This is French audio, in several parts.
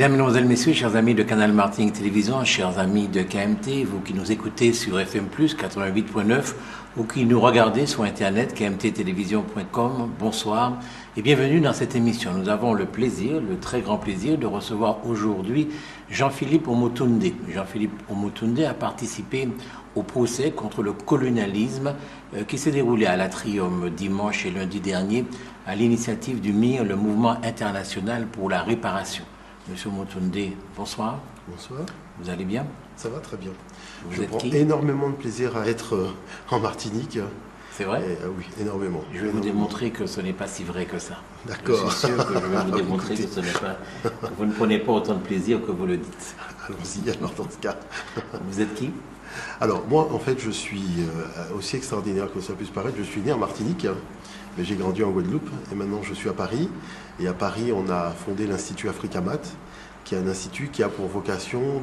Mesdames, Mesdemoiselles, Messieurs, chers amis de Canal Martinique Télévision, chers amis de KMT, vous qui nous écoutez sur FM+, 88.9, ou qui nous regardez sur Internet, kmttélévision.com, bonsoir et bienvenue dans cette émission. Nous avons le plaisir, le très grand plaisir de recevoir aujourd'hui Jean-Philippe Omotunde. Jean-Philippe Omotunde a participé au procès contre le colonialisme qui s'est déroulé à l'Atrium dimanche et lundi dernier à l'initiative du MIR, le Mouvement international pour la réparation. Monsieur Omotunde, bonsoir. Bonsoir. Vous allez bien? Ça va très bien. Vous Je êtes prends qui? énormément de plaisir à être en Martinique. C'est vrai? Oui, énormément. Je vais vous démontrer que ce n'est pas si vrai que ça. D'accord. Je suis sûr que je vais vous démontrer que ce n'est pas, que vous ne prenez pas autant de plaisir que vous le dites. Allons-y alors dans ce cas. Vous êtes qui? Alors moi en fait je suis aussi extraordinaire que ça puisse paraître. Je suis né en Martinique, mais j'ai grandi en Guadeloupe et maintenant je suis à Paris. Et à Paris on a fondé l'Institut Africamat, qui est un institut qui a pour vocation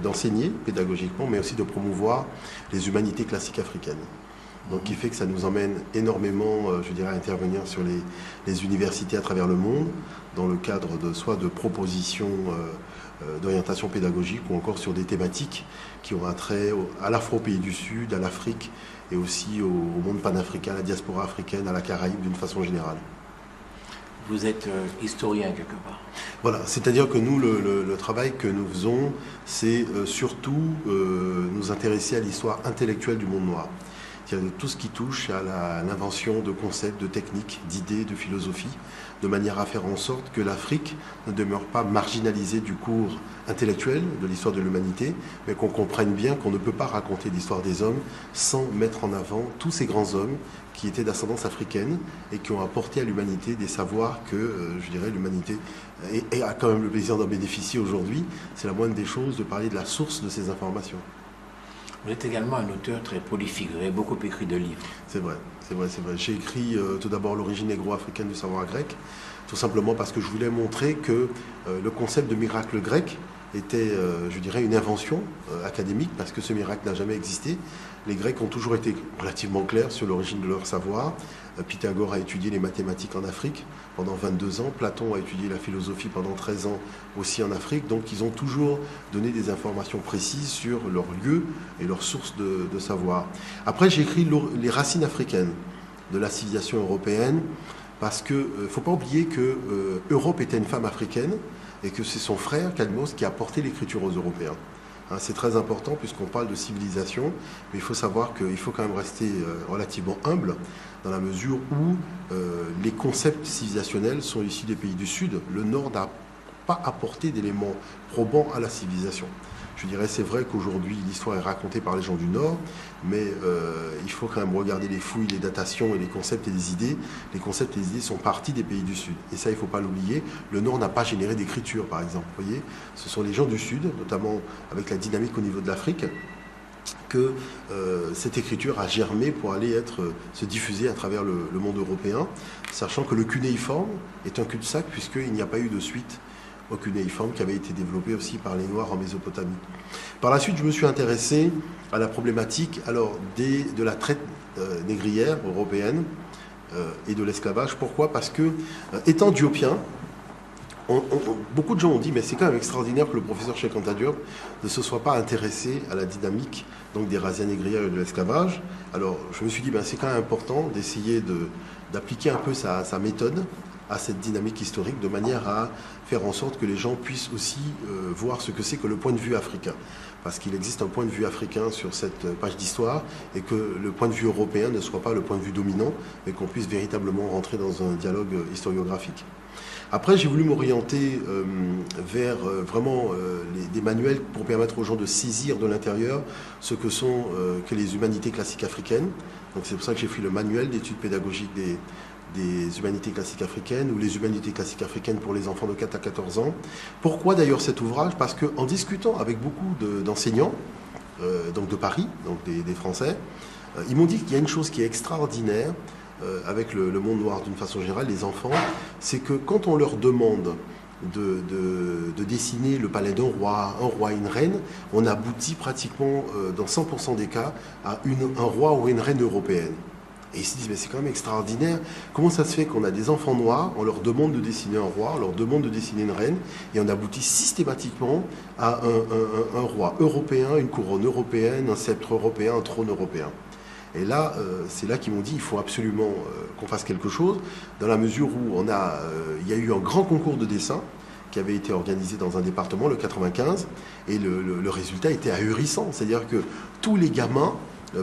d'enseigner pédagogiquement, mais aussi de promouvoir les humanités classiques africaines. Donc, qui fait que ça nous emmène énormément, je dirais, à intervenir sur les universités à travers le monde, dans le cadre soit de propositions d'orientation pédagogique ou encore sur des thématiques qui ont un trait à la fois aux pays du Sud, à l'Afrique et aussi au monde panafricain, à la diaspora africaine, à la Caraïbe d'une façon générale. Vous êtes historien quelque part. Voilà, c'est-à-dire que nous, le travail que nous faisons, c'est surtout nous intéresser à l'histoire intellectuelle du monde noir. C'est-à-dire de tout ce qui touche à l'invention de concepts, de techniques, d'idées, de philosophie, de manière à faire en sorte que l'Afrique ne demeure pas marginalisée du cours intellectuel de l'histoire de l'humanité, mais qu'on comprenne bien qu'on ne peut pas raconter l'histoire des hommes sans mettre en avant tous ces grands hommes qui étaient d'ascendance africaine et qui ont apporté à l'humanité des savoirs que, je dirais, l'humanité a quand même le plaisir d'en bénéficier aujourd'hui. C'est la moindre des choses de parler de la source de ces informations. Vous êtes également un auteur très prolifique, vous avez beaucoup écrit de livres. C'est vrai, c'est vrai, c'est vrai. J'ai écrit tout d'abord l'origine négro-africaine du savoir grec, tout simplement parce que je voulais montrer que le concept de miracle grec était, je dirais, une invention académique, parce que ce miracle n'a jamais existé. Les Grecs ont toujours été relativement clairs sur l'origine de leur savoir. Pythagore a étudié les mathématiques en Afrique pendant 22 ans. Platon a étudié la philosophie pendant 13 ans aussi en Afrique. Donc ils ont toujours donné des informations précises sur leur lieu et leur source de savoir. Après, j'ai écrit les racines africaines de la civilisation européenne, parce qu'il ne faut pas oublier que Europe était une femme africaine et que c'est son frère, Calmos, qui a porté l'écriture aux Européens. C'est très important puisqu'on parle de civilisation, mais il faut savoir qu'il faut quand même rester relativement humble dans la mesure où les concepts civilisationnels sont issus des pays du Sud. Le Nord n'a pas apporté d'éléments probants à la civilisation. Je dirais, c'est vrai qu'aujourd'hui, l'histoire est racontée par les gens du Nord, mais il faut quand même regarder les fouilles, les datations et les concepts et les idées. Les concepts et les idées sont partis des pays du Sud. Et ça, il ne faut pas l'oublier. Le Nord n'a pas généré d'écriture, par exemple. Vous voyez, ce sont les gens du Sud, notamment avec la dynamique au niveau de l'Afrique, que cette écriture a germé pour aller se diffuser à travers le monde européen, sachant que le cunéiforme est un cul-de-sac, puisqu'il n'y a pas eu de suite au cunéiforme qui avait été développé aussi par les Noirs en Mésopotamie. Par la suite, je me suis intéressé à la problématique de la traite négrière européenne et de l'esclavage. Pourquoi? Parce que, étant diopien, beaucoup de gens ont dit, mais c'est quand même extraordinaire que le professeur Cheikh Anta Diop ne se soit pas intéressé à la dynamique donc, des razzias négrières et de l'esclavage. Alors, je me suis dit, c'est quand même important d'essayer d'appliquer un peu sa méthode à cette dynamique historique, de manière à faire en sorte que les gens puissent aussi voir ce que c'est que le point de vue africain. Parce qu'il existe un point de vue africain sur cette page d'histoire, et que le point de vue européen ne soit pas le point de vue dominant, mais qu'on puisse véritablement rentrer dans un dialogue historiographique. Après, j'ai voulu m'orienter vers vraiment des manuels pour permettre aux gens de saisir de l'intérieur ce que sont que les humanités classiques africaines. Donc c'est pour ça que j'ai fait le manuel d'études pédagogiques des humanités classiques africaines, ou les humanités classiques africaines pour les enfants de 4 à 14 ans. Pourquoi d'ailleurs cet ouvrage? Parce qu'en discutant avec beaucoup d'enseignants, donc de Paris, donc des Français, ils m'ont dit qu'il y a une chose qui est extraordinaire avec le monde noir d'une façon générale, les enfants, c'est que quand on leur demande de dessiner le palais d'un roi, un roi et une reine, on aboutit pratiquement dans 100% des cas à un roi ou une reine européenne. Et ils se disent, mais c'est quand même extraordinaire. Comment ça se fait qu'on a des enfants noirs, on leur demande de dessiner un roi, on leur demande de dessiner une reine, et on aboutit systématiquement à un roi européen, une couronne européenne, un sceptre européen, un trône européen. Et là, c'est là qu'ils m'ont dit, il faut absolument qu'on fasse quelque chose, dans la mesure où il y a eu un grand concours de dessin qui avait été organisé dans un département, le 95, et le résultat était ahurissant. C'est-à-dire que tous les gamins,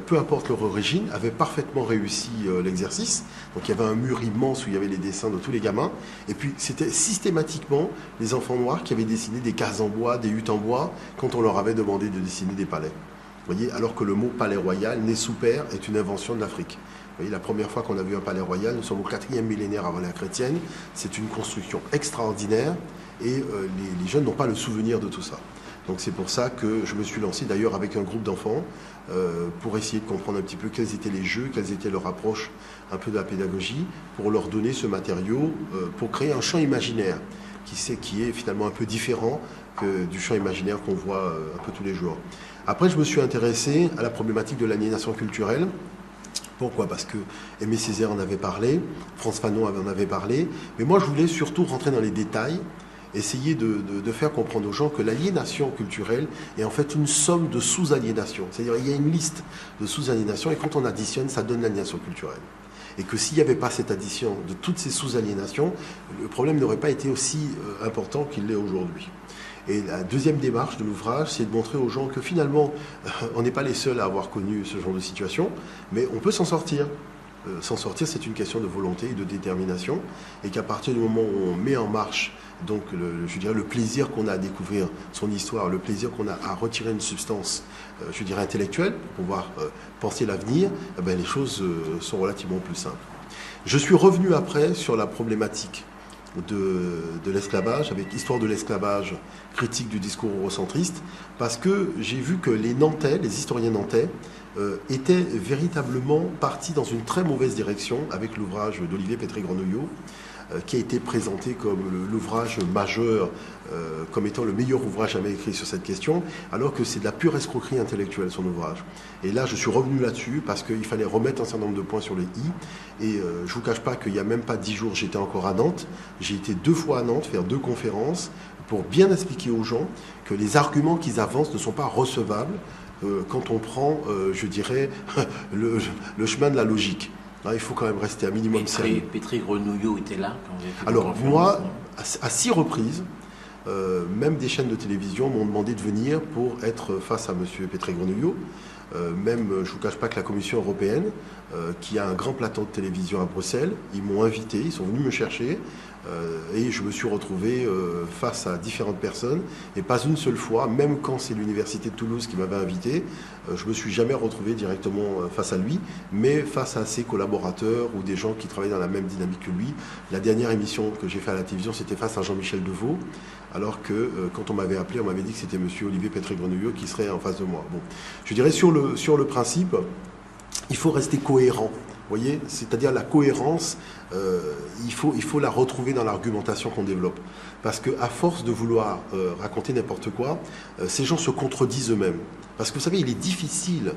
peu importe leur origine, avaient parfaitement réussi l'exercice. Donc il y avait un mur immense où il y avait les dessins de tous les gamins. Et puis c'était systématiquement les enfants noirs qui avaient dessiné des cases en bois, des huttes en bois, quand on leur avait demandé de dessiner des palais. Vous voyez, alors que le mot palais royal, né sous père, est une invention de l'Afrique. Vous voyez, la première fois qu'on a vu un palais royal, nous sommes au 4e millénaire avant l'ère chrétienne. C'est une construction extraordinaire et les jeunes n'ont pas le souvenir de tout ça. Donc c'est pour ça que je me suis lancé d'ailleurs avec un groupe d'enfants pour essayer de comprendre un petit peu quels étaient les jeux, quelles étaient leurs approches un peu de la pédagogie, pour leur donner ce matériau, pour créer un champ imaginaire qui est finalement un peu différent que du champ imaginaire qu'on voit un peu tous les jours. Après, je me suis intéressé à la problématique de l'aliénation culturelle. Pourquoi? Parce que Aimé Césaire en avait parlé, Frantz Fanon en avait parlé, mais moi je voulais surtout rentrer dans les détails, essayer de faire comprendre aux gens que l'aliénation culturelle est en fait une somme de sous-aliénations. C'est-à-dire il y a une liste de sous-aliénations et quand on additionne, ça donne l'aliénation culturelle. Et que s'il n'y avait pas cette addition de toutes ces sous-aliénations, le problème n'aurait pas été aussi important qu'il l'est aujourd'hui. Et la deuxième démarche de l'ouvrage, c'est de montrer aux gens que finalement, on n'est pas les seuls à avoir connu ce genre de situation, mais on peut s'en sortir. S'en sortir, c'est une question de volonté et de détermination, et qu'à partir du moment où on met en marche donc je dirais le plaisir qu'on a à découvrir son histoire, le plaisir qu'on a à retirer une substance, je dirais intellectuelle, pour pouvoir penser l'avenir, eh bien, les choses sont relativement plus simples. Je suis revenu après sur la problématique de l'esclavage, avec Histoire de l'esclavage, critique du discours eurocentriste, parce que j'ai vu que les Nantais, les historiens nantais, étaient véritablement partis dans une très mauvaise direction avec l'ouvrage d'Olivier Pétré-Grenouillot, qui a été présenté comme l'ouvrage majeur, comme étant le meilleur ouvrage jamais écrit sur cette question, alors que c'est de la pure escroquerie intellectuelle, son ouvrage. Et là, je suis revenu là-dessus, parce qu'il fallait remettre un certain nombre de points sur les i, et je ne vous cache pas qu'il n'y a même pas 10 jours, j'étais encore à Nantes. J'ai été 2 fois à Nantes, faire 2 conférences, pour bien expliquer aux gens que les arguments qu'ils avancent ne sont pas recevables quand on prend, je dirais, le chemin de la logique. Là, il faut quand même rester à minimum sérieux. Pétré-Grenouillot était là quand vous avez fait Alors moi, à 6 reprises, même des chaînes de télévision m'ont demandé de venir pour être face à M. Pétré-Grenouillot. Même, je ne vous cache pas que la Commission européenne, qui a un grand plateau de télévision à Bruxelles, ils m'ont invité, ils sont venus me chercher, et je me suis retrouvé face à différentes personnes, et pas une seule fois, même quand c'est l'Université de Toulouse qui m'avait invité, je ne me suis jamais retrouvé directement face à lui, mais face à ses collaborateurs ou des gens qui travaillent dans la même dynamique que lui. La dernière émission que j'ai faite à la télévision, c'était face à Jean-Michel Deveau, alors que quand on m'avait appelé, on m'avait dit que c'était M. Olivier Pétré-Grenouillot qui serait en face de moi. Bon. Je dirais sur le principe, il faut rester cohérent. Voyez, c'est-à-dire la cohérence, il faut la retrouver dans l'argumentation qu'on développe. Parce qu'à force de vouloir raconter n'importe quoi, ces gens se contredisent eux-mêmes. Parce que vous savez, il est difficile,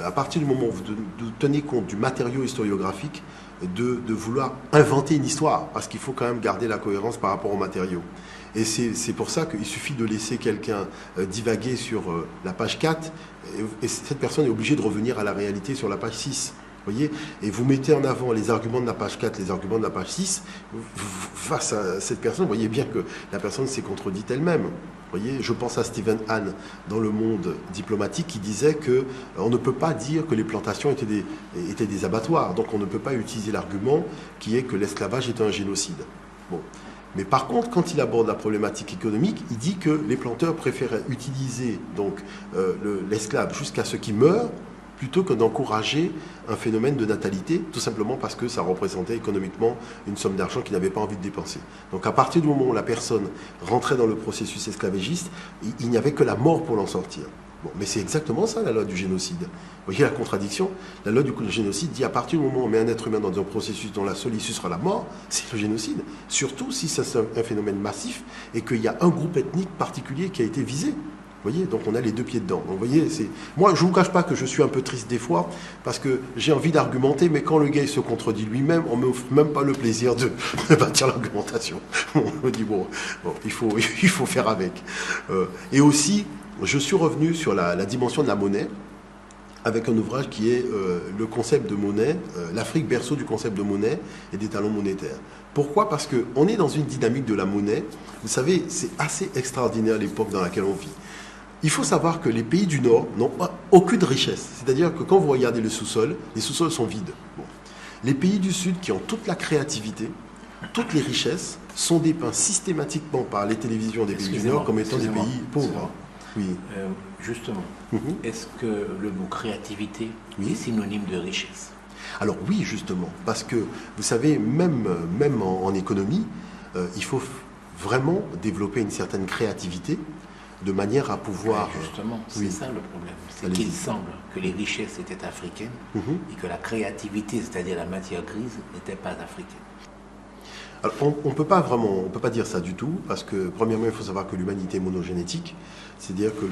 à partir du moment où vous tenez compte du matériau historiographique, de vouloir inventer une histoire. Parce qu'il faut quand même garder la cohérence par rapport au matériau. Et c'est pour ça qu'il suffit de laisser quelqu'un divaguer sur la page 4, et cette personne est obligée de revenir à la réalité sur la page 6. Voyez, et vous mettez en avant les arguments de la page 4, les arguments de la page 6, face à cette personne, vous voyez bien que la personne s'est contredite elle-même. Voyez, je pense à Stephen Hahn dans Le Monde diplomatique qui disait qu'on ne peut pas dire que les plantations étaient des abattoirs, donc on ne peut pas utiliser l'argument qui est que l'esclavage est un génocide. Bon. Mais par contre, quand il aborde la problématique économique, il dit que les planteurs préféraient utiliser donc l'esclave jusqu'à ce qu'il meure, plutôt que d'encourager un phénomène de natalité, tout simplement parce que ça représentait économiquement une somme d'argent qu'il n'avait pas envie de dépenser. Donc à partir du moment où la personne rentrait dans le processus esclavagiste, il n'y avait que la mort pour l'en sortir. Bon, mais c'est exactement ça la loi du génocide. Vous voyez la contradiction? La loi du génocide dit à partir du moment où on met un être humain dans un processus dont la seule issue sera la mort, c'est le génocide. Surtout si c'est un phénomène massif et qu'il y a un groupe ethnique particulier qui a été visé. Vous voyez, donc on a les deux pieds dedans. Donc, vous voyez, moi, je ne vous cache pas que je suis un peu triste des fois, parce que j'ai envie d'argumenter, mais quand le gars il se contredit lui-même, on ne m'offre même pas le plaisir de bâtir l'argumentation. On me dit, bon il faut faire avec. Et aussi, je suis revenu sur la dimension de la monnaie, avec un ouvrage qui est le concept de monnaie, l'Afrique berceau du concept de monnaie et des talons monétaires. Pourquoi? Parce qu'on est dans une dynamique de la monnaie. Vous savez, c'est assez extraordinaire l'époque dans laquelle on vit. Il faut savoir que les pays du Nord n'ont aucune richesse. C'est-à-dire que quand vous regardez le sous-sol, les sous-sols sont vides. Bon. Les pays du Sud qui ont toute la créativité, toutes les richesses, sont dépeints systématiquement par les télévisions des pays du Nord comme étant des pays pauvres. Oui. Justement, est-ce que le mot créativité est synonyme de richesse? Alors oui, justement, parce que vous savez, même en économie, il faut vraiment développer une certaine créativité de manière à pouvoir... Justement, c'est ça le problème. C'est qu'il semble que les richesses étaient africaines et que la créativité, c'est-à-dire la matière grise, n'était pas africaine. Alors, on peut pas dire ça du tout, parce que premièrement, il faut savoir que l'humanité est monogénétique, c'est-à-dire que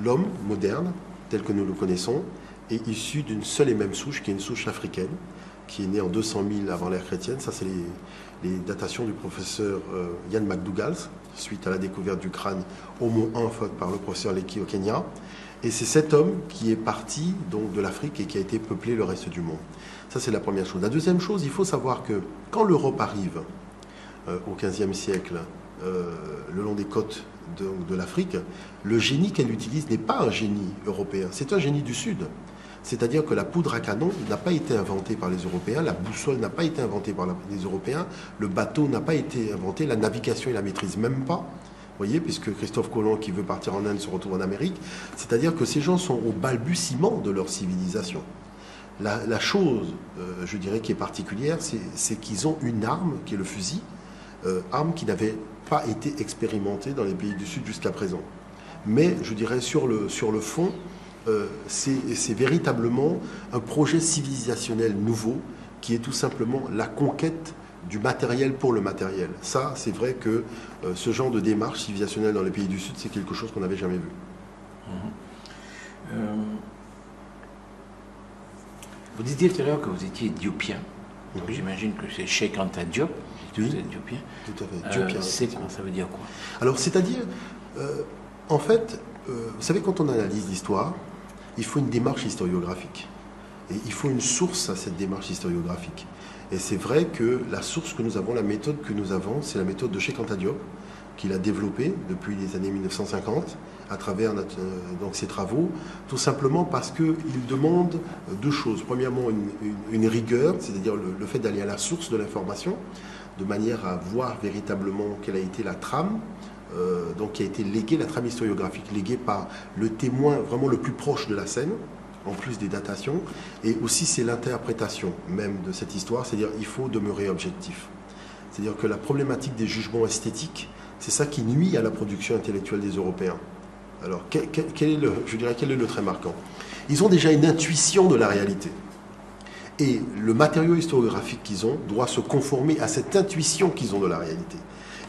l'homme moderne, tel que nous le connaissons, est issu d'une seule et même souche, qui est une souche africaine, qui est née en 200 000 avant l'ère chrétienne. Ça, c'est les datations du professeur Ian McDougall, suite à la découverte du crâne Homo 1 par le professeur Leakey au Kenya. Et c'est cet homme qui est parti donc, de l'Afrique et qui a été peuplé le reste du monde. Ça, c'est la première chose. La deuxième chose, il faut savoir que quand l'Europe arrive au XVe siècle, le long des côtes de l'Afrique, le génie qu'elle utilise n'est pas un génie européen, c'est un génie du Sud. C'est-à-dire que la poudre à canon n'a pas été inventée par les Européens, la boussole n'a pas été inventée par les Européens, le bateau n'a pas été inventé, la navigation, il la maîtrise même pas. Vous voyez, puisque Christophe Colomb, qui veut partir en Inde, se retrouve en Amérique. C'est-à-dire que ces gens sont au balbutiement de leur civilisation. La chose, je dirais, qui est particulière, c'est qu'ils ont une arme, qui est le fusil, arme qui n'avait pas été expérimentée dans les pays du Sud jusqu'à présent. Mais, je dirais, sur le fond, c'est véritablement un projet civilisationnel nouveau qui est tout simplement la conquête du matériel pour le matériel. Ça, c'est vrai que ce genre de démarche civilisationnelle dans les pays du Sud, c'est quelque chose qu'on n'avait jamais vu. Vous disiez tout à l'heure que vous étiez éthiopien. Donc j'imagine que c'est Cheikh Anta Diop, vous êtes éthiopien. Tout à fait. Éthiopien, c'est quoi? Ça veut dire quoi? Alors, c'est-à-dire, en fait, vous savez, quand on analyse l'histoire, il faut une démarche historiographique. Et il faut une source à cette démarche historiographique. Et c'est vrai que la source que nous avons, la méthode que nous avons, c'est la méthode de Cheikh Anta Diop, qu'il a développée depuis les années 1950, à travers donc ses travaux, tout simplement parce qu'il demande deux choses. Premièrement, une rigueur, c'est-à-dire le fait d'aller à la source de l'information, de manière à voir véritablement quelle a été la trame, donc qui a été léguée, la trame historiographique léguée par le témoin vraiment le plus proche de la scène, en plus des datations, et aussi c'est l'interprétation même de cette histoire, c'est-à-dire il faut demeurer objectif. C'est-à-dire que la problématique des jugements esthétiques, c'est ça qui nuit à la production intellectuelle des Européens. Alors, quel est le trait marquant? Ils ont déjà une intuition de la réalité. Et le matériau historiographique qu'ils ont doit se conformer à cette intuition qu'ils ont de la réalité.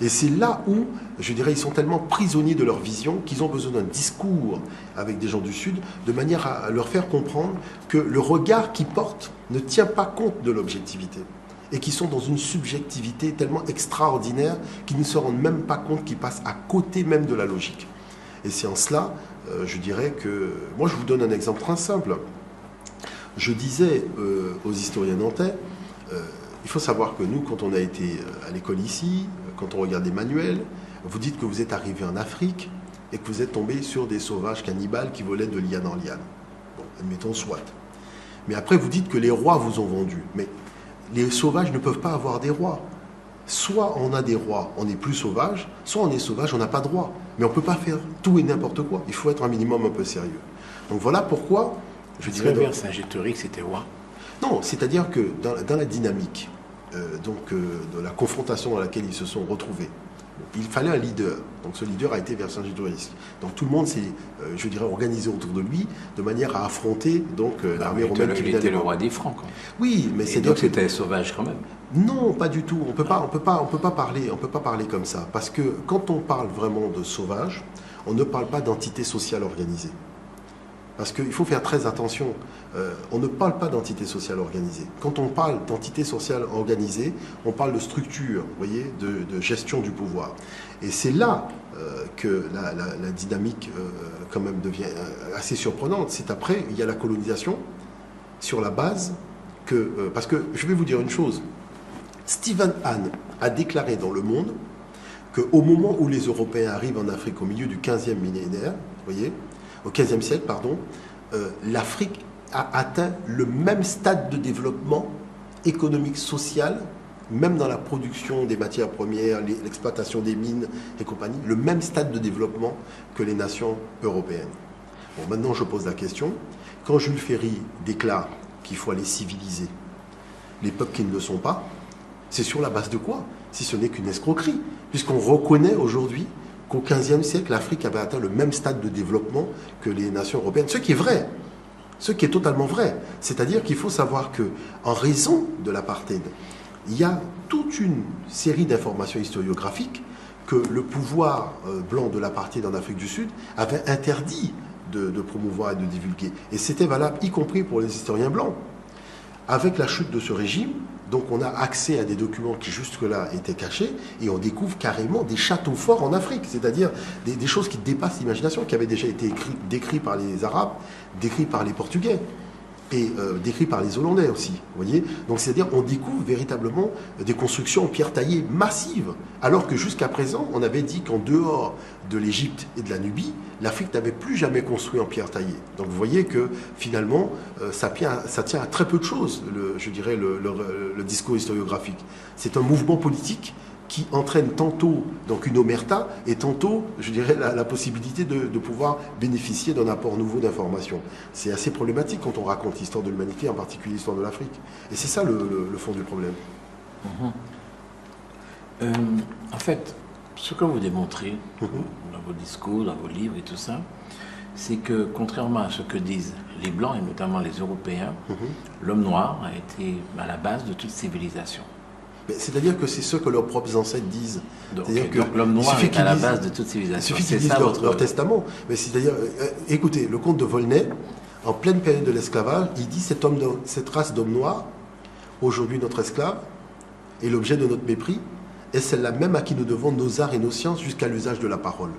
Et c'est là où, je dirais, ils sont tellement prisonniers de leur vision qu'ils ont besoin d'un discours avec des gens du Sud, de manière à leur faire comprendre que le regard qu'ils portent ne tient pas compte de l'objectivité. Et qu'ils sont dans une subjectivité tellement extraordinaire qu'ils ne se rendent même pas compte qu'ils passent à côté même de la logique. Et c'est en cela, je dirais que... Moi, je vous donne un exemple très simple. Je disais aux historiens nantais, il faut savoir que nous, quand on a été à l'école ici, quand on regarde des manuels, vous dites que vous êtes arrivé en Afrique et que vous êtes tombé sur des sauvages cannibales qui volaient de liane en liane. Bon, admettons soit. Mais après, vous dites que les rois vous ont vendu. Mais les sauvages ne peuvent pas avoir des rois. Soit on a des rois, on est plus sauvage, soit on est sauvage, on n'a pas de roi. Mais on ne peut pas faire tout et n'importe quoi. Il faut être un minimum un peu sérieux. Donc voilà pourquoi, je dirais... Vercingétorix, c'était roi? Non, c'est-à-dire que dans la dynamique de la confrontation dans laquelle ils se sont retrouvés, il fallait un leader. Donc ce leader a été Vercingétorix. Donc tout le monde s'est, je dirais, organisé autour de lui de manière à affronter donc l'armée romaine qui était le roi des Francs. Oui, mais c'est donc c'était sauvage quand même. Non, pas du tout. On peut pas parler comme ça. Parce que quand on parle vraiment de sauvage, on ne parle pas d'entité sociale organisée. Parce qu'il faut faire très attention. On ne parle pas d'entité sociale organisée. Quand on parle d'entité sociale organisée, on parle de structure, vous voyez, de gestion du pouvoir. Et c'est là que la dynamique quand même devient assez surprenante. C'est après, il y a la colonisation sur la base que... parce que je vais vous dire une chose. Stephen Hahn a déclaré dans Le Monde qu'au moment où les Européens arrivent en Afrique au milieu du 15e millénaire, vous voyez, au 15e siècle, pardon, l'Afrique a atteint le même stade de développement économique, social, même dans la production des matières premières, l'exploitation des mines et compagnie, le même stade de développement que les nations européennes. Bon, maintenant je pose la question, quand Jules Ferry déclare qu'il faut aller civiliser les peuples qui ne le sont pas, c'est sur la base de quoi? Si ce n'est qu'une escroquerie, puisqu'on reconnaît aujourd'hui qu'au XVe siècle, l'Afrique avait atteint le même stade de développement que les nations européennes. Ce qui est vrai, ce qui est totalement vrai. C'est-à-dire qu'il faut savoir qu'en raison de l'apartheid, il y a toute une série d'informations historiographiques que le pouvoir blanc de l'apartheid en Afrique du Sud avait interdit de promouvoir et de divulguer. Et c'était valable y compris pour les historiens blancs. Avec la chute de ce régime, donc on a accès à des documents qui jusque-là étaient cachés et on découvre carrément des châteaux forts en Afrique, c'est-à-dire des choses qui dépassent l'imagination, qui avaient déjà été décrits par les Arabes, décrits par les Portugais et décrits par les Hollandais aussi. Vous voyez, donc c'est-à-dire on découvre véritablement des constructions en pierre taillée massives, alors que jusqu'à présent on avait dit qu'en dehors de l'Égypte et de la Nubie, l'Afrique n'avait plus jamais construit en pierre taillée. Donc vous voyez que finalement ça tient à très peu de choses, je dirais le discours historiographique. C'est un mouvement politique qui entraîne tantôt donc une omerta et tantôt, je dirais, la possibilité de pouvoir bénéficier d'un apport nouveau d'informations. C'est assez problématique quand on raconte l'histoire de l'humanité, en particulier l'histoire de l'Afrique. Et c'est ça le fond du problème. En fait, ce que vous démontrez dans vos discours, dans vos livres et tout ça, c'est que contrairement à ce que disent les Blancs, et notamment les Européens, l'homme noir a été à la base de toute civilisation. C'est-à-dire que c'est ce que leurs propres ancêtres disent. Donc l'homme noir est à la base de toute civilisation. Il suffit qu'ils disent leur testament. Mais c'est-à-dire, écoutez, le comte de Volney, en pleine période de l'esclavage, il dit cette race d'hommes noirs, aujourd'hui notre esclave, est l'objet de notre mépris, et celle-là même à qui nous devons nos arts et nos sciences jusqu'à l'usage de la parole.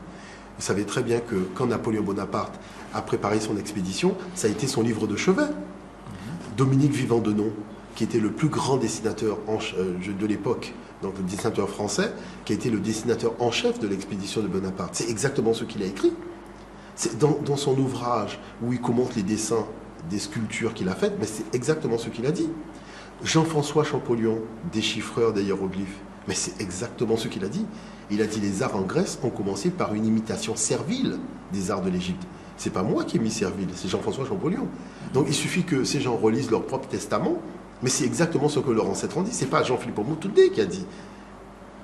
Vous savez très bien que quand Napoléon Bonaparte a préparé son expédition, ça a été son livre de chevet. Dominique Vivant-Denon, qui était le plus grand dessinateur de l'époque, donc le dessinateur français, qui a été le dessinateur en chef de l'expédition de Bonaparte. C'est exactement ce qu'il a écrit. C'est dans son ouvrage où il commente les dessins des sculptures qu'il a faites, mais c'est exactement ce qu'il a dit. Jean-François Champollion, déchiffreur des hiéroglyphes, mais c'est exactement ce qu'il a dit. Il a dit les arts en Grèce ont commencé par une imitation servile des arts de l'Égypte. C'est pas moi qui ai mis servile, c'est Jean-François Champollion. Donc il suffit que ces gens relisent leur propre testament. Mais c'est exactement ce que leurs ancêtres ont dit. Ce n'est pas Jean-Philippe Moutoudé qui a dit.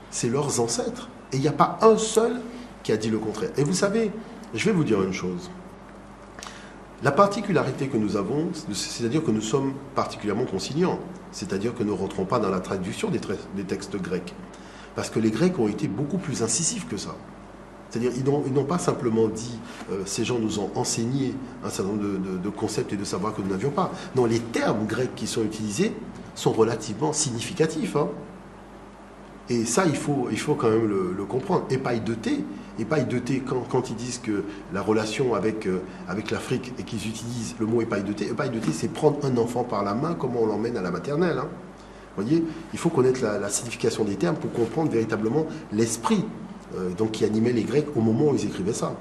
C'est leurs ancêtres. Et il n'y a pas un seul qui a dit le contraire. Et vous savez, je vais vous dire une chose. La particularité que nous avons, c'est-à-dire que nous sommes particulièrement conciliants. C'est-à-dire que nous ne rentrons pas dans la traduction des textes grecs. Parce que les Grecs ont été beaucoup plus incisifs que ça. C'est-à-dire ils n'ont pas simplement dit ces gens nous ont enseigné un certain nombre de concepts et de savoirs que nous n'avions pas. Non, les termes grecs qui sont utilisés sont relativement significatifs. Hein. Et ça, il faut quand même le comprendre. Épaille-de-thé, quand ils disent que la relation avec l'Afrique et qu'ils utilisent le mot épaille-de-thé, c'est prendre un enfant par la main comme on l'emmène à la maternelle. Hein. Vous voyez, il faut connaître la signification des termes pour comprendre véritablement l'esprit donc qui animait les Grecs au moment où ils écrivaient ça.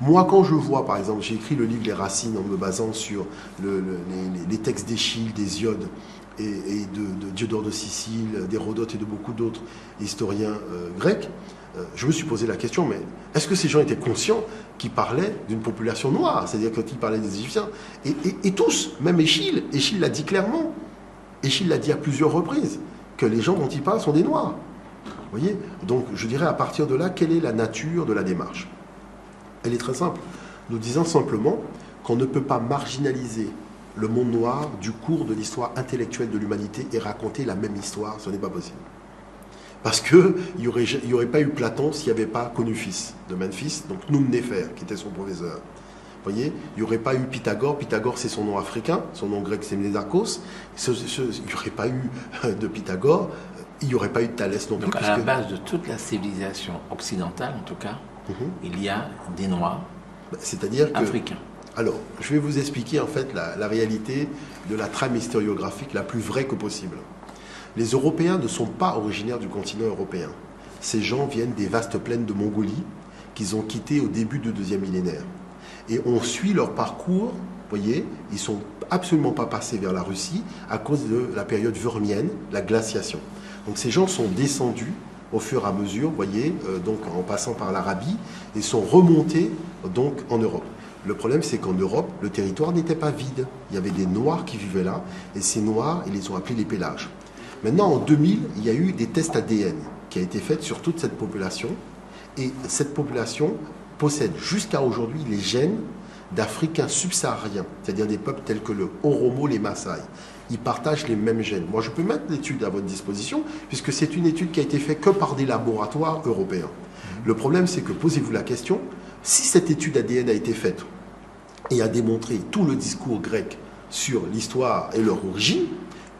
Moi, quand je vois, par exemple, j'ai écrit le livre Les Racines en me basant sur les textes d'Échille, d'Hésiode et de Diodore de Sicile, d'Hérodote et de beaucoup d'autres historiens grecs, je me suis posé la question, mais est-ce que ces gens étaient conscients qu'ils parlaient d'une population noire? C'est-à-dire qu'ils parlaient des Égyptiens. Et tous, même Échille l'a dit clairement. Échille l'a dit à plusieurs reprises, que les gens dont il parle sont des Noirs. Vous voyez? Donc, je dirais à partir de là, quelle est la nature de la démarche? Elle est très simple. Nous disons simplement qu'on ne peut pas marginaliser le monde noir du cours de l'histoire intellectuelle de l'humanité et raconter la même histoire, ce n'est pas possible. Parce qu'il n'y aurait pas eu Platon s'il n'y avait pas Confucius de Memphis, donc Noum-Néfer, qui était son professeur. Vous voyez, il n'y aurait pas eu Pythagore. Pythagore, c'est son nom africain, son nom grec, c'est Mnédarkos. Il n'y aurait pas eu de Pythagore, il n'y aurait pas eu de Thalès non plus. Donc, à la base de toute la civilisation occidentale, en tout cas, il y a des Noirs africains. Alors, je vais vous expliquer en fait la réalité de la trame historiographique la plus vraie que possible. Les Européens ne sont pas originaires du continent européen. Ces gens viennent des vastes plaines de Mongolie qu'ils ont quittées au début du deuxième millénaire. Et on suit leur parcours, vous voyez, ils ne sont absolument pas passés vers la Russie à cause de la période wurmienne, la glaciation. Donc ces gens sont descendus au fur et à mesure, vous voyez, donc en passant par l'Arabie, et sont remontés donc en Europe. Le problème, c'est qu'en Europe, le territoire n'était pas vide. Il y avait des Noirs qui vivaient là, et ces Noirs, ils les ont appelés les Pélages. Maintenant, en 2000, il y a eu des tests ADN qui ont été faits sur toute cette population, et cette population possède jusqu'à aujourd'hui les gènes d'Africains subsahariens, c'est-à-dire des peuples tels que le Oromo, les Maasai. Ils partagent les mêmes gènes. Moi, je peux mettre l'étude à votre disposition, puisque c'est une étude qui a été faite que par des laboratoires européens. Le problème, c'est que, posez-vous la question, si cette étude ADN a été faite et a démontré tout le discours grec sur l'histoire et leur origine,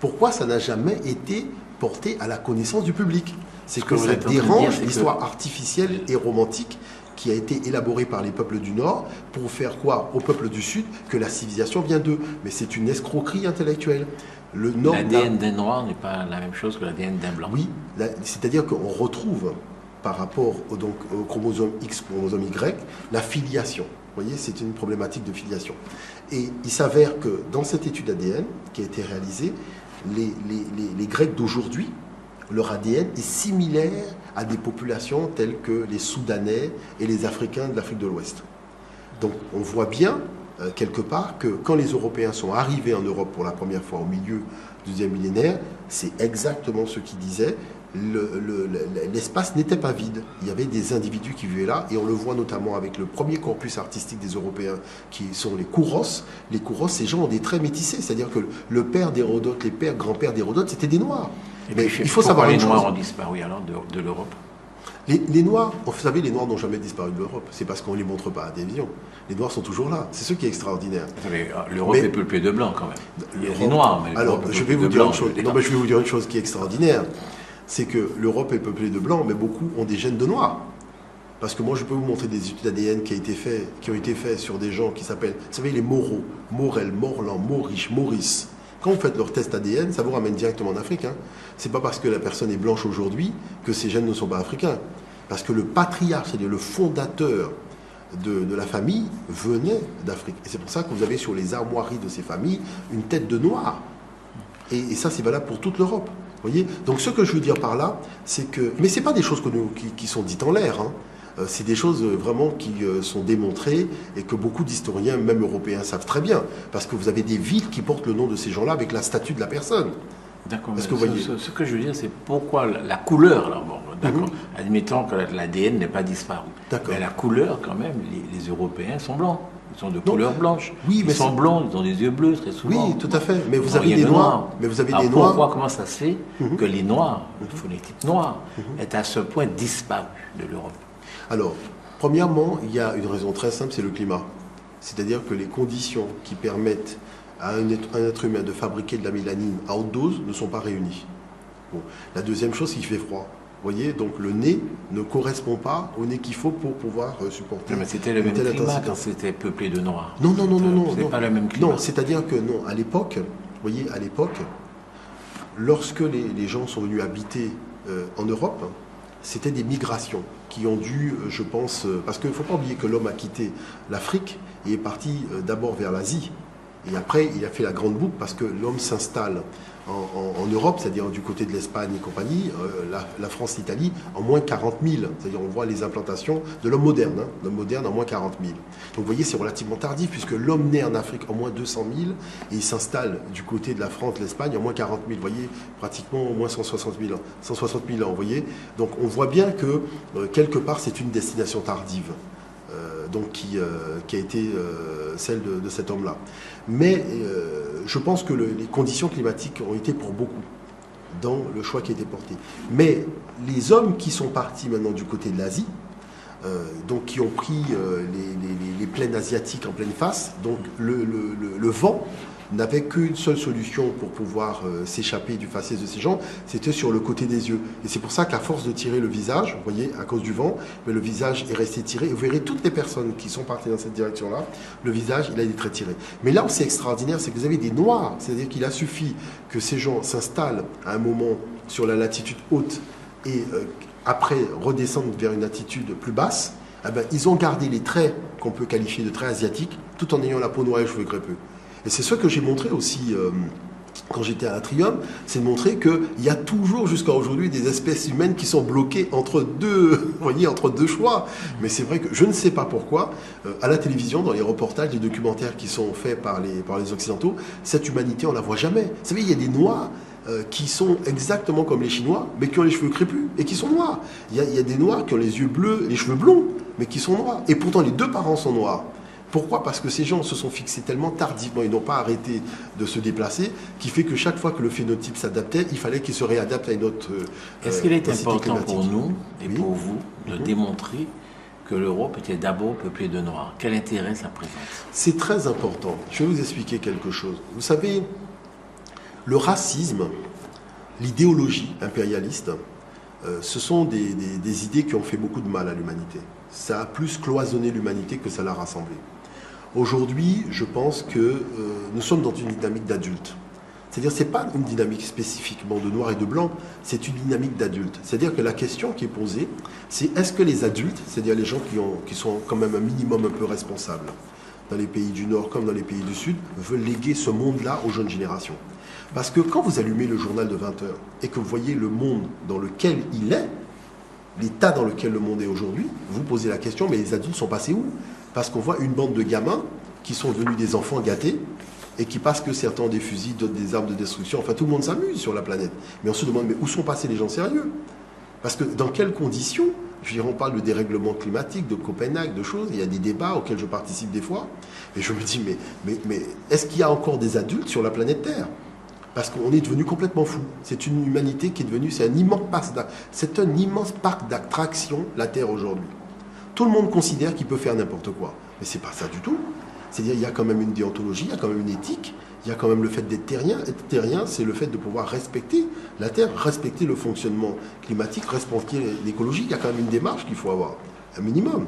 pourquoi ça n'a jamais été porté à la connaissance du public? C'est que ça dérange l'histoire artificielle et romantique qui a été élaborée par les peuples du Nord pour faire croire aux peuples du Sud que la civilisation vient d'eux. Mais c'est une escroquerie intellectuelle. L'ADN d'un Noir n'est pas la même chose que l'ADN d'un Blanc. Oui, c'est-à-dire qu'on retrouve par rapport au chromosome X, chromosome Y, la filiation. Vous voyez, c'est une problématique de filiation. Et il s'avère que dans cette étude ADN qui a été réalisée, les Grecs d'aujourd'hui, leur ADN est similaire à des populations telles que les Soudanais et les Africains de l'Afrique de l'Ouest. Donc on voit bien, quelque part, que quand les Européens sont arrivés en Europe pour la première fois au milieu du deuxième millénaire, c'est exactement ce qu'ils disaient. L'espace n'était pas vide. Il y avait des individus qui vivaient là, et on le voit notamment avec le premier corpus artistique des Européens, qui sont les Kouros. Les Kouros, ces gens ont des traits métissés, c'est-à-dire que le père d'Hérodote, les pères, grands-pères d'Hérodote, c'était des Noirs. Mais il faut savoir une chose. Les Noirs ont disparu alors de l'Europe. Les Noirs, vous savez, les Noirs n'ont jamais disparu de l'Europe. C'est parce qu'on ne les montre pas à la télévision. Les Noirs sont toujours là. C'est ce qui est extraordinaire. L'Europe est peuplée de Blancs quand même. Il y a des Noirs, mais alors, je vais vous dire une chose. Non, mais je vais vous dire une chose qui est extraordinaire. C'est que l'Europe est peuplée de Blancs, mais beaucoup ont des gènes de Noirs. Parce que moi, je peux vous montrer des études ADN qui ont été faites sur des gens qui s'appellent, vous savez, les Moreau, Morel, Morland, Maurice, Maurice. Quand vous faites leur test ADN, ça vous ramène directement en Afrique. Ce n'est pas parce que la personne est blanche aujourd'hui que ses gènes ne sont pas africains. Parce que le patriarche, c'est-à-dire le fondateur de la famille, venait d'Afrique. Et c'est pour ça que vous avez sur les armoiries de ces familles une tête de noir. Et ça, c'est valable pour toute l'Europe. Voyez. Donc ce que je veux dire par là, c'est que... Mais ce n'est pas des choses qui sont dites en l'air. C'est des choses vraiment qui sont démontrées et que beaucoup d'historiens, même européens, savent très bien. Parce que vous avez des villes qui portent le nom de ces gens-là avec la statue de la personne. D'accord. Ce que je veux dire, c'est pourquoi la couleur. Alors bon, d'accord. Admettons que l'ADN n'est pas disparu. Mais la couleur, quand même, les Européens sont blancs. Ils sont de couleur blanche. Oui, ils sont blonds, ils ont des yeux bleus très souvent. Oui, tout à fait. Mais vous avez des noirs. Mais vous avez des noirs. Pourquoi, comment ça se fait que les noirs, le phonétique noir, est à ce point disparu de l'Europe? Alors, premièrement, il y a une raison très simple, c'est le climat. C'est-à-dire que les conditions qui permettent à un être humain de fabriquer de la mélanine à haute dose ne sont pas réunies. Bon. La deuxième chose, c'est qu'il fait froid. Vous voyez, donc le nez ne correspond pas au nez qu'il faut pour pouvoir supporter. Mais c'était le même climat quand c'était peuplé de noirs. Non. C'est pas le même climat. Non, c'est-à-dire que non, à l'époque, vous voyez, à l'époque, lorsque les gens sont venus habiter en Europe, c'était des migrations qui ont dû, je pense, parce qu'il ne faut pas oublier que l'homme a quitté l'Afrique et est parti d'abord vers l'Asie. Et après, il a fait la grande boucle parce que l'homme s'installe en Europe, c'est-à-dire du côté de l'Espagne et compagnie, la France, l'Italie, en moins 40 000. C'est-à-dire on voit les implantations de l'homme moderne, l'homme moderne en moins 40 000. Donc vous voyez, c'est relativement tardif puisque l'homme naît en Afrique en moins 200 000 et il s'installe du côté de la France, de l'Espagne en moins 40 000. Vous voyez, pratiquement au moins 160 000 ans. 160 000 ans, vous voyez. Donc on voit bien que quelque part c'est une destination tardive. donc qui a été celle de cet homme-là. Mais je pense que les conditions climatiques ont été pour beaucoup dans le choix qui a été porté. Mais les hommes qui sont partis maintenant du côté de l'Asie, donc qui ont pris les plaines asiatiques en pleine face, donc le vent n'avait qu'une seule solution pour pouvoir s'échapper du faciès de ces gens, c'était sur le côté des yeux. Et c'est pour ça qu'à force de tirer le visage, vous voyez, à cause du vent, mais le visage est resté tiré. Et vous verrez toutes les personnes qui sont parties dans cette direction-là, le visage, il a été très tiré. Mais là où c'est extraordinaire, c'est que vous avez des noirs, c'est-à-dire qu'il a suffi que ces gens s'installent à un moment sur la latitude haute et après redescendre vers une attitude plus basse, eh ben, ils ont gardé les traits qu'on peut qualifier de traits asiatiques, tout en ayant la peau noire et les cheveux crépus. Et c'est ce que j'ai montré aussi quand j'étais à Atrium, c'est de montrer qu'il y a toujours jusqu'à aujourd'hui des espèces humaines qui sont bloquées entre deux, vous voyez, entre deux choix. Mais c'est vrai que je ne sais pas pourquoi, à la télévision, dans les reportages, les documentaires qui sont faits par les Occidentaux, cette humanité, on ne la voit jamais. Vous savez, il y a des Noirs qui sont exactement comme les Chinois, mais qui ont les cheveux crépus et qui sont noirs. Il y a des Noirs qui ont les yeux bleus, les cheveux blonds, mais qui sont noirs. Et pourtant, les deux parents sont noirs. Pourquoi? Parce que ces gens se sont fixés tellement tardivement, ils n'ont pas arrêté de se déplacer, qui fait que chaque fois que le phénotype s'adaptait, il fallait qu'il se réadapte à une autre Est-ce qu'il est important pour nous et oui. pour vous de démontrer que l'Europe était d'abord peuplée de Noirs? Quel intérêt ça présente? C'est très important. Je vais vous expliquer quelque chose. Vous savez, le racisme, l'idéologie impérialiste, ce sont des idées qui ont fait beaucoup de mal à l'humanité. Ça a plus cloisonné l'humanité que ça l'a rassemblée. Aujourd'hui, je pense que nous sommes dans une dynamique d'adulte. C'est-à-dire que ce n'est pas une dynamique spécifiquement de noir et de blanc, c'est une dynamique d'adulte. C'est-à-dire que la question qui est posée, c'est est-ce que les adultes, c'est-à-dire les gens qui sont quand même un minimum un peu responsables, dans les pays du Nord comme dans les pays du Sud, veulent léguer ce monde-là aux jeunes générations. Parce que quand vous allumez le journal de 20 heures et que vous voyez le monde dans lequel il est, l'état dans lequel le monde est aujourd'hui, vous posez la question, mais les adultes sont passés où? Parce qu'on voit une bande de gamins qui sont devenus des enfants gâtés et qui, parce que certains ont des fusils, d'autres des armes de destruction, enfin tout le monde s'amuse sur la planète. Mais on se demande, mais où sont passés les gens sérieux? Parce que dans quelles conditions? Je veux dire, on parle de dérèglement climatique, de Copenhague, de choses, il y a des débats auxquels je participe des fois, et je me dis, mais est-ce qu'il y a encore des adultes sur la planète Terre? Parce qu'on est devenu complètement fou. C'est une humanité qui est devenue, c'est un immense parc d'attraction, la Terre aujourd'hui. Tout le monde considère qu'il peut faire n'importe quoi. Mais c'est pas ça du tout. C'est-à-dire, il y a quand même une déontologie, il y a quand même une éthique, il y a quand même le fait d'être terrien. Être terrien, c'est le fait de pouvoir respecter la Terre, respecter le fonctionnement climatique, respecter l'écologie. Il y a quand même une démarche qu'il faut avoir, un minimum.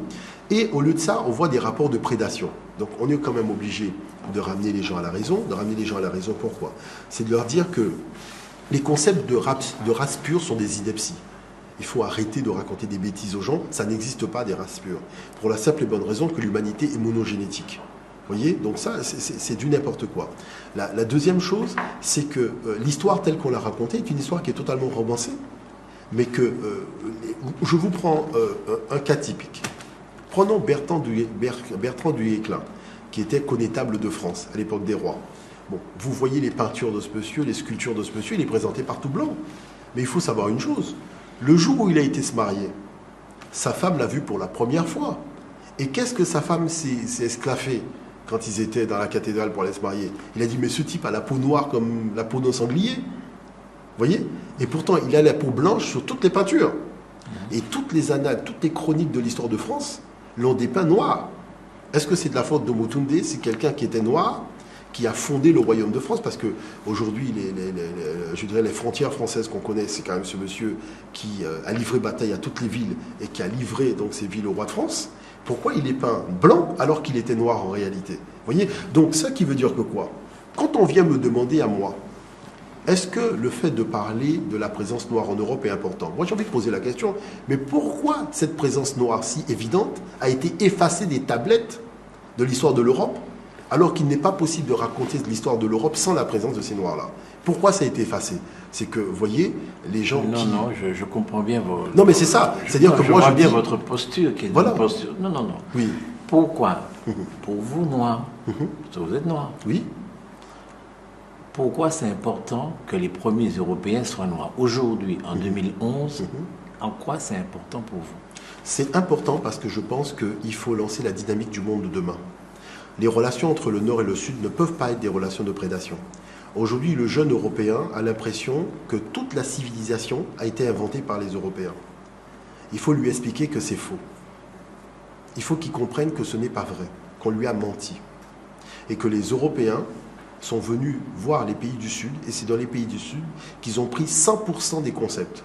Et au lieu de ça, on voit des rapports de prédation. Donc on est quand même obligé de ramener les gens à la raison. De ramener les gens à la raison, pourquoi? C'est de leur dire que les concepts de race pure sont des inepties. Il faut arrêter de raconter des bêtises aux gens. Ça n'existe pas des races pures. Pour la simple et bonne raison que l'humanité est monogénétique. Vous voyez? Donc ça, c'est du n'importe quoi. La deuxième chose, c'est que l'histoire telle qu'on l'a racontée est une histoire qui est totalement romancée. Mais que, je vous prends un cas typique. Prenons Bertrand du Guesclin, qui était connétable de France à l'époque des rois. Bon, vous voyez les peintures de ce monsieur, les sculptures de ce monsieur, il est présenté partout blanc. Mais il faut savoir une chose, le jour où il a été se marier, sa femme l'a vu pour la première fois. Et qu'est-ce que sa femme s'est esclaffée quand ils étaient dans la cathédrale pour aller se marier? Il a dit, mais ce type a la peau noire comme la peau d'un sanglier. Vous voyez? Et pourtant, il a la peau blanche sur toutes les peintures. Et toutes les annales, toutes les chroniques de l'histoire de France l'ont dépeint noir. Est-ce que c'est de la faute de Motunde? C'est quelqu'un qui était noir, qui a fondé le royaume de France, parce qu'aujourd'hui, je dirais les frontières françaises qu'on connaît, c'est quand même ce monsieur qui a livré bataille à toutes les villes et qui a livré donc ces villes au roi de France. Pourquoi il est peint blanc alors qu'il était noir en réalité? Vous voyez? Donc ça qui veut dire que quoi? Quand on vient me demander à moi, est-ce que le fait de parler de la présence noire en Europe est important? Moi, j'ai envie de poser la question, mais pourquoi cette présence noire si évidente a été effacée des tablettes de l'histoire de l'Europe, alors qu'il n'est pas possible de raconter l'histoire de l'Europe sans la présence de ces noirs-là? Pourquoi ça a été effacé? C'est que, vous voyez, les gens Non, je comprends bien vos... Non, mais c'est ça. C'est-à-dire que moi, je vois bien votre posture, qui est une posture... Non. Oui. Pourquoi? Pour vous, noirs, vous êtes noir. Oui. Pourquoi c'est important que les premiers Européens soient noirs? Aujourd'hui, en 2011, en quoi c'est important pour vous? C'est important parce que je pense qu'il faut lancer la dynamique du monde de demain. Les relations entre le Nord et le Sud ne peuvent pas être des relations de prédation. Aujourd'hui, le jeune Européen a l'impression que toute la civilisation a été inventée par les Européens. Il faut lui expliquer que c'est faux. Il faut qu'il comprenne que ce n'est pas vrai, qu'on lui a menti. Et que les Européens sont venus voir les pays du Sud, et c'est dans les pays du Sud qu'ils ont pris 100% des concepts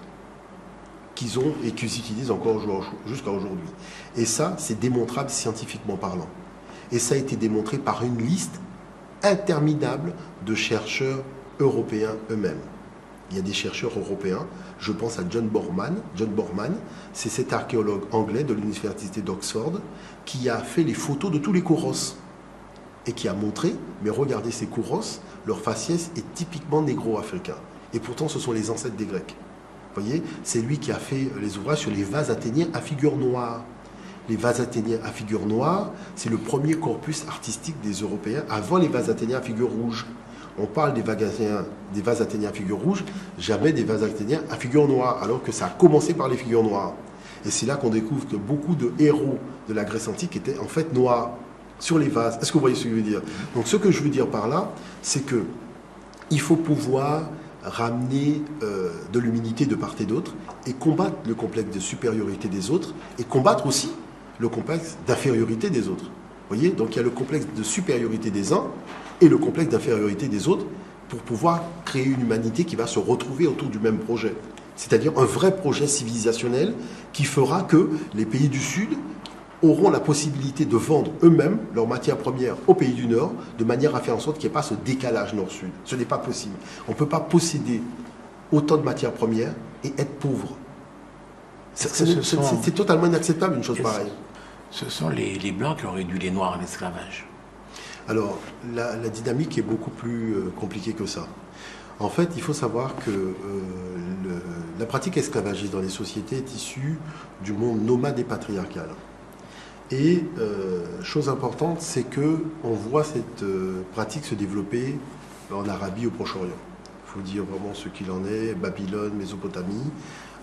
qu'ils ont et qu'ils utilisent encore jusqu'à aujourd'hui. Et ça, c'est démontrable scientifiquement parlant. Et ça a été démontré par une liste interminable de chercheurs européens eux-mêmes. Il y a des chercheurs européens, je pense à John Borman. John Borman, c'est cet archéologue anglais de l'université d'Oxford qui a fait les photos de tous les kouros et qui a montré, mais regardez ces kouros, leur faciès est typiquement négro-africain. Et pourtant, ce sont les ancêtres des Grecs. Vous voyez, c'est lui qui a fait les ouvrages sur les vases athéniens à figure noire. Les vases athéniens à figure noire, c'est le premier corpus artistique des Européens avant les vases athéniens à figure rouge. On parle des vases athéniens à figure rouge, jamais des vases athéniens à figure noire, alors que ça a commencé par les figures noires. Et c'est là qu'on découvre que beaucoup de héros de la Grèce antique étaient en fait noirs sur les vases. Est-ce que vous voyez ce que je veux dire? Donc ce que je veux dire par là, c'est que il faut pouvoir ramener de l'humilité de part et d'autre et combattre le complexe de supériorité des autres et combattre aussi le complexe d'infériorité des autres. Vous voyez? Donc il y a le complexe de supériorité des uns et le complexe d'infériorité des autres pour pouvoir créer une humanité qui va se retrouver autour du même projet. C'est-à-dire un vrai projet civilisationnel qui fera que les pays du Sud auront la possibilité de vendre eux-mêmes leurs matières premières aux pays du Nord de manière à faire en sorte qu'il n'y ait pas ce décalage Nord-Sud. Ce n'est pas possible. On ne peut pas posséder autant de matières premières et être pauvre. C'est totalement inacceptable une chose pareille. Ce sont les Blancs qui ont réduit les Noirs à l'esclavage. Alors, la dynamique est beaucoup plus compliquée que ça. En fait, il faut savoir que la pratique esclavagiste dans les sociétés est issue du monde nomade et patriarcal. Et chose importante, c'est qu'on voit cette pratique se développer en Arabie, au Proche-Orient. Il faut dire vraiment ce qu'il en est, Babylone, Mésopotamie.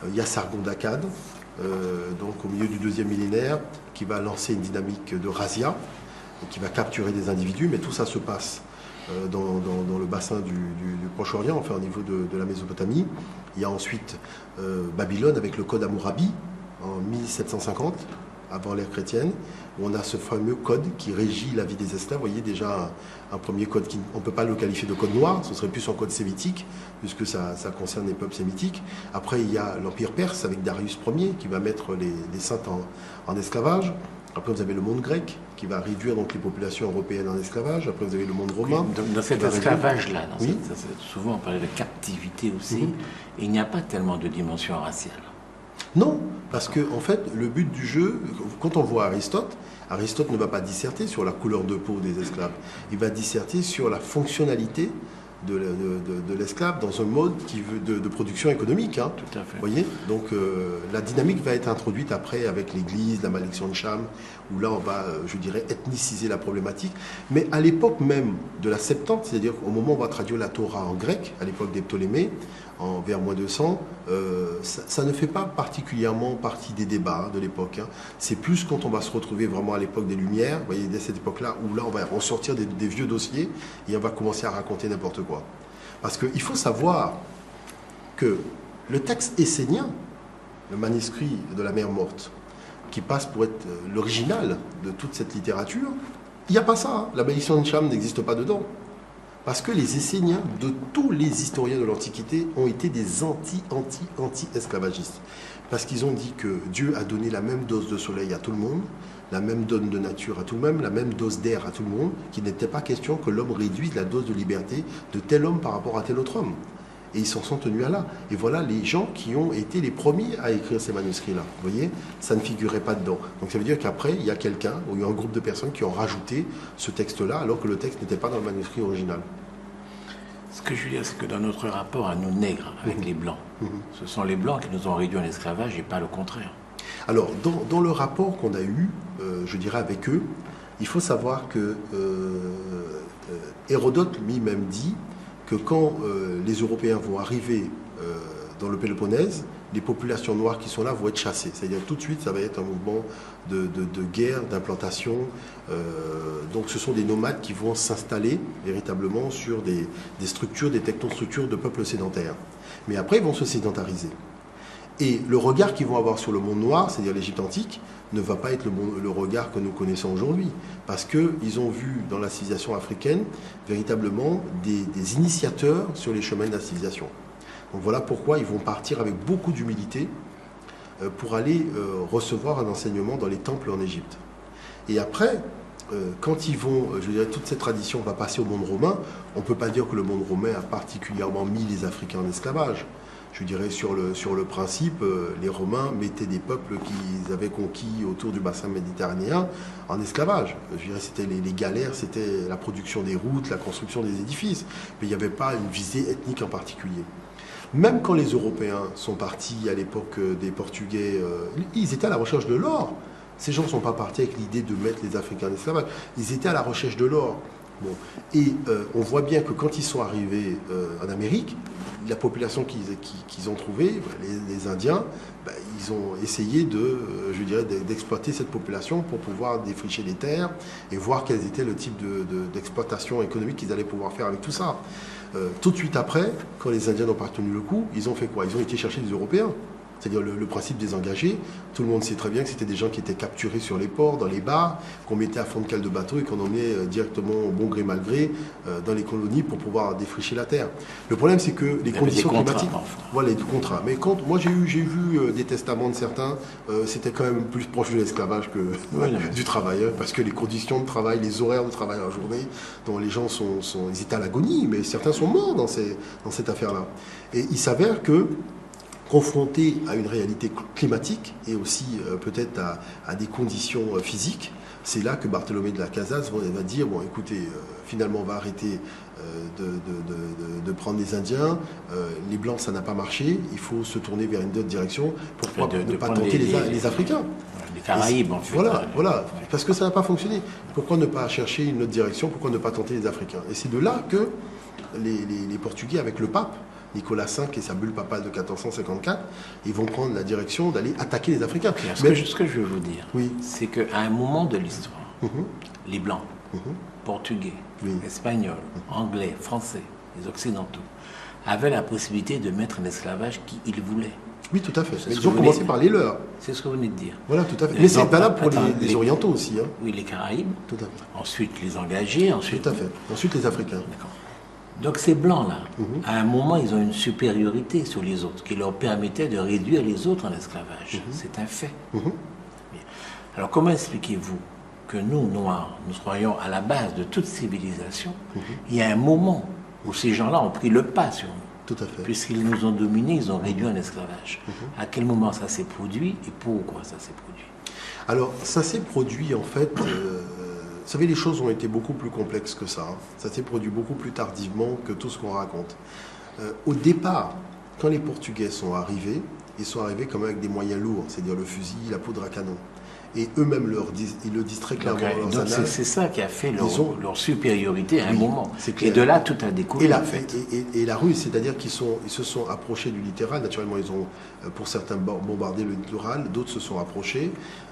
Il y a Sargon d'Akkad, donc au milieu du 2e millénaire, qui va lancer une dynamique de razzia, qui va capturer des individus, mais tout ça se passe dans le bassin du Proche-Orient, enfin au niveau de la Mésopotamie. Il y a ensuite Babylone avec le code Hammurabi en 1750, avant l'ère chrétienne, où on a ce fameux code qui régit la vie des esclaves. Vous voyez déjà un premier code, on ne peut pas le qualifier de code noir, ce serait plus un code sémitique, puisque ça concerne les peuples sémitiques. Après, il y a l'Empire perse avec Darius Ier, qui va mettre les saints en esclavage. Après, vous avez le monde grec, qui va réduire donc les populations européennes en esclavage. Après, vous avez le monde romain. Oui, dans cet esclavage-là, souvent on parlait de captivité aussi, il n'y a pas tellement de dimension raciale. Non, parce que en fait, le but du jeu, quand on voit Aristote ne va pas disserter sur la couleur de peau des esclaves. Il va disserter sur la fonctionnalité de l'esclave dans un mode de production économique. Hein. Tout à fait. Vous voyez? Donc la dynamique va être introduite après avec l'Église, la malédiction de Cham, où là on va, je dirais, ethniciser la problématique. Mais à l'époque même de la Septante, c'est-à-dire au moment où on va traduire la Torah en grec, à l'époque des Ptolémées, vers moins 200, ça ne fait pas particulièrement partie des débats de l'époque. Hein. C'est plus quand on va se retrouver vraiment à l'époque des Lumières, vous voyez, dès cette époque-là, où là on va ressortir des vieux dossiers et on va commencer à raconter n'importe quoi. Parce qu'il faut savoir que le texte essénien, le manuscrit de la mer morte, qui passe pour être l'original de toute cette littérature, il n'y a pas ça. Hein. La malédiction de Cham n'existe pas dedans. Parce que les Esséniens, de tous les historiens de l'Antiquité, ont été des anti-esclavagistes. Parce qu'ils ont dit que Dieu a donné la même dose de soleil à tout le monde, la même dose de nature à tout le monde, la même dose d'air à tout le monde, qu'il n'était pas question que l'homme réduise la dose de liberté de tel homme par rapport à tel autre homme. Et ils s'en sont tenus à là. Et voilà les gens qui ont été les premiers à écrire ces manuscrits-là. Vous voyez, ça ne figurait pas dedans. Donc ça veut dire qu'après, il y a quelqu'un, ou il y a un groupe de personnes qui ont rajouté ce texte-là, alors que le texte n'était pas dans le manuscrit original. Ce que je veux dire, c'est que dans notre rapport à nous nègres, avec les Blancs, ce sont les Blancs qui nous ont réduits en esclavage et pas le contraire. Alors, dans le rapport qu'on a eu, je dirais, avec eux, il faut savoir que Hérodote lui-même dit que quand les Européens vont arriver dans le Péloponnèse, les populations noires qui sont là vont être chassées. C'est-à-dire tout de suite, ça va être un mouvement de guerre, d'implantation. Donc ce sont des nomades qui vont s'installer véritablement sur des structures, des technostructures de peuples sédentaires. Mais après, ils vont se sédentariser. Et le regard qu'ils vont avoir sur le monde noir, c'est-à-dire l'Égypte antique, ne va pas être le regard que nous connaissons aujourd'hui. Parce qu'ils ont vu dans la civilisation africaine véritablement des initiateurs sur les chemins de la civilisation. Donc voilà pourquoi ils vont partir avec beaucoup d'humilité pour aller recevoir un enseignement dans les temples en Égypte. Et après, quand ils vont, je dirais, toute cette tradition va passer au monde romain, on ne peut pas dire que le monde romain a particulièrement mis les Africains en esclavage. Je dirais sur le principe, les Romains mettaient des peuples qu'ils avaient conquis autour du bassin méditerranéen en esclavage. Je dirais c'était les galères, c'était la production des routes, la construction des édifices, mais il n'y avait pas une visée ethnique en particulier. Même quand les Européens sont partis à l'époque des Portugais, ils étaient à la recherche de l'or. Ces gens ne sont pas partis avec l'idée de mettre les Africains en esclavage. Ils étaient à la recherche de l'or. Bon. Et on voit bien que quand ils sont arrivés en Amérique, la population qu'ils ont trouvée, les Indiens, ils ont essayé d'exploiter cette population pour pouvoir défricher les terres et voir quels étaient le type d'exploitation économique qu'ils allaient pouvoir faire avec tout ça. Tout de suite après, quand les Indiens n'ont pas tenu le coup, ils ont fait quoi? Ils ont été chercher des Européens. C'est-à-dire le principe des engagés. Tout le monde sait très bien que c'était des gens qui étaient capturés sur les ports, dans les bars, qu'on mettait à fond de cale de bateau et qu'on emmenait directement au bon gré mal gré dans les colonies pour pouvoir défricher la terre. Le problème, c'est que les conditions climatiques... Voilà, les contrats. Mais quand moi j'ai vu des testaments de certains, c'était quand même plus proche de l'esclavage que du travail. Parce que les conditions de travail, les horaires de travail en journée, dont les gens ils étaient à l'agonie, mais certains sont morts dans cette affaire-là. Et il s'avère que confrontés à une réalité climatique et aussi peut-être à des conditions physiques, c'est là que Bartholomé de las Casas va dire, bon écoutez, finalement on va arrêter de prendre les Indiens, les Blancs ça n'a pas marché, il faut se tourner vers une autre direction pour ne pas tenter les Africains. Les Caraïbes en fait. Voilà, parce que ça n'a pas fonctionné. Pourquoi ne pas chercher une autre direction, pourquoi ne pas tenter les Africains? Et c'est de là que les Portugais avec le pape, Nicolas V et sa bulle papale de 1454, ils vont prendre la direction d'aller attaquer les Africains. Ce que je veux vous dire, c'est qu'à un moment de l'histoire, les Blancs, Portugais, Espagnols, Anglais, Français, les Occidentaux, avaient la possibilité de mettre en esclavage qui ils voulaient. Oui, tout à fait. Mais ils ont commencé par les leurs. C'est ce que vous venez de dire. Voilà, tout à fait. Mais c'est valable pour les Orientaux aussi. Hein. Oui, les Caraïbes. Tout à fait. Ensuite, les engagés. Ensuite... Tout à fait. Ensuite, les Africains. D'accord. Donc ces Blancs-là, à un moment, ils ont une supériorité sur les autres qui leur permettait de réduire les autres en esclavage. C'est un fait. Alors comment expliquez-vous que nous, Noirs, nous soyons à la base de toute civilisation? Il y a un moment où ces gens-là ont pris le pas sur nous. Tout à fait. Puisqu'ils nous ont dominés, ils ont réduit en esclavage. À quel moment ça s'est produit et pourquoi ça s'est produit? Alors, ça s'est produit en fait... Vous savez, les choses ont été beaucoup plus complexes que ça. Ça s'est produit beaucoup plus tardivement que tout ce qu'on raconte. Au départ, quand les Portugais sont arrivés, ils sont arrivés quand même avec des moyens lourds, c'est-à-dire le fusil, la poudre à canon. Et eux-mêmes ils le disent très clairement dans leurs annales. C'est ça qui a fait leur supériorité à un moment. Et de là, tout a découlé. Et la ruse, c'est-à-dire qu'ils se sont approchés du littoral. Naturellement, ils ont, pour certains, bombardé le littoral, d'autres se sont approchés.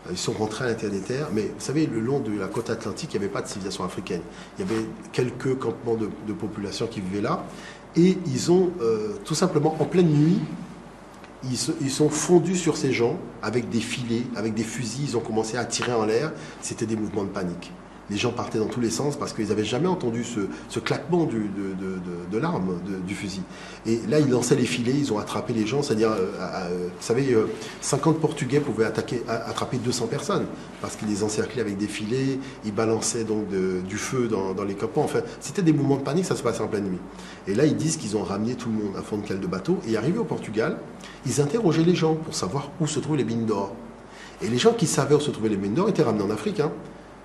Ils sont rentrés à l'intérieur des terres. Mais vous savez, le long de la côte atlantique, il n'y avait pas de civilisation africaine. Il y avait quelques campements de population qui vivaient là. Et ils ont, tout simplement, en pleine nuit, ils sont fondus sur ces gens avec des filets, avec des fusils. Ils ont commencé à tirer en l'air. C'était des mouvements de panique. Les gens partaient dans tous les sens parce qu'ils n'avaient jamais entendu ce claquement de l'arme, du fusil. Et là, ils lançaient les filets, ils ont attrapé les gens. C'est-à-dire, vous savez, 50 Portugais pouvaient attraper 200 personnes parce qu'ils les encerclaient avec des filets. Ils balançaient donc du feu dans les campements. Enfin, c'était des mouvements de panique, ça se passait en pleine nuit. Et là, ils disent qu'ils ont ramené tout le monde à fond de cale de bateau. Et arrivés au Portugal, ils interrogeaient les gens pour savoir où se trouvaient les mines d'or. Et les gens qui savaient où se trouvaient les mines d'or étaient ramenés en Afrique,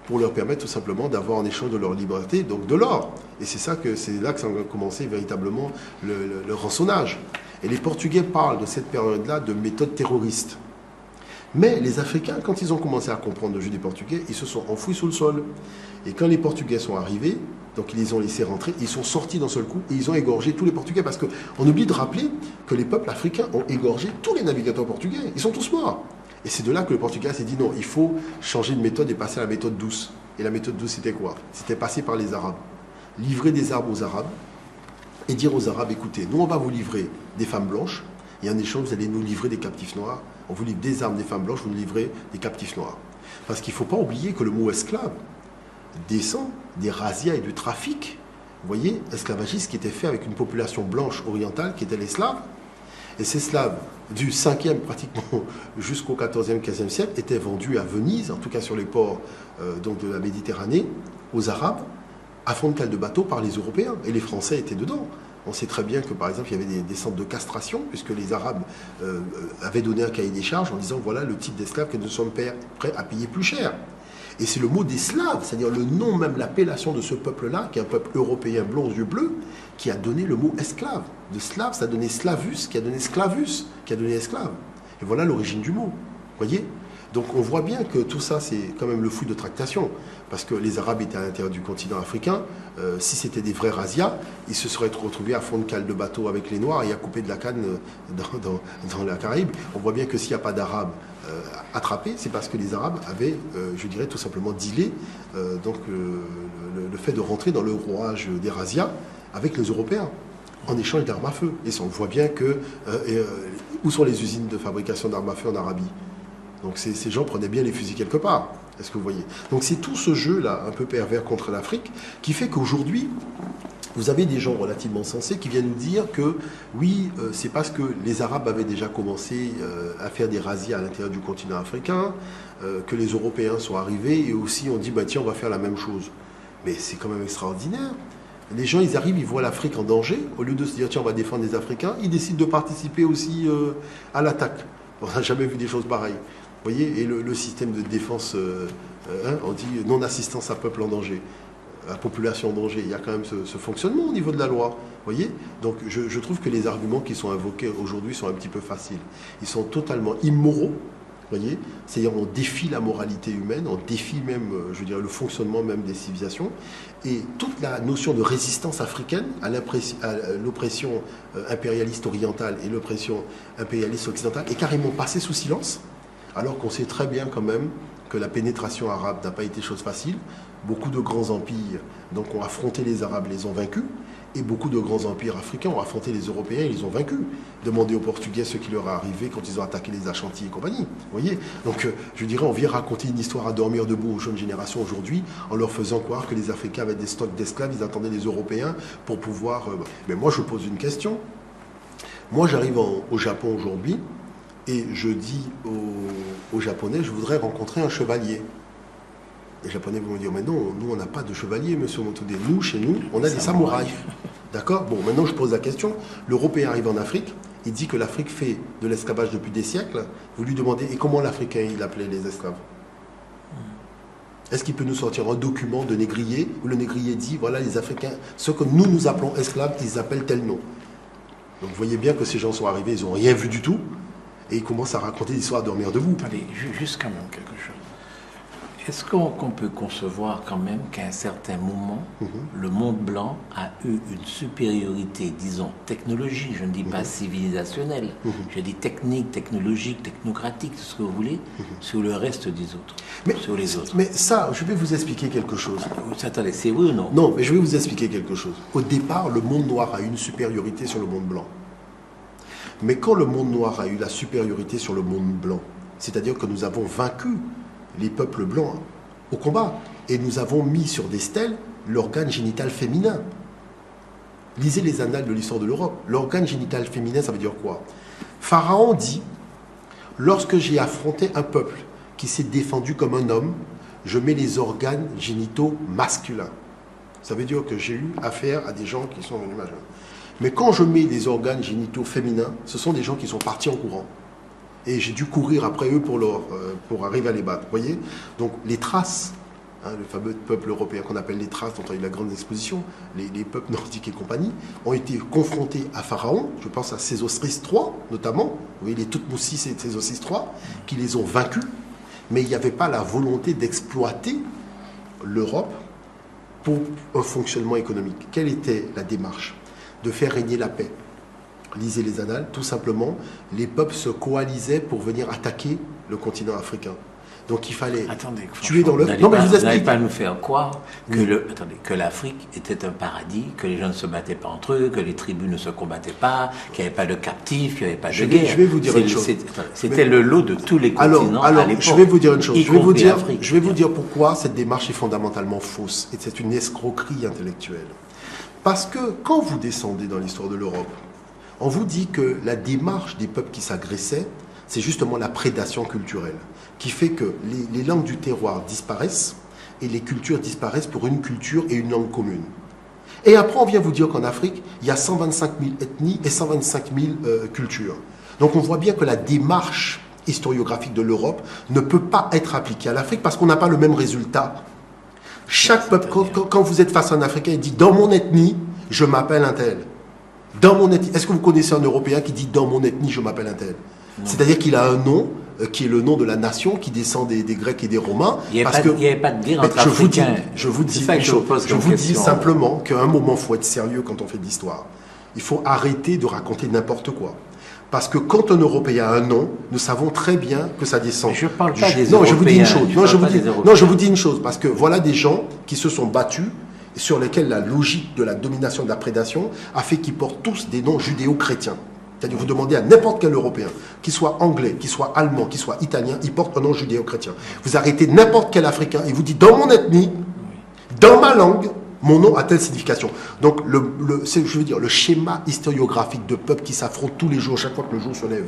pour leur permettre tout simplement d'avoir en échange de leur liberté, donc de l'or. Et c'est là que ça a commencé véritablement le rançonnage. Et les Portugais parlent de cette période-là de méthode terroriste. Mais les Africains, quand ils ont commencé à comprendre le jeu des Portugais, ils se sont enfouis sous le sol. Et quand les Portugais sont arrivés, donc ils les ont laissés rentrer, ils sont sortis d'un seul coup et ils ont égorgé tous les Portugais. Parce qu'on oublie de rappeler que les peuples africains ont égorgé tous les navigateurs portugais. Ils sont tous morts. Et c'est de là que le Portugal s'est dit non, il faut changer de méthode et passer à la méthode douce. Et la méthode douce, c'était quoi? C'était passer par les Arabes. Livrer des armes aux Arabes et dire aux Arabes, écoutez, nous on va vous livrer des femmes blanches et en échange vous allez nous livrer des captifs noirs. On vous livre des armes, des femmes blanches, vous nous livrez des captifs noirs. Parce qu'il ne faut pas oublier que le mot esclave descend des razzias et du trafic, vous voyez, esclavagistes qui était fait avec une population blanche orientale qui était les Slaves. Et ces Slaves, du 5e pratiquement jusqu'au 14e, 15e siècle, étaient vendus à Venise, en tout cas sur les ports donc de la Méditerranée, aux Arabes, à fond de cale de bateau par les Européens. Et les Français étaient dedans. On sait très bien que, par exemple, il y avait des centres de castration, puisque les Arabes avaient donné un cahier des charges en disant voilà le type d'esclaves que nous sommes prêts à payer plus cher. Et c'est le mot des Slaves, c'est-à-dire le nom même, l'appellation de ce peuple-là, qui est un peuple européen blond aux yeux bleus, qui a donné le mot esclave. De slave, ça a donné slavus, qui a donné sclavus, qui a donné esclave. Et voilà l'origine du mot. Voyez? Donc on voit bien que tout ça, c'est quand même le fruit de tractation. Parce que les Arabes étaient à l'intérieur du continent africain. Si c'était des vrais razzias, ils se seraient retrouvés à fond de cale de bateau avec les Noirs et à couper de la canne dans la Caraïbe. On voit bien que s'il n'y a pas d'Arabes attrapés, c'est parce que les Arabes avaient, je dirais, tout simplement dealé le fait de rentrer dans le rouage des razzias avec les Européens en échange d'armes à feu. Et on voit bien que... où sont les usines de fabrication d'armes à feu en Arabie? Donc ces gens prenaient bien les fusils quelque part. Est-ce que vous voyez? Donc c'est tout ce jeu-là, un peu pervers contre l'Afrique, qui fait qu'aujourd'hui, vous avez des gens relativement sensés qui viennent nous dire que oui, c'est parce que les Arabes avaient déjà commencé à faire des razzias à l'intérieur du continent africain, que les Européens sont arrivés et aussi on dit bah, tiens, on va faire la même chose. Mais c'est quand même extraordinaire. Les gens, ils arrivent, ils voient l'Afrique en danger. Au lieu de se dire tiens, on va défendre les Africains, ils décident de participer aussi à l'attaque. On n'a jamais vu des choses pareilles. Vous voyez, et le système de défense, on dit non-assistance à peuple en danger, à population en danger. Il y a quand même ce fonctionnement au niveau de la loi. Vous voyez, donc je trouve que les arguments qui sont invoqués aujourd'hui sont un petit peu faciles. Ils sont totalement immoraux. Vous voyez, c'est-à-dire on défie la moralité humaine, on défie même, je dirais, le fonctionnement même des civilisations. Et toute la notion de résistance africaine à l'oppression impérialiste orientale et l'oppression impérialiste occidentale est carrément passée sous silence. Alors qu'on sait très bien quand même que la pénétration arabe n'a pas été chose facile. Beaucoup de grands empires donc, ont affronté les Arabes, les ont vaincus. Et beaucoup de grands empires africains ont affronté les Européens et les ont vaincus. Demandez aux Portugais ce qui leur est arrivé quand ils ont attaqué les Ashanti et compagnie. Vous voyez? Donc je dirais, on vient raconter une histoire à dormir debout aux jeunes générations aujourd'hui en leur faisant croire que les Africains avaient des stocks d'esclaves, ils attendaient les Européens pour pouvoir... Mais moi je pose une question. Moi j'arrive au Japon aujourd'hui. Et je dis aux Japonais, je voudrais rencontrer un chevalier. Les Japonais vont me dire, mais non, nous on n'a pas de chevalier, monsieur Montoude. Nous, chez nous, on a des samouraïs. D'accord? Bon, maintenant je pose la question. L'Européen arrive en Afrique, il dit que l'Afrique fait de l'esclavage depuis des siècles. Vous lui demandez, et comment l'Africain il appelait les esclaves? Est-ce qu'il peut nous sortir un document de négrier où le négrier dit, voilà les Africains, ce que nous appelons esclaves, ils appellent tel nom. Donc vous voyez bien que ces gens sont arrivés, ils n'ont rien vu du tout. Et il commence à raconter l'histoire à dormir debout. Allez, juste quand même quelque chose. Est-ce qu'on peut concevoir quand même qu'à un certain moment, le monde blanc a eu une supériorité, disons, technologique, je ne dis pas civilisationnelle, je dis technique, technologique, technocratique, tout ce que vous voulez, sur le reste des autres, sur les autres? Mais ça, je vais vous expliquer quelque chose. Attendez, c'est oui ou non? Non, mais je vais vous expliquer quelque chose. Au départ, le monde noir a eu une supériorité sur le monde blanc. Mais quand le monde noir a eu la supériorité sur le monde blanc, c'est-à-dire que nous avons vaincu les peuples blancs au combat, et nous avons mis sur des stèles l'organe génital féminin. Lisez les annales de l'histoire de l'Europe. L'organe génital féminin, ça veut dire quoi? Pharaon dit, lorsque j'ai affronté un peuple qui s'est défendu comme un homme, je mets les organes génitaux masculins. Ça veut dire que j'ai eu affaire à des gens qui sont venus majeurs. Mais quand je mets des organes génitaux féminins, ce sont des gens qui sont partis en courant. Et j'ai dû courir après eux pour arriver à les battre. Vous voyez? Donc les traces le fameux peuple européen qu'on appelle les Thraces, dont on a eu la grande exposition, les peuples nordiques et compagnie, ont été confrontés à Pharaon, je pense à Sésostris III notamment, vous voyez les Toutmosis et Sésostris III, qui les ont vaincus, mais il n'y avait pas la volonté d'exploiter l'Europe pour un fonctionnement économique. Quelle était la démarche? De faire régner la paix. Lisez les annales, tout simplement, les peuples se coalisaient pour venir attaquer le continent africain. Donc il fallait tuer dans l'œuf. Non, mais je vous explique. Vous n'allez pas nous faire croire que l'Afrique était un paradis, que les gens ne se battaient pas entre eux, que les tribus ne se combattaient pas, qu'il n'y avait pas de captifs, qu'il n'y avait pas de guerre. Je vais vous dire une chose. C'était le lot de tous les continents à l'époque. Je vais vous dire une chose. Je vais vous dire pourquoi cette démarche est fondamentalement fausse. Et c'est une escroquerie intellectuelle. Parce que quand vous descendez dans l'histoire de l'Europe, on vous dit que la démarche des peuples qui s'agressaient, c'est justement la prédation culturelle, qui fait que les langues du terroir disparaissent et les cultures disparaissent pour une culture et une langue commune. Et après, on vient vous dire qu'en Afrique, il y a 125 000 ethnies et 125 000 cultures. Donc on voit bien que la démarche historiographique de l'Europe ne peut pas être appliquée à l'Afrique parce qu'on n'a pas le même résultat. Chaque peuple, quand vous êtes face à un Africain, il dit « dans mon ethnie, je m'appelle un tel ». Dans mon ethnie. Est-ce que vous connaissez un Européen qui dit « dans mon ethnie, je m'appelle un tel ». C'est-à-dire qu'il a un nom qui est le nom de la nation, qui descend des Grecs et des Romains. Il n'y avait pas de guerre entre Africains. Je vous dis simplement qu'à un moment, il faut être sérieux quand on fait de l'histoire. Il faut arrêter de raconter n'importe quoi. Parce que quand un Européen a un nom, nous savons très bien que ça descend. Mais je ne parle pas des Européens. Non, je vous dis une chose. Je vous dis une chose. Parce que voilà des gens qui se sont battus et sur lesquels la logique de la domination, de la prédation, a fait qu'ils portent tous des noms judéo-chrétiens. C'est-à-dire vous demandez à n'importe quel Européen, qu'il soit anglais, qu'il soit allemand, qu'il soit italien, il porte un nom judéo-chrétien. Vous arrêtez n'importe quel Africain et vous dites dans mon ethnie, dans ma langue, mon nom a telle signification. Donc le schéma historiographique de peuples qui s'affrontent tous les jours, chaque fois que le jour se lève,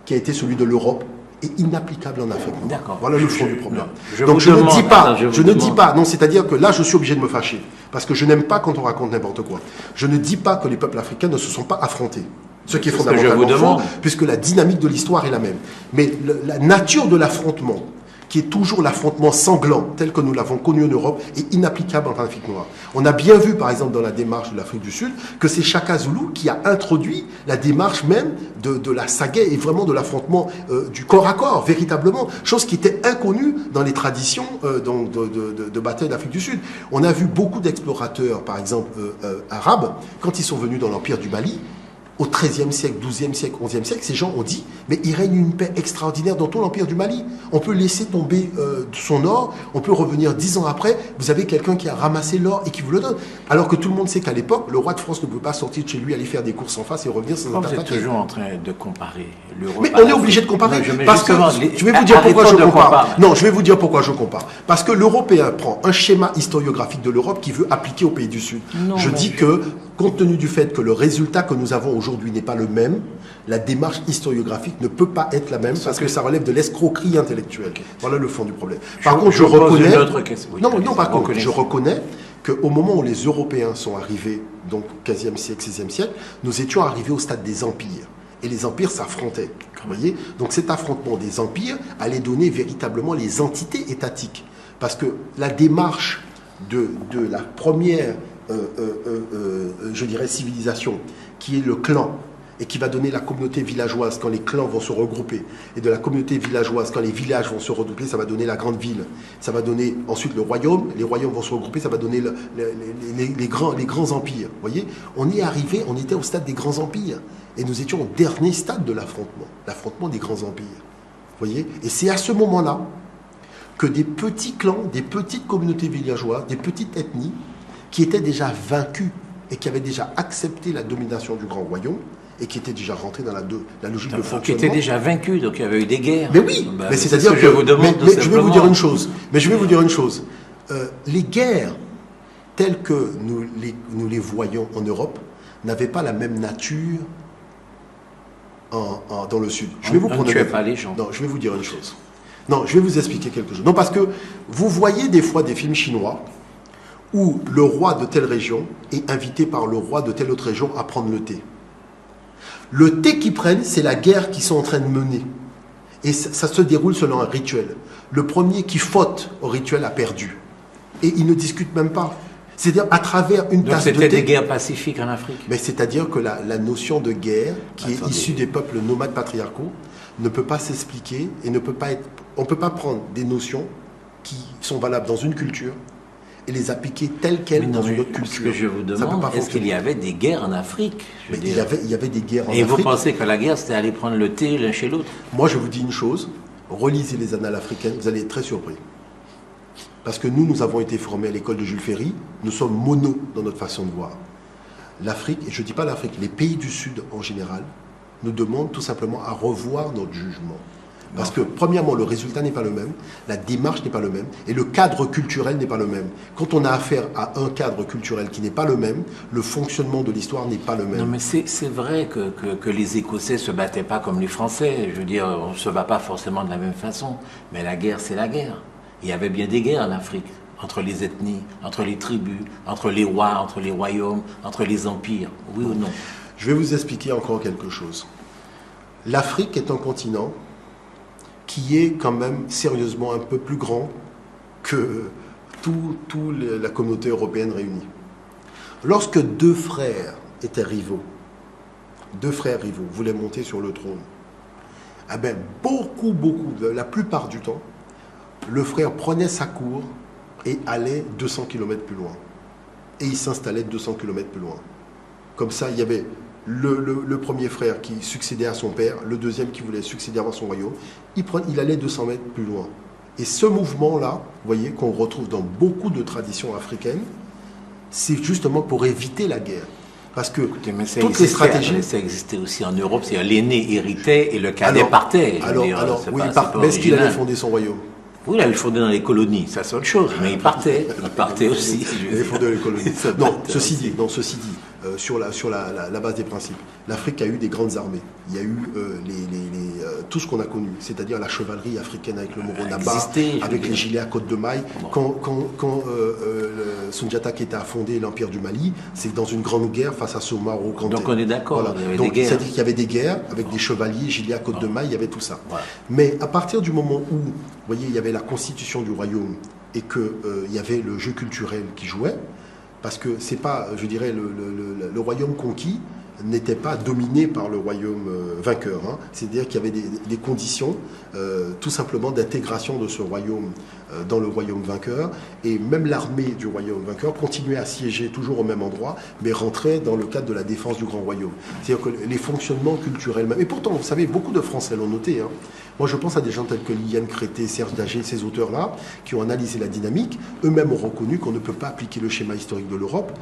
qui a été celui de l'Europe, est inapplicable en Afrique. Voilà le fond du problème. Donc je ne dis pas, non, c'est-à-dire que là je suis obligé de me fâcher, parce que je n'aime pas quand on raconte n'importe quoi. Je ne dis pas que les peuples africains ne se sont pas affrontés. Ce qui est fondamentalement faux, puisque la dynamique de l'histoire est la même. Mais la nature de l'affrontement, qui est toujours l'affrontement sanglant, tel que nous l'avons connu en Europe, est inapplicable en Afrique noire. On a bien vu, par exemple, dans la démarche de l'Afrique du Sud, que c'est Shaka Zulu qui a introduit la démarche même de la sagaie et vraiment de l'affrontement du corps à corps, véritablement, chose qui était inconnue dans les traditions de bataille d'Afrique du Sud. On a vu beaucoup d'explorateurs, par exemple, arabes, quand ils sont venus dans l'Empire du Mali, au XIIIe siècle, XIIe siècle, XIe siècle, ces gens ont dit « mais il règne une paix extraordinaire dans tout l'Empire du Mali. On peut laisser tomber son or, on peut revenir 10 ans après, vous avez quelqu'un qui a ramassé l'or et qui vous le donne. » Alors que tout le monde sait qu'à l'époque, le roi de France ne pouvait pas sortir de chez lui, aller faire des courses en face et revenir sans attaquer. Vous êtes toujours en train de comparer l'Europe. Mais on est obligé de comparer. Parce que, je vais vous dire pourquoi je compare. Non, je vais vous dire pourquoi je compare. Parce que l'Européen prend un schéma historiographique de l'Europe qu'il veut appliquer au pays du Sud. Je dis que, compte tenu du fait que le résultat que nous avons aujourd'hui n'est pas le même, la démarche historiographique ne peut pas être la même parce que ça relève de l'escroquerie intellectuelle. Voilà le fond du problème. Par contre, je reconnais... par contre, je reconnais qu'au moment où les Européens sont arrivés, donc 15e siècle, 16e siècle, nous étions arrivés au stade des empires. Et les empires s'affrontaient. Vous voyez ? Donc cet affrontement des empires allait donner véritablement les entités étatiques. Parce que la démarche de la première... je dirais civilisation, qui est le clan, et qui va donner la communauté villageoise quand les clans vont se regrouper, et de la communauté villageoise quand les villages vont se regrouper, ça va donner la grande ville, ça va donner ensuite le royaume, les royaumes vont se regrouper, ça va donner les grands empires. Vous voyez, on était au stade des grands empires, et nous étions au dernier stade de l'affrontement des grands empires. Vous voyez, et c'est à ce moment-là que des petits clans, des petites communautés villageoises, des petites ethnies, qui étaient déjà vaincus et qui avaient déjà accepté la domination du grand royaume et qui étaient déjà rentrés dans la logique de fonctionnement. Qui étaient déjà vaincus, donc il y avait eu des guerres. Mais oui, mais c'est-à-dire que... Mais je vais vous dire une chose. Les guerres, telles que nous les voyons en Europe, n'avaient pas la même nature dans le Sud. Je vais vous prendre pas les gens. Non, je vais vous dire une chose. Non, je vais vous expliquer quelque chose. Non, parce que vous voyez des fois des films chinois où le roi de telle région est invité par le roi de telle autre région à prendre le thé. Le thé qu'ils prennent, c'est la guerre qu'ils sont en train de mener. Et ça se déroule selon un rituel. Le premier qui faute au rituel a perdu. Et ils ne discutent même pas. C'est-à-dire à travers une Donc tasse de thé. c'était des guerres pacifiques en Afrique. Mais c'est-à-dire que la notion de guerre, qui est issue des peuples nomades patriarcaux, ne peut pas s'expliquer et ne peut pas être. On ne peut pas prendre des notions qui sont valables dans une culture et les appliquer telles quelles dans une autre culture. Ce que je vous demande, est-ce qu'il y avait des guerres en Afrique? Il y avait des guerres en Afrique. Et vous pensez que la guerre, c'était aller prendre le thé l'un chez l'autre? Moi, je vous dis une chose, relisez les annales africaines, vous allez être très surpris. Parce que nous avons été formés à l'école de Jules Ferry, nous sommes mono dans notre façon de voir. L'Afrique, et je ne dis pas l'Afrique, les pays du Sud en général, nous demandent tout simplement à revoir notre jugement. Parce que, premièrement, le résultat n'est pas le même, la démarche n'est pas le même, et le cadre culturel n'est pas le même. Quand on a affaire à un cadre culturel qui n'est pas le même, le fonctionnement de l'histoire n'est pas le même. Non, mais c'est vrai que les Écossais ne se battaient pas comme les Français. Je veux dire, on ne se bat pas forcément de la même façon. Mais la guerre, c'est la guerre. Il y avait bien des guerres en Afrique, entre les ethnies, entre les tribus, entre les rois, entre les royaumes, entre les empires. Oui ou non? Je vais vous expliquer encore quelque chose. L'Afrique est un continent qui est quand même sérieusement un peu plus grand que la communauté européenne réunie. Lorsque deux frères rivaux voulaient monter sur le trône, eh bien, la plupart du temps, le frère prenait sa cour et allait 200 km plus loin. Et il s'installait 200 km plus loin. Comme ça, il y avait le premier frère qui succédait à son père, le deuxième qui voulait succéder à son royaume. Il allait 200 mètres plus loin. Et ce mouvement-là, vous voyez, qu'on retrouve dans beaucoup de traditions africaines, c'est justement pour éviter la guerre. Parce que toutes les stratégies... Ça existait aussi en Europe, c'est-à-dire l'aîné héritait et le cadet partait. Oui, mais est-ce qu'il allait fonder son royaume? Oui, il allait fonder dans les colonies, ça c'est autre chose, mais il partait aussi. Il allait fonder dans les colonies. Ceci dit, sur la base des principes, l'Afrique a eu des grandes armées. Il y a eu tout ce qu'on a connu, c'est-à-dire la chevalerie africaine avec le Moronaba, avec les gilets à côte de maille. Bon. Quand Soundiata Keita a fondé l'Empire du Mali, c'est dans une grande guerre face à Soumaoro Kanté. Donc on est d'accord, voilà. C'est-à-dire qu'il y avait des guerres avec des chevaliers, gilets à côte de maille, il y avait tout ça. Voilà. Mais à partir du moment où, vous voyez, il y avait la constitution du royaume et qu'il y avait le jeu culturel qui jouait, parce que c'est pas, je dirais, le royaume conquis n'était pas dominé par le royaume vainqueur. Hein. C'est-à-dire qu'il y avait des conditions tout simplement d'intégration de ce royaume dans le royaume vainqueur. Et même l'armée du royaume vainqueur continuait à siéger toujours au même endroit, mais rentrait dans le cadre de la défense du grand royaume. C'est-à-dire que les fonctionnements culturels... Et pourtant, vous savez, beaucoup de Français l'ont noté. Hein. Moi, je pense à des gens tels que Liliane Crété, Serge Dager, ces auteurs-là, qui ont analysé la dynamique. Eux-mêmes ont reconnu qu'on ne peut pas appliquer le schéma historique de l'Europe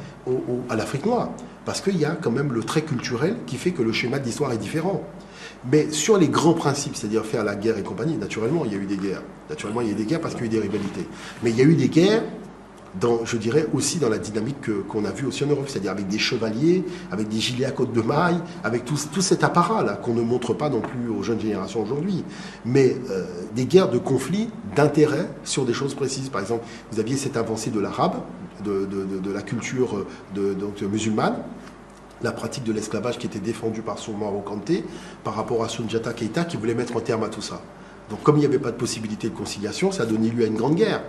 à l'Afrique noire. Parce qu'il y a quand même le trait culturel qui fait que le schéma d'histoire est différent. Mais sur les grands principes, c'est-à-dire faire la guerre et compagnie, naturellement, il y a eu des guerres. Naturellement, il y a eu des guerres parce qu'il y a eu des rivalités. Mais il y a eu des guerres, je dirais, aussi dans la dynamique qu'on a vue aussi en Europe, c'est-à-dire avec des chevaliers, avec des gilets à côte de maille, avec tout cet apparat-là qu'on ne montre pas non plus aux jeunes générations aujourd'hui. Mais des guerres de conflits, d'intérêt sur des choses précises. Par exemple, vous aviez cette avancée de l'arabe, de la culture donc, musulmane, la pratique de l'esclavage qui était défendue par Soumaoro Kanté par rapport à Soundiata Keita qui voulait mettre un terme à tout ça. Donc comme il n'y avait pas de possibilité de conciliation, ça a donné lieu à une grande guerre.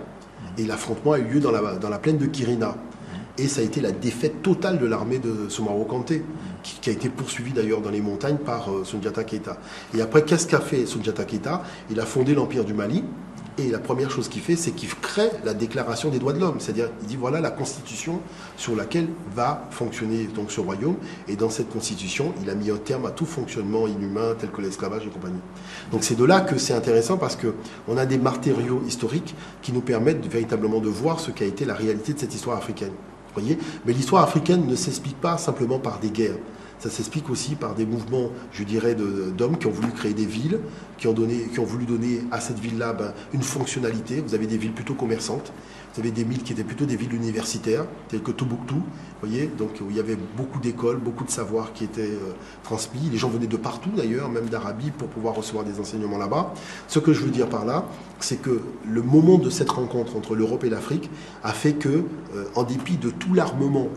Et l'affrontement a eu lieu dans la plaine de Kirina. Et ça a été la défaite totale de l'armée de Soumaoro Kanté, qui a été poursuivie d'ailleurs dans les montagnes par Soundiata Keita. Et après, qu'est-ce qu'a fait Soundiata Keita? Il a fondé l'Empire du Mali. Et la première chose qu'il fait, c'est qu'il crée la déclaration des droits de l'homme. C'est-à-dire, il dit voilà la constitution sur laquelle va fonctionner donc ce royaume. Et dans cette constitution, il a mis un terme à tout fonctionnement inhumain tel que l'esclavage et compagnie. Donc c'est de là que c'est intéressant parce qu'on a des matériaux historiques qui nous permettent véritablement de voir ce qu'a été la réalité de cette histoire africaine. Vous voyez? Mais l'histoire africaine ne s'explique pas simplement par des guerres. Ça s'explique aussi par des mouvements, je dirais, d'hommes qui ont voulu créer des villes, qui ont voulu donner à cette ville-là une fonctionnalité. Vous avez des villes plutôt commerçantes, vous avez des villes qui étaient plutôt des villes universitaires, telles que Tombouctou, vous voyez, donc où il y avait beaucoup d'écoles, beaucoup de savoirs qui étaient transmis. Les gens venaient de partout d'ailleurs, même d'Arabie, pour pouvoir recevoir des enseignements là-bas. Ce que je veux dire par là, c'est que le moment de cette rencontre entre l'Europe et l'Afrique a fait que, en dépit de tout l'armement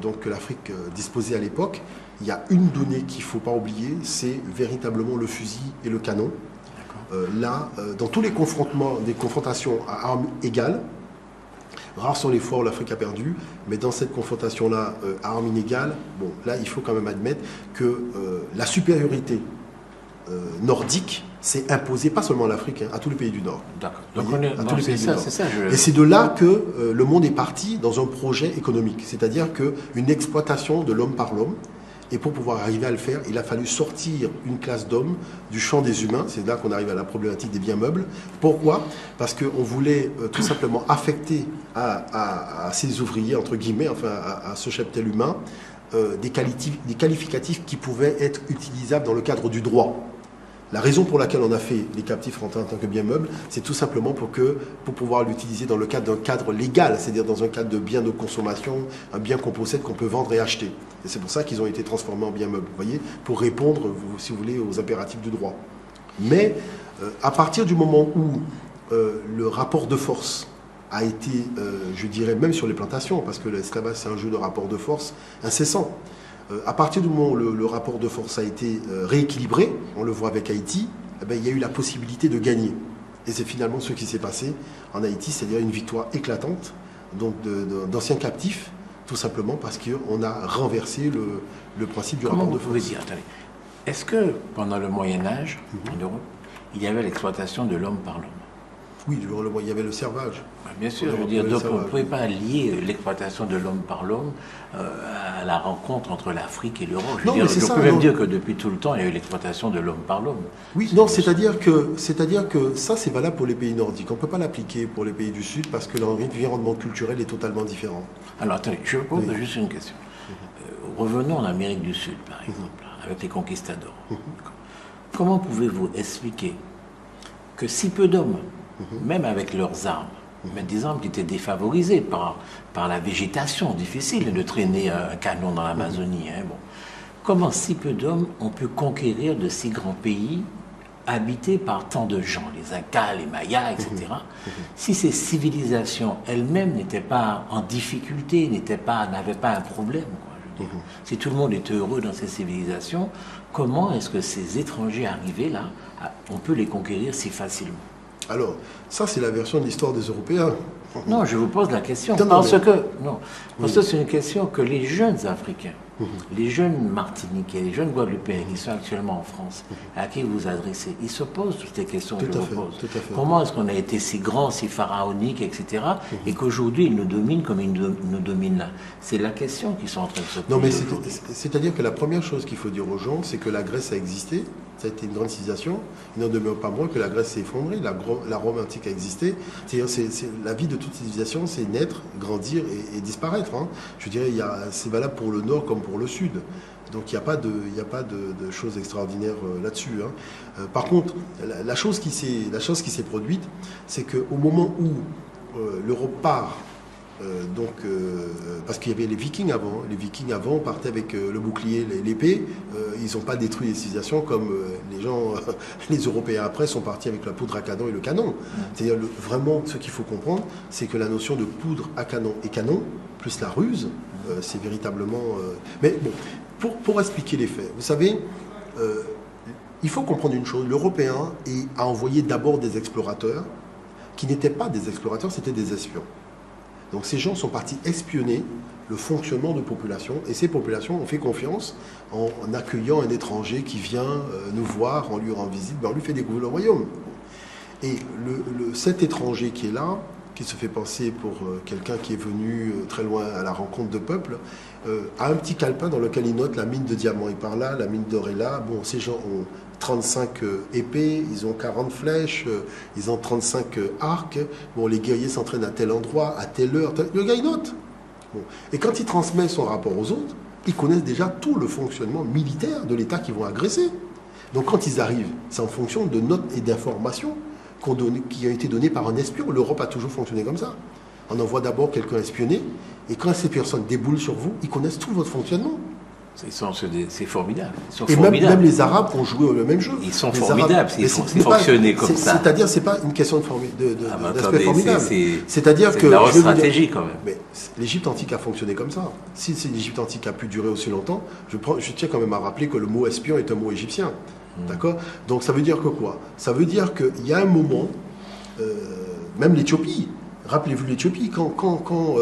donc que l'Afrique disposait à l'époque, il y a une donnée qu'il ne faut pas oublier, c'est véritablement le fusil et le canon. Là, dans tous les confrontations à armes égales, Rares sont les fois où l'Afrique a perdu, mais dans cette confrontation-là, à armes inégales, bon, là, il faut quand même admettre que la supériorité nordique s'est imposée, pas seulement à l'Afrique, hein, à tous les pays du Nord. D'accord. Donc c'est ça. Et c'est de là que le monde est parti dans un projet économique, c'est-à-dire qu'une exploitation de l'homme par l'homme. Et pour pouvoir arriver à le faire, il a fallu sortir une classe d'hommes du champ des humains. C'est là qu'on arrive à la problématique des biens meubles. Pourquoi? Parce qu'on voulait tout simplement affecter à ces ouvriers, entre guillemets, enfin à ce cheptel humain, des qualificatifs qui pouvaient être utilisables dans le cadre du droit. La raison pour laquelle on a fait les captifs rentrés en tant que bien meuble, c'est tout simplement pour pouvoir l'utiliser dans le cadre d'un cadre légal, c'est-à-dire dans un cadre de bien de consommation, un bien qu'on possède, qu'on peut vendre et acheter. Et c'est pour ça qu'ils ont été transformés en bien meuble, vous voyez, pour répondre, si vous voulez, aux impératifs du droit. Mais à partir du moment où le rapport de force a été, je dirais, même sur les plantations, parce que l'esclavage c'est un jeu de rapport de force incessant. À partir du moment où le rapport de force a été rééquilibré, on le voit avec Haïti, eh bien, il y a eu la possibilité de gagner. Et c'est finalement ce qui s'est passé en Haïti, c'est-à-dire une victoire éclatante donc d'anciens captifs, tout simplement parce qu'on a renversé le principe du rapport de force. Comment vous pouvez dire, attendez, est-ce que pendant le Moyen-Âge, en Europe, il y avait l'exploitation de l'homme par l'homme? Oui, il y avait le servage. Bien sûr, je veux dire, donc on ne pouvait pas lier l'exploitation de l'homme par l'homme à la rencontre entre l'Afrique et l'Europe. Je peux même dire que depuis tout le temps, il y a eu l'exploitation de l'homme par l'homme. Oui, non, c'est-à-dire que ça, c'est valable pour les pays nordiques. On ne peut pas l'appliquer pour les pays du Sud parce que l'environnement culturel est totalement différent. Alors, attendez, je vous pose juste une question. Revenons en Amérique du Sud, par exemple, avec les conquistadors. Comment pouvez-vous expliquer que si peu d'hommes, même avec leurs armes, mais des armes qui étaient défavorisées par la végétation, difficile de traîner un canon dans l'Amazonie. Hein, bon. Comment si peu d'hommes ont pu conquérir de si grands pays habités par tant de gens, les Incas, les Mayas, etc. Si ces civilisations elles-mêmes n'étaient pas en difficulté, n'avaient pas un problème, quoi, je veux dire. Si tout le monde était heureux dans ces civilisations, comment est-ce que ces étrangers arrivés là, on peut les conquérir si facilement? Alors, ça c'est la version de l'histoire des Européens. Non, je vous pose la question. Parce que c'est une question que les jeunes Africains, les jeunes Martiniquais, les jeunes Guadeloupéens qui sont actuellement en France, à qui vous vous adressez, ils se posent toutes ces questions que je vous pose. Comment est-ce qu'on a été si grand, si pharaonique, etc., et qu'aujourd'hui ils nous dominent comme ils nous dominent là? C'est la question qu'ils sont en train de se poser. Non, mais c'est-à-dire que la première chose qu'il faut dire aux gens, c'est que la Grèce a existé. Ça a été une grande civilisation. Il n'en demeure pas moins que la Grèce s'est effondrée, la Rome antique a existé. C'est-à-dire, la vie de toute civilisation, c'est naître, grandir et disparaître. Hein. Je dirais, c'est valable pour le Nord comme pour le Sud. Donc il n'y a pas de choses extraordinaires là-dessus. Hein. Par contre, la chose qui s'est produite, c'est qu'au moment où l'Europe part, parce qu'il y avait les Vikings avant. Les Vikings avant partaient avec le bouclier, l'épée. Ils n'ont pas détruit les civilisations comme les Européens après sont partis avec la poudre à canon et le canon. C'est-à-dire vraiment ce qu'il faut comprendre, c'est que la notion de poudre à canon et canon, plus la ruse, c'est véritablement... Mais bon, pour expliquer les faits, vous savez, il faut comprendre une chose. L'Européen a envoyé d'abord des explorateurs qui n'étaient pas des explorateurs, c'était des espions. Donc ces gens sont partis espionner le fonctionnement de populations, et ces populations ont fait confiance en accueillant un étranger qui vient nous voir, en lui rend visite, on lui fait découvrir le royaume. Et cet étranger qui est là, qui se fait passer pour quelqu'un qui est venu très loin à la rencontre de peuples, a un petit calepin dans lequel il note la mine de diamants est par là, la mine d'or est là. Bon, ces gens ont 35 épées, ils ont 40 flèches, ils ont 35 arcs. Bon, les guerriers s'entraînent à tel endroit, à telle heure. Le gars, il note. Bon. Et quand il transmet son rapport aux autres, ils connaissent déjà tout le fonctionnement militaire de l'État qu'ils vont agresser. Donc quand ils arrivent, c'est en fonction de notes et d'informations qui ont été données par un espion. L'Europe a toujours fonctionné comme ça. On envoie d'abord quelqu'un espionner, et quand ces personnes déboulent sur vous, ils connaissent tout votre fonctionnement. C'est formidable. Et même les Arabes ont joué le même jeu. Ils sont formidables, ils fonctionnaient comme ça. C'est-à-dire, c'est pas une question d'aspect formidable. C'est-à-dire que... C'est la stratégie quand même. Mais l'Égypte antique a fonctionné comme ça. Si l'Égypte antique a pu durer aussi longtemps, je tiens quand même à rappeler que le mot espion est un mot égyptien. D'accord ? Donc ça veut dire que quoi ? Ça veut dire qu'il y a un moment, même l'Éthiopie, Rappelez-vous l'Éthiopie, quand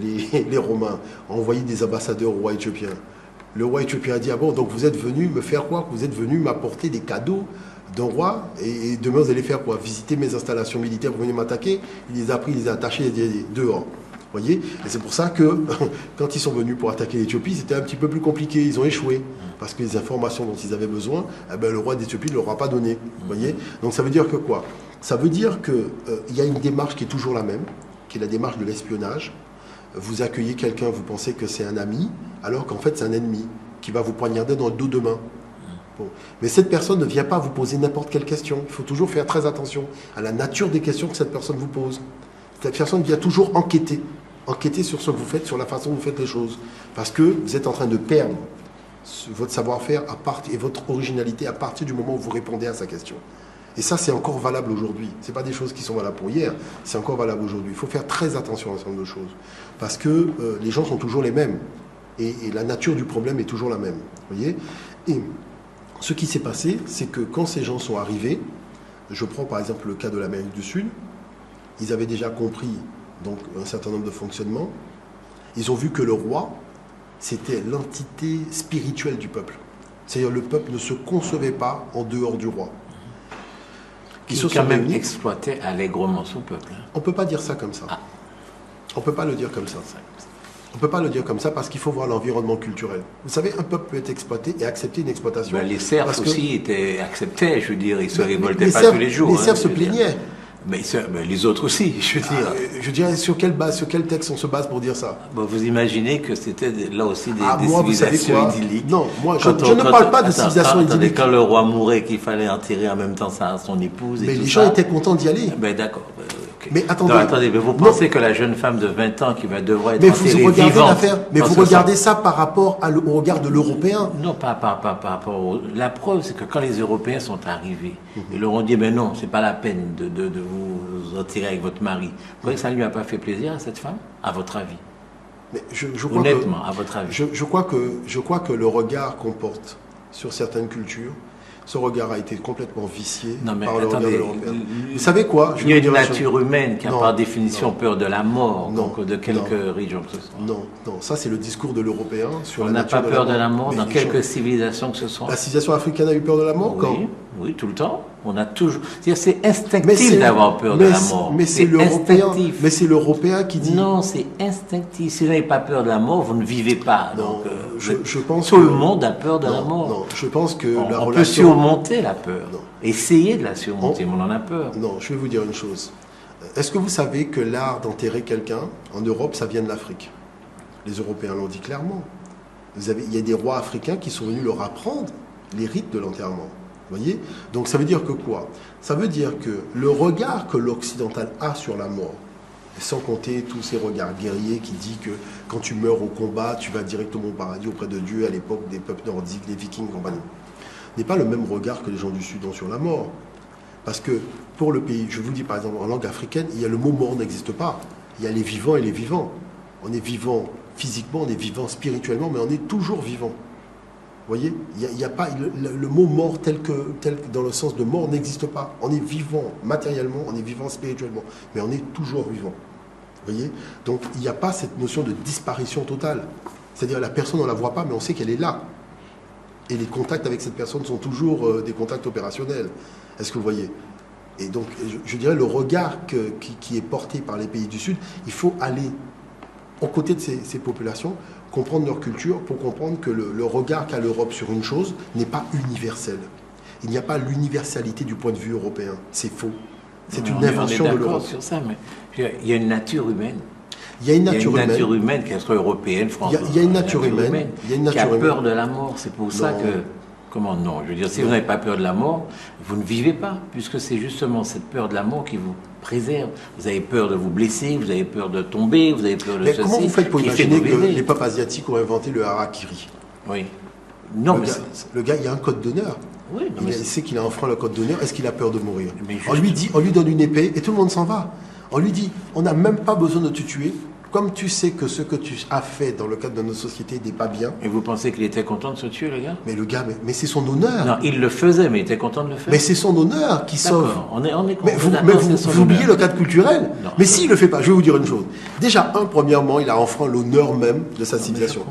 les Romains ont envoyé des ambassadeurs au roi éthiopien, le roi éthiopien a dit, ah bon, donc vous êtes venu me faire quoi? Vous êtes venu m'apporter des cadeaux d'un roi, et demain vous allez faire quoi? Visiter mes installations militaires, vous venez m'attaquer? Il les a pris, il les a attachés dehors. Voyez, et c'est pour ça que quand ils sont venus pour attaquer l'Éthiopie, c'était un petit peu plus compliqué. Ils ont échoué parce que les informations dont ils avaient besoin, eh ben, le roi d'Éthiopie ne leur a pas donné. Voyez, donc ça veut dire que quoi? Ça veut dire que y a une démarche qui est toujours la même, qui est la démarche de l'espionnage. Vous accueillez quelqu'un, vous pensez que c'est un ami, alors qu'en fait c'est un ennemi qui va vous poignarder dans le dos demain. Bon. Mais cette personne ne vient pas vous poser n'importe quelle question. Il faut toujours faire très attention à la nature des questions que cette personne vous pose. Cette personne vient toujours enquêter sur ce que vous faites, sur la façon dont vous faites les choses. Parce que vous êtes en train de perdre votre savoir-faire et votre originalité à partir du moment où vous répondez à sa question. Et ça, c'est encore valable aujourd'hui. Ce n'est pas des choses qui sont valables pour hier, c'est encore valable aujourd'hui. Il faut faire très attention à un certain nombre de choses. Parce que les gens sont toujours les mêmes. Et la nature du problème est toujours la même. Voyez ? Et ce qui s'est passé, c'est que quand ces gens sont arrivés, je prends par exemple le cas de l'Amérique du Sud, ils avaient déjà compris donc, un certain nombre de fonctionnements. Ils ont vu que le roi, c'était l'entité spirituelle du peuple. C'est-à-dire le peuple ne se concevait pas en dehors du roi. Qui se quand même exploitait allègrement son peuple. On ne peut pas dire ça comme ça. Ah. On ne peut pas le dire comme ça. On ne peut pas le dire comme ça parce qu'il faut voir l'environnement culturel. Vous savez, un peuple peut être exploité et accepter une exploitation. Ben, les serfs aussi étaient acceptés, je veux dire, ils ne se révoltaient pas tous les jours. Les serfs se plaignaient. Mais les autres aussi, je veux dire. Je dirais, sur quelle base, sur quel texte on se base pour dire ça? Bon, vous imaginez que c'était là aussi des civilisations idylliques. Non, moi, je ne parle pas de civilisation idyllique. Quand le roi mourait, qu'il fallait enterrer en même temps son épouse. Mais les gens étaient contents d'y aller. Ben d'accord. Okay. Mais attendez, mais vous pensez que la jeune femme de 20 ans qui va devoir être enterrée vivante... Mais vous regardez ça par rapport au regard de l'Européen? Non, pas par rapport La preuve, c'est que quand les Européens sont arrivés, ils leur ont dit, mais non, c'est pas la peine de vous enterrer avec votre mari. Vous croyez que ça ne lui a pas fait plaisir à cette femme, à votre avis? Mais honnêtement, à votre avis. Je crois que le regard qu'on porte sur certaines cultures, ce regard a été complètement vicié par le regard de l'Européen. Vous savez quoi? Il y a une nature humaine qui a par définition peur de la mort, donc de quelque religion que ce soit. Non, ça c'est le discours de l'Européen sur la nature de la mort. On n'a pas peur de la mort dans quelque civilisation que ce soit. La civilisation africaine a eu peur de la mort quand? Oui, tout le temps. On a toujours. C'est instinctif d'avoir peur de la mort. Mais c'est l'Européen qui dit. Non, c'est instinctif. Si vous n'avez pas peur de la mort, vous ne vivez pas. Non, donc, je pense tout le monde a peur de la mort. Non, je pense que on peut surmonter la peur. Non. Essayer de la surmonter, mais on en a peur. Non, je vais vous dire une chose. Est-ce que vous savez que l'art d'enterrer quelqu'un en Europe, ça vient de l'Afrique? Les Européens l'ont dit clairement. Il y a des rois africains qui sont venus leur apprendre les rites de l'enterrement. Voyez? Donc ça veut dire que quoi? Ça veut dire que le regard que l'occidental a sur la mort, sans compter tous ces regards guerriers qui disent que quand tu meurs au combat, tu vas directement au paradis auprès de Dieu à l'époque des peuples nordiques, les Vikings et compagnie, n'est pas le même regard que les gens du Sud ont sur la mort. Parce que pour le pays, je vous dis par exemple en langue africaine, il y a le mot mort n'existe pas. Il y a les vivants et les vivants. On est vivant physiquement, on est vivant spirituellement, mais on est toujours vivant. Vous voyez, il y a pas le mot mort tel que dans le sens de mort n'existe pas. On est vivant matériellement, on est vivant spirituellement, mais on est toujours vivant. Vous voyez, donc il n'y a pas cette notion de disparition totale. C'est-à-dire la personne on la voit pas, mais on sait qu'elle est là. Et les contacts avec cette personne sont toujours des contacts opérationnels. Est-ce que vous voyez? Et donc je dirais le regard qui est porté par les pays du Sud, il faut aller aux côtés de ces populations, comprendre leur culture pour comprendre que le regard qu'a l'Europe sur une chose n'est pas universel. Il n'y a pas l'universalité du point de vue européen. C'est faux. C'est une invention de l'Europe. Sur ça, mais il y a une nature humaine. Il y a une nature humaine, qu'elle soit européenne, française. Il y a une nature humaine. Qui a peur de la mort. C'est pour ça que... Comment non? Je veux dire, si vous n'avez pas peur de la mort, vous ne vivez pas, puisque c'est justement cette peur de la mort qui vous préserve. Vous avez peur de vous blesser, vous avez peur de tomber, vous avez peur de ceci. Comment vous faites pour imaginer que les peuples asiatiques ont inventé le harakiri? Oui. Non, le gars, il y a un code d'honneur. Oui, il sait qu'il a enfreint le code d'honneur. Est-ce qu'il a peur de mourir? On lui donne une épée et tout le monde s'en va. On lui dit, on n'a même pas besoin de te tuer. comme tu sais que ce que tu as fait dans le cadre de notre société n'est pas bien. Et vous pensez qu'il était content de se tuer, le gars? Mais le gars, mais c'est son honneur. Non, il le faisait, mais il était content de le faire. Mais c'est son honneur qui sauve. On est Mais vous oubliez le cadre culturel. Non, mais s'il ne le fait pas, je vais vous dire une chose. Déjà, premièrement, il a enfreint l'honneur même de sa civilisation.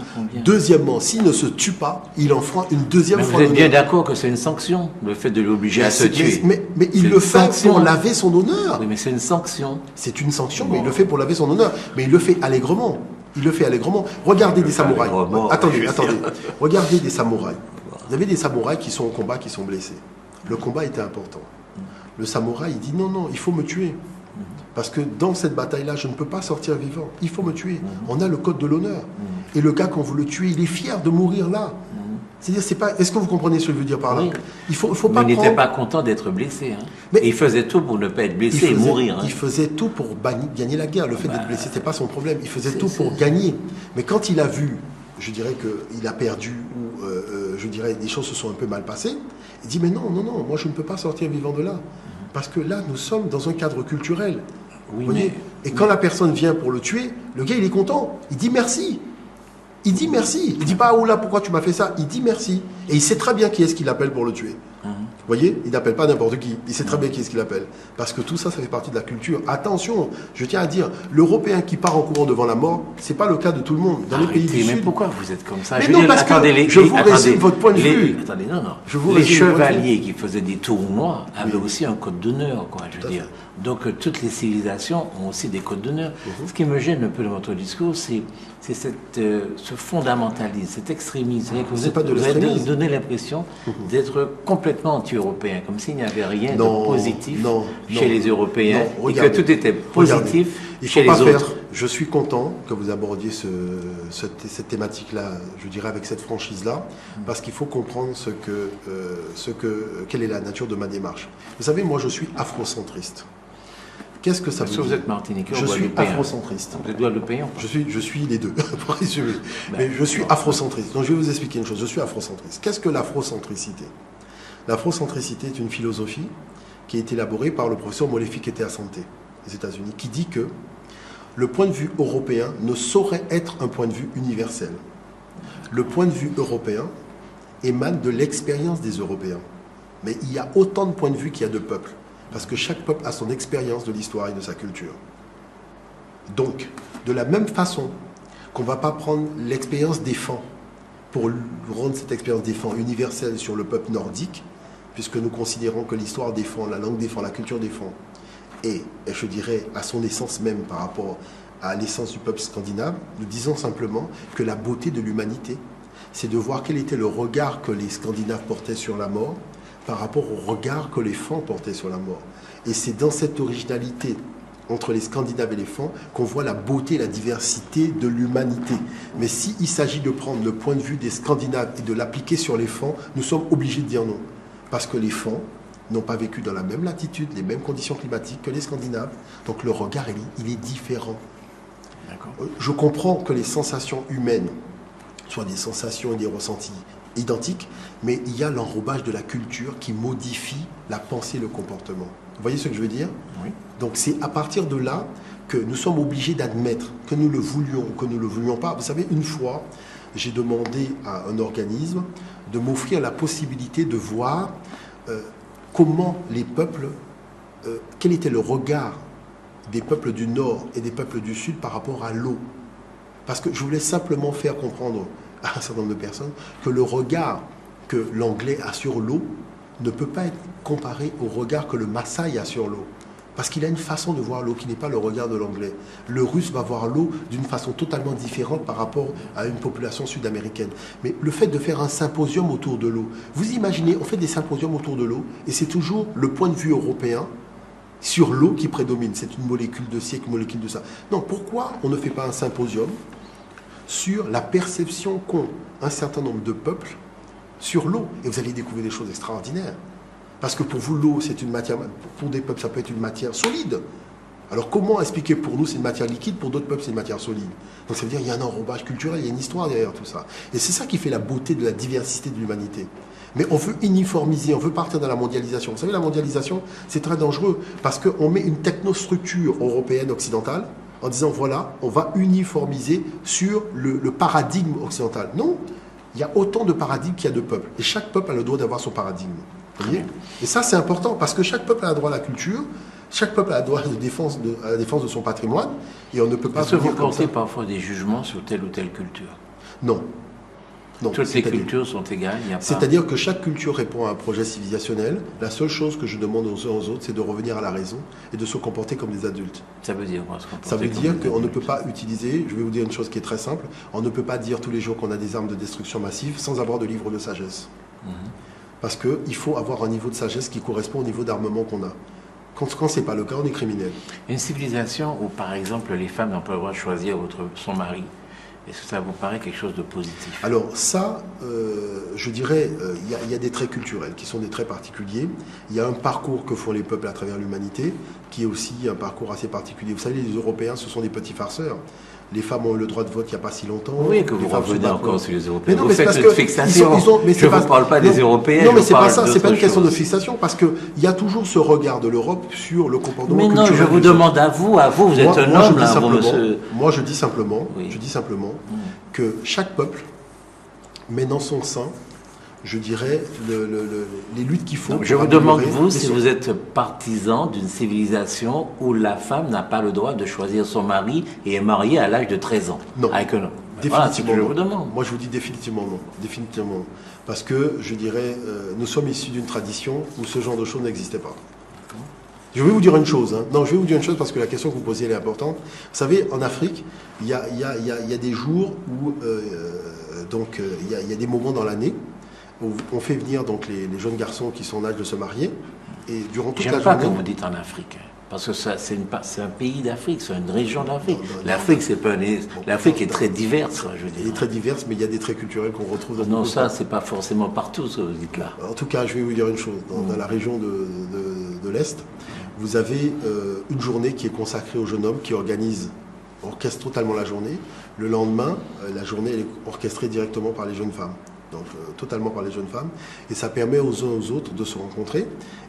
Deuxièmement, s'il ne se tue pas, il enfreint une deuxième fois l'honneur. Vous êtes bien d'accord que c'est une sanction, le fait de l'obliger à se tuer? Mais il le fait pour laver son honneur. Oui, mais c'est une sanction. C'est une sanction, mais il le fait pour laver son honneur. Mais il le fait allègrement. Il le fait allègrement. Regardez des samouraïs. Attendez. Regardez des samouraïs. Vous avez des samouraïs qui sont au combat, qui sont blessés. Le combat était important. Le samouraï, il dit non, il faut me tuer. Parce que dans cette bataille-là, je ne peux pas sortir vivant. Il faut me tuer. On a le code de l'honneur. Et le gars, quand vous le tuez, il est fier de mourir là. C'est-à-dire, c'est pas. Est-ce que vous comprenez ce que je veux dire par là? Oui. Il faut pas. Mais il n'était pas content d'être blessé. Hein. Mais il faisait tout pour ne pas être blessé et mourir. Hein. Il faisait tout pour gagner la guerre. Le fait d'être blessé, c'était pas son problème. Il faisait tout pour gagner. Mais quand il a vu, je dirais qu'il a perdu ou je dirais les choses se sont un peu mal passées, il dit mais non, moi je ne peux pas sortir vivant de là. Parce que là, nous sommes dans un cadre culturel. Oui, vous voyez. Et quand la personne vient pour le tuer, le gars il est content. Il dit merci. Il dit merci. Il dit pas oh là pourquoi tu m'as fait ça. Il dit merci. Et il sait très bien qui est-ce qu'il appelle pour le tuer. Vous voyez, il n'appelle pas n'importe qui. Il sait très bien qui est-ce qu'il appelle. Parce que tout ça, ça fait partie de la culture. Attention, je tiens à dire, l'Européen qui part en courant devant la mort, c'est pas le cas de tout le monde. Dans les pays du mais Sud. pourquoi vous êtes comme ça? Mais non, parce que je vous résume votre point de vue. Attendez, non. Je vous les résume chevaliers qui faisaient des tournois avaient aussi un code d'honneur, quoi, je veux dire. Donc toutes les civilisations ont aussi des codes d'honneur. Ce qui me gêne un peu dans votre discours, c'est ce fondamentalisme, cet extrémisme. Vous avez donné l'impression d'être complètement anti-européen, comme s'il n'y avait rien de positif chez les Européens et que tout était positif chez les autres. Je suis content que vous abordiez cette thématique-là, je dirais avec cette franchise-là, parce qu'il faut comprendre quelle est la nature de ma démarche. Vous savez, moi je suis afrocentriste. Qu'est-ce que ça veut dire? Vous êtes martiniquais, je suis afrocentriste. Vous êtes guadeloupéen? Je suis les deux, pour résumer. Mais je suis afrocentriste. Donc je vais vous expliquer une chose. Je suis afrocentriste. Qu'est-ce que l'afrocentricité? L'afrocentricité est une philosophie qui a été élaborée par le professeur Molefi Keita-Asante des États-Unis, qui dit que le point de vue européen ne saurait être un point de vue universel. Le point de vue européen émane de l'expérience des Européens. Mais il y a autant de points de vue qu'il y a de peuples. Parce que chaque peuple a son expérience de l'histoire et de sa culture. Donc, de la même façon qu'on ne va pas prendre l'expérience des Fans pour rendre cette expérience des Fans universelle sur le peuple nordique, puisque nous considérons que l'histoire des Fans, la langue des Fans, la culture des Fans, est, je dirais, à son essence même par rapport à l'essence du peuple scandinave, nous disons simplement que la beauté de l'humanité, c'est de voir quel était le regard que les Scandinaves portaient sur la mort, par rapport au regard que les Fans portaient sur la mort. Et c'est dans cette originalité entre les Scandinaves et les Fans qu'on voit la beauté et la diversité de l'humanité. Mais s'il s'agit de prendre le point de vue des Scandinaves et de l'appliquer sur les Fans, nous sommes obligés de dire non. Parce que les Fans n'ont pas vécu dans la même latitude, les mêmes conditions climatiques que les Scandinaves. Donc le regard, il est différent. Je comprends que les sensations humaines soient des sensations et des ressentis identiques, mais il y a l'enrobage de la culture qui modifie la pensée et le comportement. Vous voyez ce que je veux dire? Oui. Donc c'est à partir de là que nous sommes obligés d'admettre, que nous le voulions ou que nous ne le voulions pas. Vous savez, une fois, j'ai demandé à un organisme de m'offrir la possibilité de voir comment les peuples, quel était le regard des peuples du Nord et des peuples du Sud par rapport à l'eau. Parce que je voulais simplement faire comprendre à un certain nombre de personnes que le regard que l'Anglais a sur l'eau ne peut pas être comparé au regard que le Maasai a sur l'eau. Parce qu'il a une façon de voir l'eau qui n'est pas le regard de l'Anglais. Le Russe va voir l'eau d'une façon totalement différente par rapport à une population sud-américaine. Mais le fait de faire un symposium autour de l'eau, vous imaginez, on fait des symposiums autour de l'eau et c'est toujours le point de vue européen sur l'eau qui prédomine. C'est une molécule de ci, une molécule de ça. Non, pourquoi on ne fait pas un symposium sur la perception qu'ont un certain nombre de peuples sur l'eau? Et vous allez découvrir des choses extraordinaires. Parce que pour vous, l'eau, c'est une matière, pour des peuples, ça peut être une matière solide. Alors comment expliquer pour nous, c'est une matière liquide, pour d'autres peuples, c'est une matière solide? Donc ça veut dire qu'il y a un enrobage culturel, il y a une histoire derrière tout ça. Et c'est ça qui fait la beauté de la diversité de l'humanité. Mais on veut uniformiser, on veut partir dans la mondialisation. Vous savez, la mondialisation, c'est très dangereux parce qu'on met une technostructure européenne, occidentale, en disant voilà, on va uniformiser sur le paradigme occidental. Non, il y a autant de paradigmes qu'il y a de peuples. Et chaque peuple a le droit d'avoir son paradigme. Vous voyez? Et ça, c'est important parce que chaque peuple a le droit à la culture, chaque peuple a le droit à la défense de son patrimoine, et on ne peut pas... Est-ce que vous portez parfois des jugements sur telle ou telle culture? Non. Non, toutes les cultures sont égales, il n'y a pas... C'est-à-dire que chaque culture répond à un projet civilisationnel. La seule chose que je demande aux uns aux autres, c'est de revenir à la raison et de se comporter comme des adultes. Ça veut dire quoi, se comporter? Ça veut dire qu'on ne peut pas utiliser, je vais vous dire une chose qui est très simple, on ne peut pas dire tous les jours qu'on a des armes de destruction massive sans avoir de livre de sagesse. Parce qu'il faut avoir un niveau de sagesse qui correspond au niveau d'armement qu'on a. Quand ce n'est pas le cas, on est criminel. Une civilisation où, par exemple, les femmes n'ont pas le droit de choisir son mari, est-ce que ça vous paraît quelque chose de positif? Alors ça, je dirais, il y a des traits culturels qui sont des traits particuliers. Il y a un parcours que font les peuples à travers l'humanité, qui est aussi un parcours assez particulier. Vous savez, les Européens, ce sont des petits farceurs. Les femmes ont eu le droit de vote il n'y a pas si longtemps. Oui, que vous revenez encore sur les Européens. Mais non, vous mais faites parce une que fixation. Je ne vous parle pas des Européens. Non, mais c'est pas ça, c'est pas une question de fixation, parce qu'il y a toujours ce regard de l'Europe sur le comportement culturel. Mais non, je vous demande à vous, vous êtes un homme, là, monsieur. Moi, je dis simplement que chaque peuple met dans son sein, je dirais, les luttes qu'il faut. Je vous demande, vous, si vous êtes partisan d'une civilisation où la femme n'a pas le droit de choisir son mari et est mariée à l'âge de 13 ans. Non. Avec un homme. Définitivement. Voilà, c'est ce que je vous demande. Moi, je vous dis définitivement non. Définitivement non. Parce que, je dirais, nous sommes issus d'une tradition où ce genre de choses n'existait pas. Je vais vous dire une chose. Non, je vais vous dire une chose parce que la question que vous posez, elle est importante. Vous savez, en Afrique, il y a des jours où, il y a des moments dans l'année où on fait venir donc les jeunes garçons qui sont en âge de se marier. Et durant toute la journée... J'aime pas que vous dites en Afrique. Parce que c'est un pays d'Afrique, c'est une région d'Afrique. L'Afrique, c'est pas l'Afrique est très diverse, je veux dire. Elle est très diverse, mais il y a des traits culturels qu'on retrouve dans non, ça, c'est pas forcément partout, ce que vous dites là. En tout cas, je vais vous dire une chose. Dans la région de l'Est, vous avez une journée qui est consacrée aux jeunes hommes qui orchestrent totalement la journée. Le lendemain, la journée elle est orchestrée directement par les jeunes femmes. Donc totalement par les jeunes femmes. Et ça permet aux uns aux autres de se rencontrer.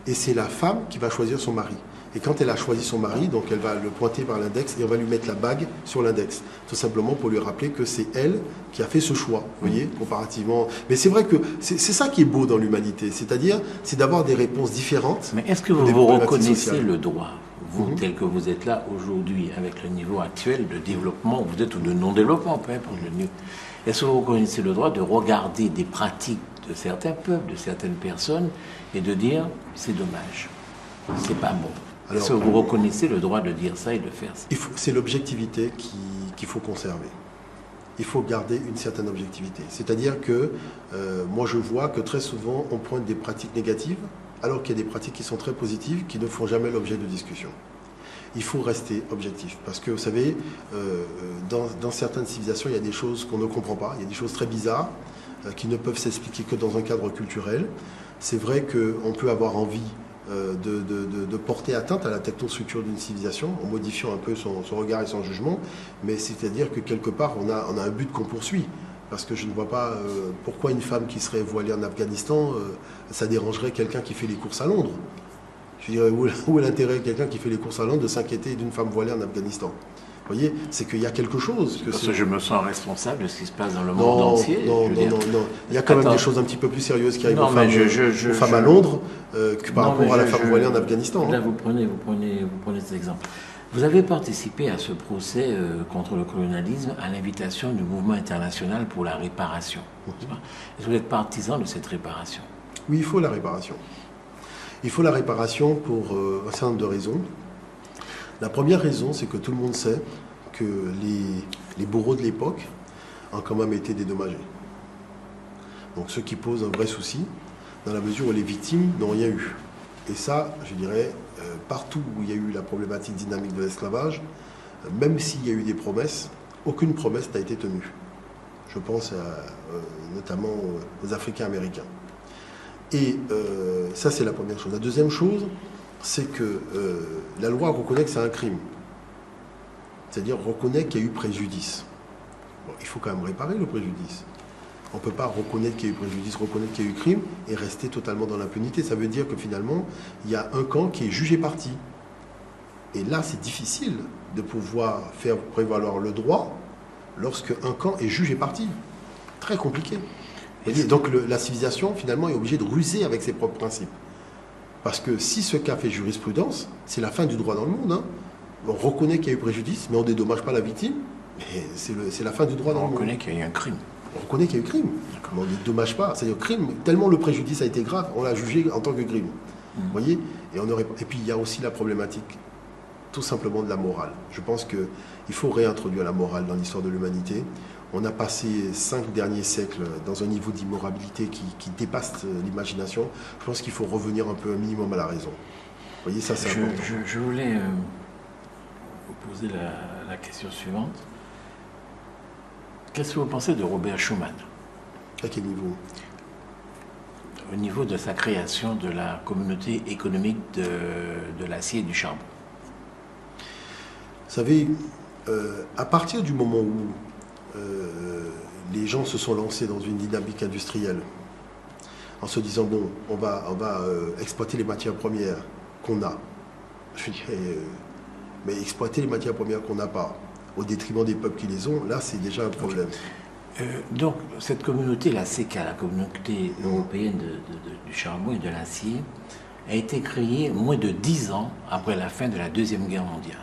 Et c'est la femme qui va choisir son mari. Et quand elle a choisi son mari, donc elle va le pointer par l'index et on va lui mettre la bague sur l'index. Tout simplement pour lui rappeler que c'est elle qui a fait ce choix, vous voyez, comparativement. Mais c'est vrai que c'est ça qui est beau dans l'humanité, c'est-à-dire c'est d'avoir des réponses différentes. Mais est-ce que vous reconnaissez le droit, vous, tel que vous êtes là aujourd'hui, avec le niveau actuel de développement, vous êtes ou de non-développement, peu importe le niveau. Est-ce que vous reconnaissez le droit de regarder des pratiques de certains peuples, de certaines personnes, et de dire c'est dommage, c'est pas bon? Est-ce que vous reconnaissez le droit de dire ça et de faire ça? C'est l'objectivité qu'il faut conserver. Il faut garder une certaine objectivité. C'est-à-dire que moi je vois que très souvent on pointe des pratiques négatives alors qu'il y a des pratiques qui sont très positives qui ne font jamais l'objet de discussion. Il faut rester objectif parce que vous savez, dans certaines civilisations il y a des choses qu'on ne comprend pas, il y a des choses très bizarres qui ne peuvent s'expliquer que dans un cadre culturel. C'est vrai qu'on peut avoir envie de porter atteinte à la technostructure d'une civilisation en modifiant un peu son regard et son jugement, mais c'est-à-dire que quelque part on a un but qu'on poursuit. Parce que je ne vois pas pourquoi une femme qui serait voilée en Afghanistan, ça dérangerait quelqu'un qui fait les courses à Londres. Je dirais, où est l'intérêt de quelqu'un qui fait les courses à Londres de s'inquiéter d'une femme voilée en Afghanistan? Vous voyez, c'est qu'il y a quelque chose. Parce que je me sens responsable de ce qui se passe dans le monde entier. Non. Il y a quand même des choses un petit peu plus sérieuses qui arrivent aux femmes à Londres que par rapport à la femme voilée en Afghanistan. Là, vous prenez cet exemple. Vous avez participé à ce procès contre le colonialisme à l'invitation du mouvement international pour la réparation. Est-ce que vous êtes partisan de cette réparation? Oui, il faut la réparation. Il faut la réparation pour un certain nombre de raisons. La première raison, c'est que tout le monde sait que les bourreaux de l'époque ont quand même été dédommagés. Donc ce qui pose un vrai souci, dans la mesure où les victimes n'ont rien eu. Et ça, je dirais, partout où il y a eu la problématique dynamique de l'esclavage, même s'il y a eu des promesses, aucune promesse n'a été tenue. Je pense notamment aux Africains américains. Et ça, c'est la première chose. La deuxième chose, c'est que la loi reconnaît que c'est un crime. C'est-à-dire reconnaît qu'il y a eu préjudice. Bon, il faut quand même réparer le préjudice. On ne peut pas reconnaître qu'il y a eu préjudice, reconnaître qu'il y a eu crime et rester totalement dans l'impunité. Ça veut dire que finalement, il y a un camp qui est jugé parti. Et là, c'est difficile de pouvoir faire prévaloir le droit lorsque un camp est juge et parti. Très compliqué. Et donc la civilisation, finalement, est obligée de ruser avec ses propres principes. Parce que si ce cas fait jurisprudence, c'est la fin du droit dans le monde. Hein. On reconnaît qu'il y a eu préjudice, mais on ne dédommage pas la victime. Et c'est la fin du droit dans le monde. On reconnaît qu'il y a eu un crime. On reconnaît qu'il y a eu crime, mais on ne dédommage pas. C'est-à-dire crime, tellement le préjudice a été grave, on l'a jugé en tant que crime. Vous voyez, et puis il y a aussi la problématique, tout simplement, de la morale. Je pense qu'il faut réintroduire la morale dans l'histoire de l'humanité. On a passé 5 derniers siècles dans un niveau d'immoralité qui dépasse l'imagination. Je pense qu'il faut revenir un peu un minimum à la raison. Vous voyez, ça c'est important. Je voulais vous poser la question suivante. Qu'est-ce que vous pensez de Robert Schuman? À quel niveau? Au niveau de sa création de la communauté économique de l'acier et du charbon. Vous savez, à partir du moment où les gens se sont lancés dans une dynamique industrielle, en se disant, bon, on va exploiter les matières premières qu'on a. Je dirais, mais exploiter les matières premières qu'on n'a pas, au détriment des peuples qui les ont, là, c'est déjà un problème. Donc, cette communauté, la CECA, la communauté européenne du charbon et de l'acier, a été créée moins de 10 ans après la fin de la Deuxième Guerre mondiale.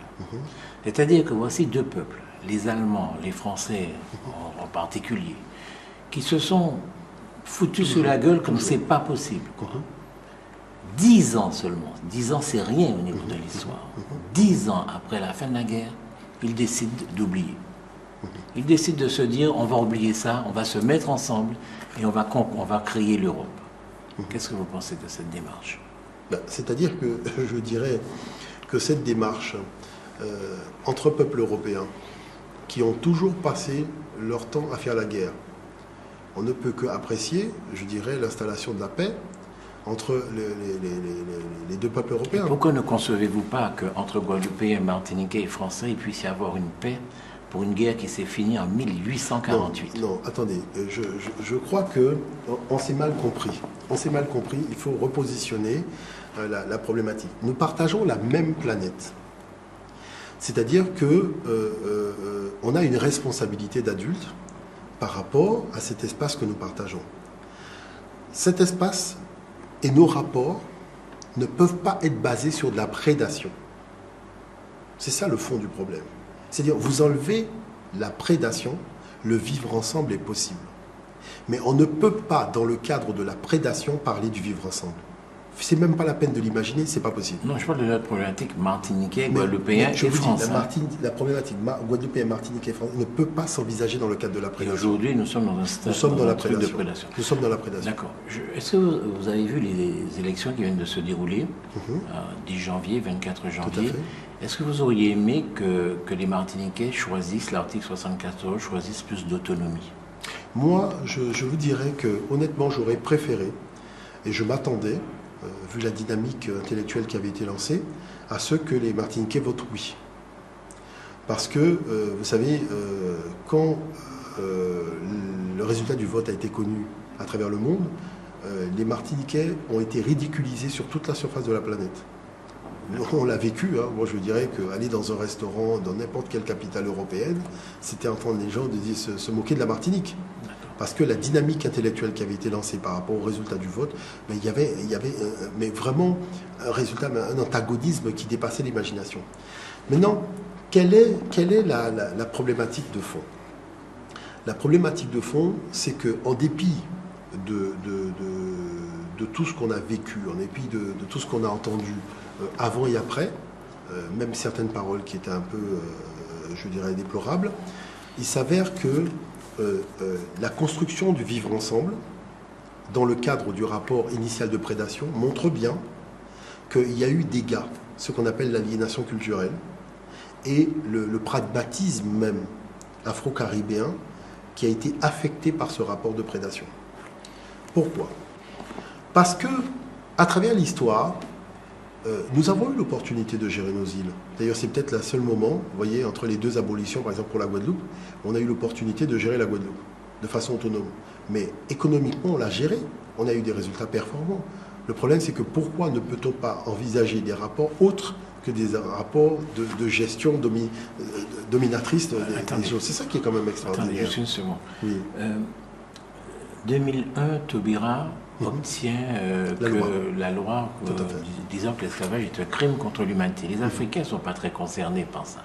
C'est-à-dire que voici deux peuples, les Allemands, les Français en particulier, qui se sont foutus sur la gueule comme c'est pas possible. 10 ans seulement, 10 ans c'est rien au niveau de l'histoire. 10 ans après la fin de la guerre, ils décident d'oublier. Ils décident de se dire, on va oublier ça, on va se mettre ensemble et on va créer l'Europe. Qu'est-ce que vous pensez de cette démarche? C'est-à-dire que je dirais que cette démarche entre peuples européens qui ont toujours passé leur temps à faire la guerre, on ne peut qu'apprécier, je dirais, l'installation de la paix entre les deux peuples européens. Et pourquoi ne concevez-vous pas qu'entre Guadeloupéens, Martiniquais et Français, il puisse y avoir une paix pour une guerre qui s'est finie en 1848? Non, attendez, je crois qu'on s'est mal compris. On s'est mal compris, il faut repositionner la problématique. Nous partageons la même planète. C'est-à-dire qu'on a une responsabilité d'adulte par rapport à cet espace que nous partageons. Cet espace et nos rapports ne peuvent pas être basés sur de la prédation. C'est ça le fond du problème. C'est-à-dire, vous enlevez la prédation, le vivre ensemble est possible. Mais on ne peut pas, dans le cadre de la prédation, parler du vivre ensemble. C'est même pas la peine de l'imaginer, c'est pas possible. Non, je parle de notre problématique martiniquais, guadeloupéen et français. La problématique guadeloupéen, martiniquais et français ne peut pas s'envisager dans le cadre de la prédation. Et aujourd'hui, nous sommes dans un stade de prédation. Nous sommes dans la prédation. D'accord. Est-ce que vous avez vu les élections qui viennent de se dérouler, 10 janvier, 24 janvier? Tout à fait. Est-ce que vous auriez aimé que les Martiniquais choisissent l'article 74, choisissent plus d'autonomie? Moi, je vous dirais que, honnêtement, j'aurais préféré, et je m'attendais, vu la dynamique intellectuelle qui avait été lancée, à ce que les Martiniquais votent oui. Parce que, vous savez, quand le résultat du vote a été connu à travers le monde, les Martiniquais ont été ridiculisés sur toute la surface de la planète. On l'a vécu, hein. Moi je dirais qu'aller dans un restaurant dans n'importe quelle capitale européenne, c'était entendre les gens se moquer de la Martinique. Parce que la dynamique intellectuelle qui avait été lancée par rapport au résultat du vote, il y avait mais vraiment un résultat, un antagonisme qui dépassait l'imagination. Maintenant, quelle est la problématique de fond? La problématique de fond, c'est qu'en dépit de tout ce qu'on a vécu, en dépit de tout ce qu'on a entendu avant et après, même certaines paroles qui étaient un peu, je dirais, déplorables, il s'avère que la construction du vivre ensemble, dans le cadre du rapport initial de prédation, montre bien qu'il y a eu des dégâts, ce qu'on appelle l'aliénation culturelle, et le pragmatisme même afro-caribéen qui a été affecté par ce rapport de prédation. Pourquoi? Parce que, à travers l'histoire, nous avons eu l'opportunité de gérer nos îles. D'ailleurs, c'est peut-être le seul moment, vous voyez, entre les deux abolitions, par exemple pour la Guadeloupe, on a eu l'opportunité de gérer la Guadeloupe de façon autonome. Mais économiquement, on l'a géré. On a eu des résultats performants. Le problème, c'est que pourquoi ne peut-on pas envisager des rapports autres que des rapports de gestion dominatrice des choses. C'est ça qui est quand même extraordinaire. Attendez, juste une seconde. Oui. 2001, Taubira obtient la loi disant que l'esclavage est un crime contre l'humanité. Les Africains ne sont pas très concernés par ça.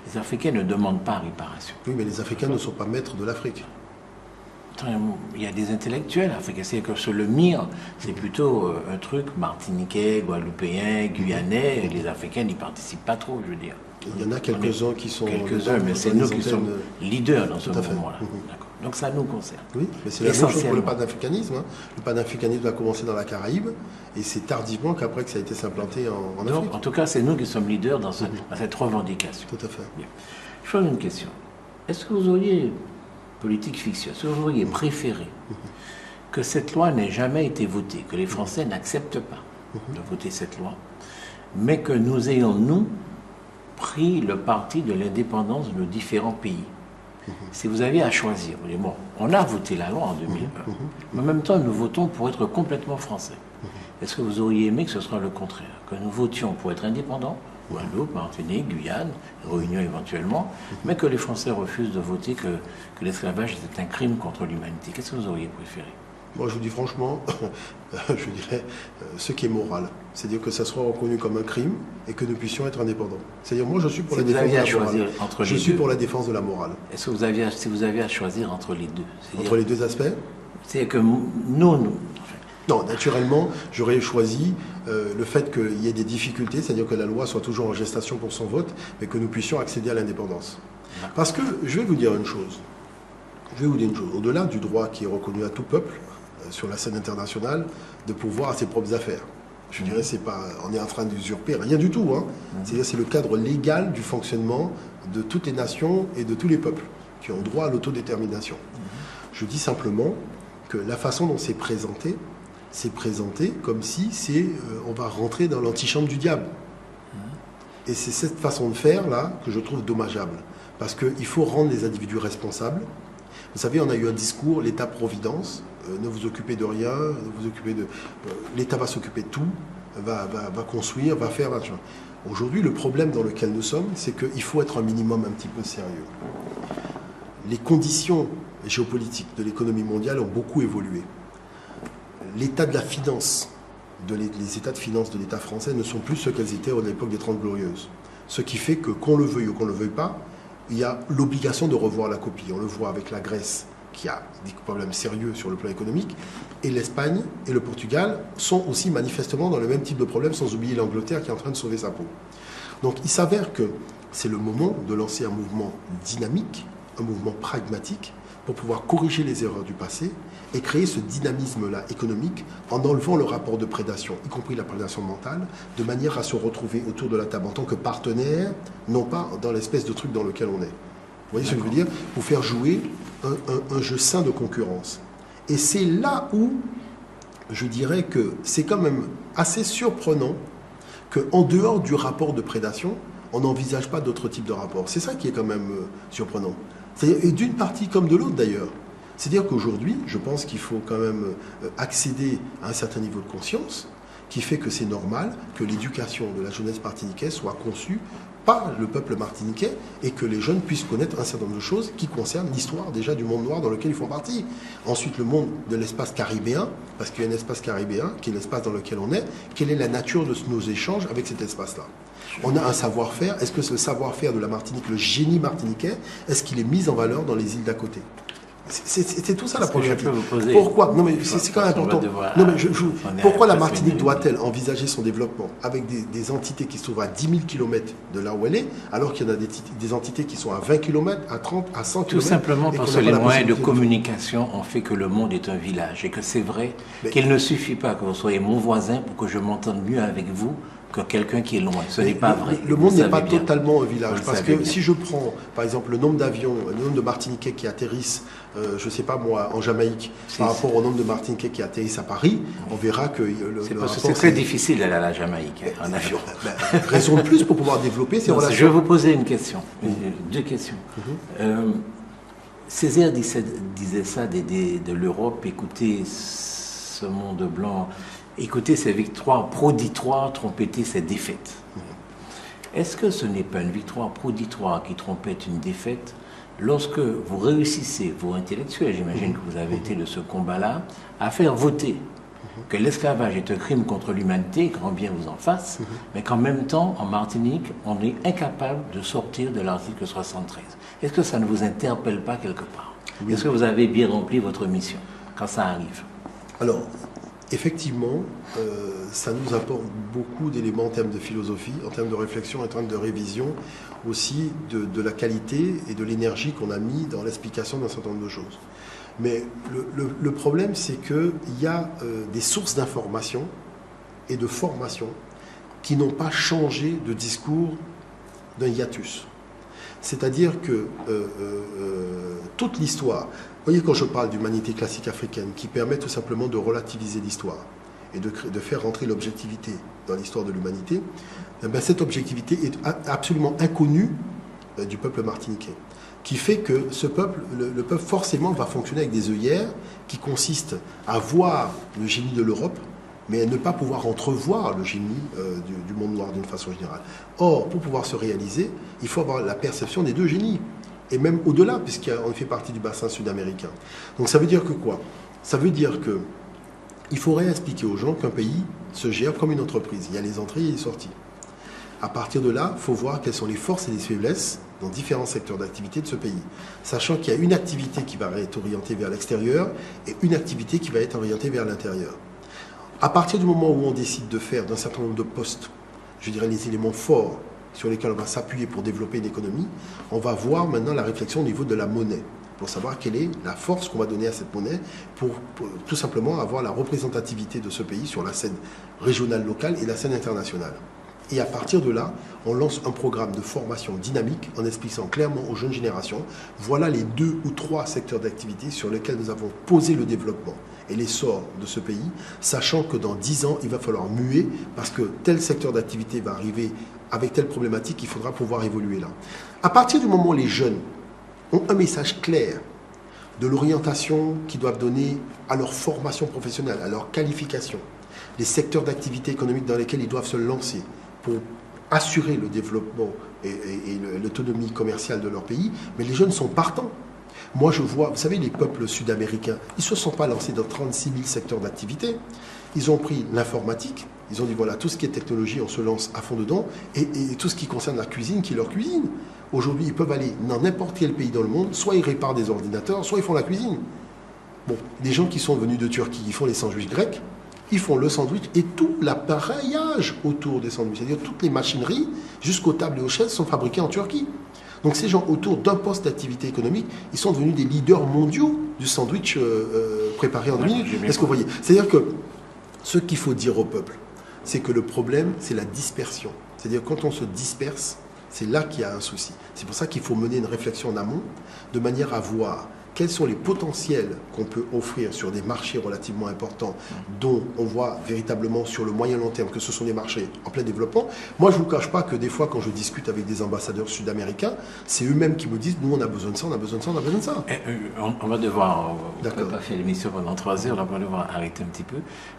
Les Africains ne demandent pas réparation. Oui, mais les Africains ne sont pas maîtres de l'Afrique. Il y a des intellectuels africains. C'est que sur le MIR, c'est plutôt un truc martiniquais, guadeloupéen, guyanais. Les Africains n'y participent pas trop, je veux dire. Il y en a quelques-uns qui sont... Quelques-uns, mais c'est nous qui sommes leaders dans ce moment-là. Donc ça nous concerne. Oui, mais c'est la même chose pour le panafricanisme. Hein. Le panafricanisme a commencé dans la Caraïbe et c'est tardivement qu'après que ça a été s'implanter en Afrique. Donc, en tout cas, c'est nous qui sommes leaders dans cette revendication. Tout à fait. Bien. Je pose une question. Est-ce que vous auriez, politique fiction, est-ce que vous auriez préféré que cette loi n'ait jamais été votée, que les Français n'acceptent pas de voter cette loi, mais que nous ayons, nous, pris le parti de l'indépendance de nos différents pays? Si vous aviez à choisir, vous dites, bon, on a voté la loi en 2001, mais en même temps, nous votons pour être complètement français. Est-ce que vous auriez aimé que ce soit le contraire, que nous votions pour être indépendants, Guadeloupe, Martinique, Guyane, Réunion éventuellement, mais que les Français refusent de voter que l'esclavage était un crime contre l'humanité? Qu'est-ce que vous auriez préféré? Moi, je vous dis franchement, je dirais ce qui est moral. C'est-à-dire que ça soit reconnu comme un crime et que nous puissions être indépendants. C'est-à-dire, moi, je suis pour la défense de la morale. Je suis pour la défense de la morale. Est-ce que si vous aviez à choisir entre les deux? Entre les deux aspects? C'est-à-dire que nous... Non, naturellement, j'aurais choisi le fait qu'il y ait des difficultés, c'est-à-dire que la loi soit toujours en gestation pour son vote, mais que nous puissions accéder à l'indépendance. Parce que, je vais vous dire une chose. Au-delà du droit qui est reconnu à tout peuple, sur la scène internationale, de pouvoir à ses propres affaires. Je dirais, c'est pas, on est en train d'usurper rien du tout. Hein. C'est-à-dire, c'est le cadre légal du fonctionnement de toutes les nations et de tous les peuples qui ont droit à l'autodétermination. Je dis simplement que la façon dont c'est présenté comme si on va rentrer dans l'antichambre du diable. Et c'est cette façon de faire là que je trouve dommageable, parce qu'il faut rendre les individus responsables. Vous savez, on a eu un discours, l'État-providence, ne vous occupez de rien, l'État va s'occuper de tout, va construire, va faire... Aujourd'hui, le problème dans lequel nous sommes, c'est qu'il faut être un minimum un petit peu sérieux. Les conditions géopolitiques de l'économie mondiale ont beaucoup évolué. L'état de la finance, les états de finance de l'État français ne sont plus ceux qu'elles étaient à l'époque des 30 Glorieuses. Ce qui fait que, qu'on le veuille ou qu'on ne le veuille pas, il y a l'obligation de revoir la copie. On le voit avec la Grèce, qui a des problèmes sérieux sur le plan économique, et l'Espagne et le Portugal sont aussi manifestement dans le même type de problème, sans oublier l'Angleterre qui est en train de sauver sa peau. Donc il s'avère que c'est le moment de lancer un mouvement dynamique, un mouvement pragmatique, pour pouvoir corriger les erreurs du passé et créer ce dynamisme-là économique en enlevant le rapport de prédation, y compris la prédation mentale, de manière à se retrouver autour de la table en tant que partenaire, non pas dans l'espèce de truc dans lequel on est. Vous voyez ce que je veux dire? Pour faire jouer un jeu sain de concurrence. Et c'est là où je dirais que c'est quand même assez surprenant qu'en dehors du rapport de prédation, on n'envisage pas d'autres types de rapports. C'est ça qui est quand même surprenant. Et d'une partie comme de l'autre d'ailleurs. C'est-à-dire qu'aujourd'hui, je pense qu'il faut quand même accéder à un certain niveau de conscience qui fait que c'est normal que l'éducation de la jeunesse martiniquaise soit conçue par le peuple martiniquais et que les jeunes puissent connaître un certain nombre de choses qui concernent l'histoire déjà du monde noir dans lequel ils font partie. Ensuite, le monde de l'espace caribéen, parce qu'il y a un espace caribéen qui est l'espace dans lequel on est. Quelle est la nature de nos échanges avec cet espace-là? On a un savoir-faire. Est-ce que ce savoir-faire de la Martinique, le génie martiniquais, est-ce qu'il est mis en valeur dans les îles d'à côté? C'est tout ça la problématique. Pourquoi? Non mais c'est quand même important. Non, mais pourquoi la Martinique doit-elle envisager son développement avec des entités qui se trouvent à 10 000 km de là où elle est, alors qu'il y en a des entités qui sont à 20 km, à 30, à 100 km? Tout simplement parce que les moyens de communication ont fait que le monde est un village et que c'est vrai qu'il ne suffit pas que vous soyez mon voisin pour que je m'entende mieux avec vous que quelqu'un qui est loin. Ce n'est pas vrai. Le monde n'est pas totalement un village. Parce que si je prends, par exemple, le nombre d'avions, le nombre de Martiniquais qui atterrissent, je ne sais pas moi, en Jamaïque, par rapport au nombre de Martiniquais qui atterrissent à Paris, on verra que... C'est très difficile d'aller à la Jamaïque en avion. Raison de plus pour pouvoir développer ces relations. Je vais vous poser une question, deux questions. Césaire disait ça de l'Europe, écoutez ce monde blanc... Écoutez ces victoires proditoires, trompeter ces défaites. Est-ce que ce n'est pas une victoire prodictoire qui trompette une défaite lorsque vous réussissez, vous intellectuels, j'imagine que vous avez été de ce combat-là, à faire voter que l'esclavage est un crime contre l'humanité, grand bien vous en fasse, mais qu'en même temps, en Martinique, on est incapable de sortir de l'article 73. Est-ce que ça ne vous interpelle pas quelque part? Oui. Est-ce que vous avez bien rempli votre mission quand ça arrive? Alors, effectivement, ça nous apporte beaucoup d'éléments en termes de philosophie, en termes de réflexion, en termes de révision, aussi de la qualité et de l'énergie qu'on a mis dans l'explication d'un certain nombre de choses. Mais le problème, c'est qu'il y a des sources d'information et de formation qui n'ont pas changé de discours d'un hiatus. C'est-à-dire que toute l'histoire, vous voyez quand je parle d'humanité classique africaine, qui permet tout simplement de relativiser l'histoire et de faire rentrer l'objectivité dans l'histoire de l'humanité, eh bien, cette objectivité est absolument inconnue du peuple martiniquais, qui fait que ce peuple, le peuple forcément va fonctionner avec des œillères qui consistent à voir le génie de l'Europe, mais à ne pas pouvoir entrevoir le génie du monde noir d'une façon générale. Or, pour pouvoir se réaliser, il faut avoir la perception des deux génies, et même au-delà, puisqu'on fait partie du bassin sud-américain. Donc ça veut dire que quoi? Ça veut dire que il faudrait expliquer aux gens qu'un pays se gère comme une entreprise. Il y a les entrées et les sorties. À partir de là, il faut voir quelles sont les forces et les faiblesses dans différents secteurs d'activité de ce pays. Sachant qu'il y a une activité qui va être orientée vers l'extérieur et une activité qui va être orientée vers l'intérieur. À partir du moment où on décide de faire d'un certain nombre de postes, je dirais les éléments forts sur lesquels on va s'appuyer pour développer une économie, on va voir maintenant la réflexion au niveau de la monnaie, pour savoir quelle est la force qu'on va donner à cette monnaie pour tout simplement avoir la représentativité de ce pays sur la scène régionale, locale et la scène internationale. Et à partir de là, on lance un programme de formation dynamique en expliquant clairement aux jeunes générations, voilà les 2 ou 3 secteurs d'activité sur lesquels nous avons posé le développement et l'essor de ce pays, sachant que dans 10 ans, il va falloir muer parce que tel secteur d'activité va arriver avec telle problématique, il faudra pouvoir évoluer là. À partir du moment où les jeunes ont un message clair de l'orientation qu'ils doivent donner à leur formation professionnelle, à leur qualification, les secteurs d'activité économique dans lesquels ils doivent se lancer pour assurer le développement et l'autonomie commerciale de leur pays, mais les jeunes sont partants. Moi, je vois, vous savez, les peuples sud-américains, ils ne se sont pas lancés dans 36 000 secteurs d'activité. Ils ont pris l'informatique, ils ont dit, voilà, tout ce qui est technologie, on se lance à fond dedans, et tout ce qui concerne la cuisine, qui est leur cuisine. Aujourd'hui, ils peuvent aller dans n'importe quel pays dans le monde, soit ils réparent des ordinateurs, soit ils font la cuisine. Bon, des gens qui sont venus de Turquie, ils font les sandwichs grecs, ils font le sandwich et tout l'appareillage autour des sandwichs. C'est-à-dire toutes les machineries, jusqu'aux tables et aux chaises, sont fabriquées en Turquie. Donc ces gens, autour d'un poste d'activité économique, ils sont devenus des leaders mondiaux du sandwich préparé en 2 minutes. Est-ce que vous voyez? C'est-à-dire que ce qu'il faut dire au peuple, c'est que le problème, c'est la dispersion. C'est-à-dire quand on se disperse, c'est là qu'il y a un souci. C'est pour ça qu'il faut mener une réflexion en amont, de manière à voir quels sont les potentiels qu'on peut offrir sur des marchés relativement importants, dont on voit véritablement sur le moyen long terme que ce sont des marchés en plein développement. Moi, je ne vous cache pas que des fois, quand je discute avec des ambassadeurs sud-américains, c'est eux-mêmes qui me disent, nous, on a besoin de ça, on a besoin de ça, on a besoin de ça. On va devoir, on ne peut pas faire l'émission pendant 3 heures, on va devoir arrêter un petit peu.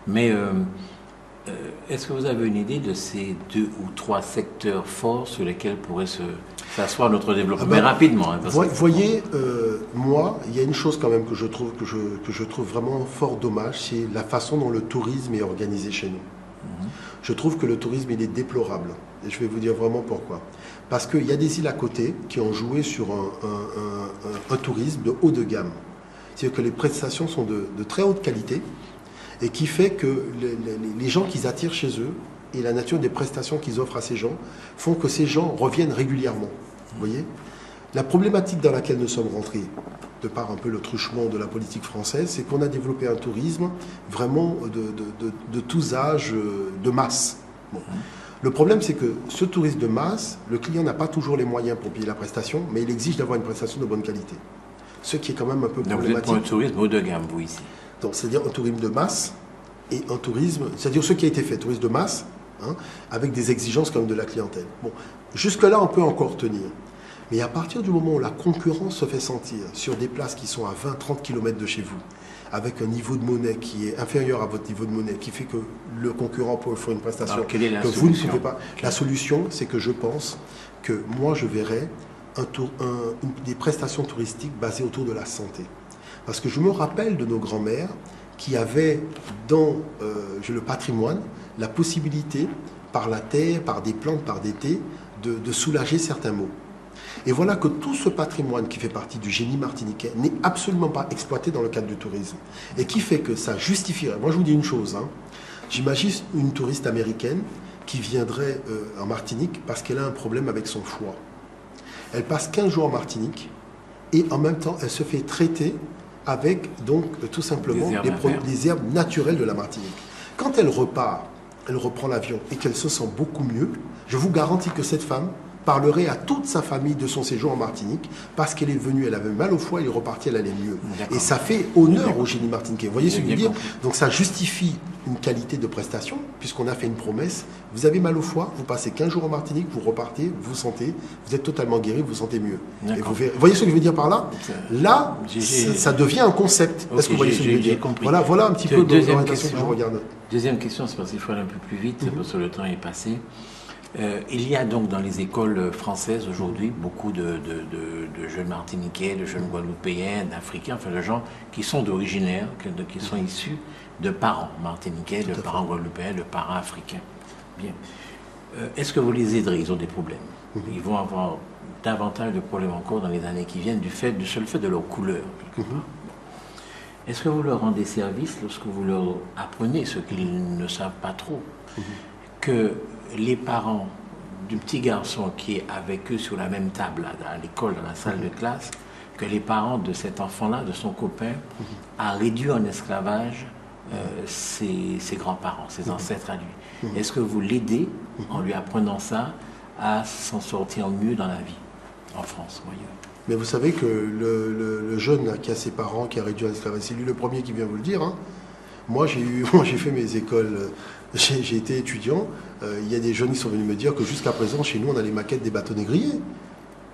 Mais est-ce que vous avez une idée de ces 2 ou 3 secteurs forts sur lesquels pourrait s'asseoir notre développement? Mais rapidement. Hein, vous voyez, moi, il y a une chose quand même que je trouve vraiment fort dommage, c'est la façon dont le tourisme est organisé chez nous. Je trouve que le tourisme, il est déplorable. Et je vais vous dire vraiment pourquoi. Parce qu'il y a des îles à côté qui ont joué sur un tourisme de haut de gamme. C'est-à-dire que les prestations sont de très haute qualité, et qui fait que les gens qu'ils attirent chez eux et la nature des prestations qu'ils offrent à ces gens font que ces gens reviennent régulièrement. Vous voyez? La problématique dans laquelle nous sommes rentrés, de par un peu le truchement de la politique française, c'est qu'on a développé un tourisme vraiment de tous âges, de masse. Bon. Le problème, c'est que ce tourisme de masse, le client n'a pas toujours les moyens pour payer la prestation, mais il exige d'avoir une prestation de bonne qualité. Ce qui est quand même un peu problématique. Donc vous êtes pour un tourisme haut de gamme, vous, ici? Donc, c'est-à-dire un tourisme de masse et un tourisme, c'est-à-dire ce qui a été fait, tourisme de masse, hein, avec des exigences quand même de la clientèle. Bon, jusque-là, on peut encore tenir. Mais à partir du moment où la concurrence se fait sentir sur des places qui sont à 20-30 km de chez vous, avec un niveau de monnaie qui est inférieur à votre niveau de monnaie, qui fait que le concurrent peut offrir une prestation alors, quelle est la que solution? vous ne pouvez pas. La solution, c'est que je pense que moi, je verrais des prestations touristiques basées autour de la santé. Parce que je me rappelle de nos grands-mères qui avaient dans le patrimoine la possibilité, par la terre, par des plantes, par des thés, de soulager certains maux. Et voilà que tout ce patrimoine qui fait partie du génie martiniquais n'est absolument pas exploité dans le cadre du tourisme. Et qui fait que ça justifierait. Moi, je vous dis une chose. J'imagine une touriste américaine qui viendrait en Martinique parce qu'elle a un problème avec son foie. Elle passe 15 jours en Martinique et en même temps, elle se fait traiter avec, donc, tout simplement, les herbes naturelles de la Martinique. Quand elle repart, elle reprend l'avion et qu'elle se sent beaucoup mieux, je vous garantis que cette femme parlerait à toute sa famille de son séjour en Martinique parce qu'elle est venue, elle avait mal au foie, elle est repartie, elle allait mieux. Et ça fait honneur au génie martiniquais. Vous voyez ce que je veux dire? Donc ça justifie une qualité de prestation puisqu'on a fait une promesse. Vous avez mal au foie, vous passez 15 jours en Martinique, vous repartez, vous sentez, vous êtes totalement guéri, vous vous sentez mieux. Et vous voyez ce que je veux dire par là? Là, ça devient un concept. Est-ce que vous voyez ce que je veux dire? Voilà un petit peu l'orientation que je regarde. Deuxième question, c'est parce qu'il faut aller un peu plus vite, parce que le temps est passé. Il y a donc dans les écoles françaises aujourd'hui beaucoup de jeunes Martiniquais, de jeunes Guadeloupéens, d'Africains, enfin de gens qui sont d'originaires, qui sont issus de parents martiniquais, de parents guadeloupéens, de parents africains. Bien. Est-ce que vous les aiderez? Ils ont des problèmes. Ils vont avoir davantage de problèmes encore dans les années qui viennent du seul fait de leur couleur. Est-ce que vous leur rendez service lorsque vous leur apprenez ce qu'ils ne savent pas trop? Que les parents du petit garçon qui est avec eux sur la même table à l'école, dans la salle de classe, que les parents de cet enfant-là, de son copain, a réduit en esclavage ses grands-parents, ses ancêtres à lui. Est-ce que vous l'aidez en lui apprenant ça à s'en sortir mieux dans la vie, en France ou ailleurs? Mais vous savez que le jeune qui a ses parents, qui a réduit en esclavage, c'est lui le premier qui vient vous le dire. Moi, j'ai fait mes écoles, j'ai été étudiant. Il y a des jeunes qui sont venus me dire que jusqu'à présent, chez nous, on a les maquettes des bâtonnets grillés.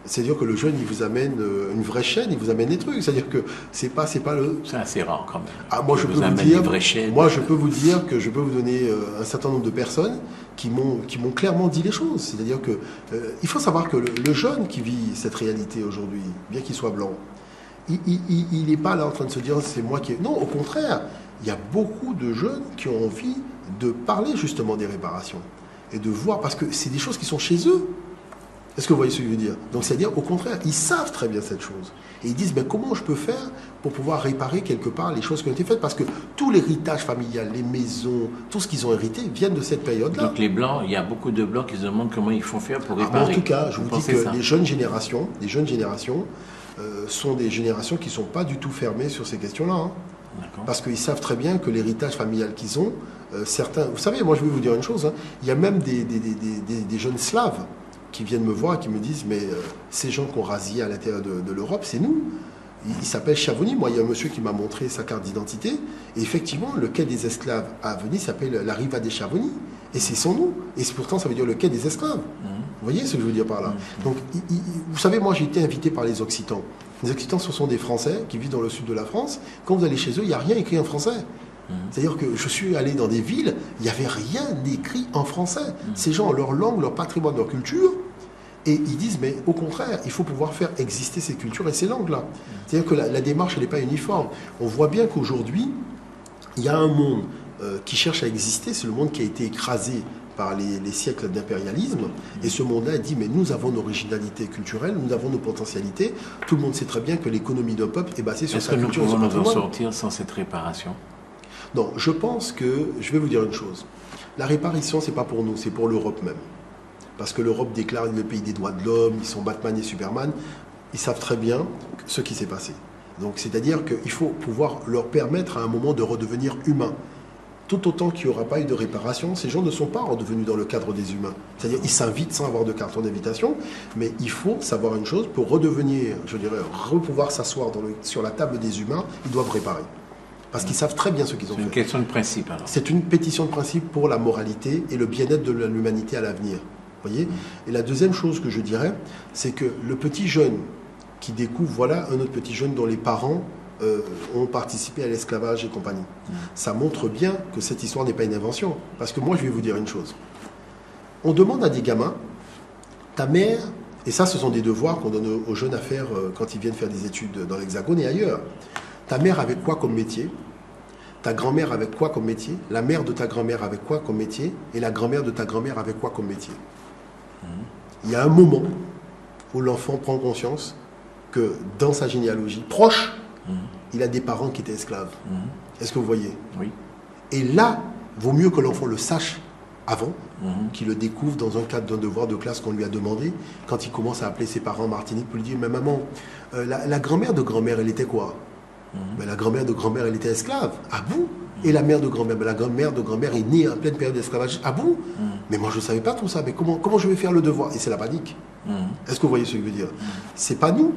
C'est-à-dire que le jeune, il vous amène une vraie chaîne, il vous amène des trucs. C'est-à-dire que c'est pas le. C'est assez rare quand même. Ah, moi, je peux vous dire que je peux vous donner un certain nombre de personnes qui m'ont clairement dit les choses. C'est-à-dire que il faut savoir que le jeune qui vit cette réalité aujourd'hui, bien qu'il soit blanc, il n'est pas là en train de se dire c'est moi qui. Non, au contraire. Il y a beaucoup de jeunes qui ont envie de parler justement des réparations et de voir, parce que c'est des choses qui sont chez eux. Est-ce que vous voyez ce que je veux dire? Donc c'est-à-dire, au contraire, ils savent très bien cette chose. Et ils disent, comment je peux faire pour pouvoir réparer quelque part les choses qui ont été faites? Parce que tout l'héritage familial, les maisons, tout ce qu'ils ont hérité viennent de cette période-là. Donc les Blancs, il y a beaucoup de Blancs qui se demandent comment ils font faire pour réparer. En tout cas, je vous dis que les jeunes générations sont des générations qui ne sont pas du tout fermées sur ces questions-là. Parce qu'ils savent très bien que l'héritage familial qu'ils ont, certains... Vous savez, moi je vais vous dire une chose, il y a même des jeunes slaves qui viennent me voir et qui me disent, mais ces gens qu'on rasillait à l'intérieur de l'Europe, c'est nous. Il s'appelle Chavoni. Moi, il y a un monsieur qui m'a montré sa carte d'identité. Et effectivement, le quai des esclaves à Venise s'appelle la Riva des Chavoni. Et c'est son nom. Et pourtant, ça veut dire le quai des esclaves. Vous voyez ce que je veux dire par là? Donc, vous savez, moi, j'ai été invité par les Occitans. Les Occitans, ce sont des Français qui vivent dans le sud de la France. Quand vous allez chez eux, il n'y a rien écrit en français. C'est-à-dire que je suis allé dans des villes, il n'y avait rien écrit en français. Ces gens ont leur langue, leur patrimoine, leur culture. Et ils disent, mais au contraire, il faut pouvoir faire exister ces cultures et ces langues-là. C'est-à-dire que la démarche, elle n'est pas uniforme. On voit bien qu'aujourd'hui, il y a un monde qui cherche à exister. C'est le monde qui a été écrasé par les siècles d'impérialisme. Et ce monde-là dit, mais nous avons nos originalités culturelles, nous avons nos potentialités. Tout le monde sait très bien que l'économie d'un peuple est basée sur sa culture. Est-ce que nous pouvons nous en sortir sans cette réparation? Non, je pense que, je vais vous dire une chose. La réparation, ce n'est pas pour nous, c'est pour l'Europe même. Parce que l'Europe déclare le pays des droits de l'homme, ils sont Batman et Superman. Ils savent très bien ce qui s'est passé. Donc, c'est-à-dire qu'il faut pouvoir leur permettre à un moment de redevenir humains. Tout autant qu'il n'y aura pas eu de réparation, ces gens ne sont pas redevenus dans le cadre des humains. C'est-à-dire qu'ils s'invitent sans avoir de carton d'invitation, mais il faut savoir une chose, pour redevenir, je dirais, pouvoir s'asseoir sur la table des humains, ils doivent réparer. Parce qu'ils savent très bien ce qu'ils ont fait. C'est une question de principe alors. C'est une pétition de principe pour la moralité et le bien-être de l'humanité à l'avenir. Voyez. Et la deuxième chose que je dirais, c'est que le petit jeune qui découvre, voilà un autre petit jeune dont les parents ont participé à l'esclavage et compagnie. Ça montre bien que cette histoire n'est pas une invention. Parce que moi, je vais vous dire une chose. On demande à des gamins, ta mère, et ça, ce sont des devoirs qu'on donne aux jeunes à faire quand ils viennent faire des études dans l'Hexagone et ailleurs. Ta mère avait quoi comme métier? Ta grand-mère avait quoi comme métier? La mère de ta grand-mère avait quoi comme métier? Et la grand-mère de ta grand-mère avait quoi comme métier? Il y a un moment où l'enfant prend conscience que dans sa généalogie proche, il a des parents qui étaient esclaves. Est-ce que vous voyez? Oui. Et là, vaut mieux que l'enfant le sache avant, qu'il le découvre dans un cadre d'un devoir de classe qu'on lui a demandé, quand il commence à appeler ses parents en Martinique pour lui dire, mais maman, la grand-mère de grand-mère, elle était quoi? Mais la grand-mère de grand-mère, elle était esclave. Ah bon? Et la mère de grand-mère, la grand-mère de grand-mère est née en pleine période d'esclavage. Ah bon? Mais moi je ne savais pas tout ça. Mais comment je vais faire le devoir? Et c'est la panique. Est-ce que vous voyez ce que je veux dire? C'est pas nous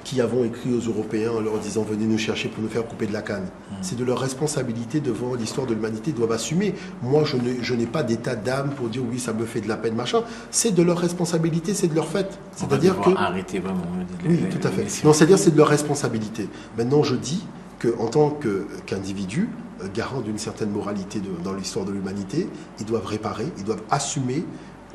qui avons écrit aux Européens en leur disant venez nous chercher pour nous faire couper de la canne. C'est de leur responsabilité devant l'histoire de l'humanité, ils doivent assumer. Moi je n'ai pas d'état d'âme pour dire oui ça me fait de la peine machin. C'est de leur responsabilité, c'est de leur fait. C'est-à-dire que arrêter vraiment. Oui, tout à fait. Non, c'est-à-dire c'est de leur responsabilité. Maintenant je dis qu'en tant qu'individu, garant d'une certaine moralité dans l'histoire de l'humanité, ils doivent réparer, ils doivent assumer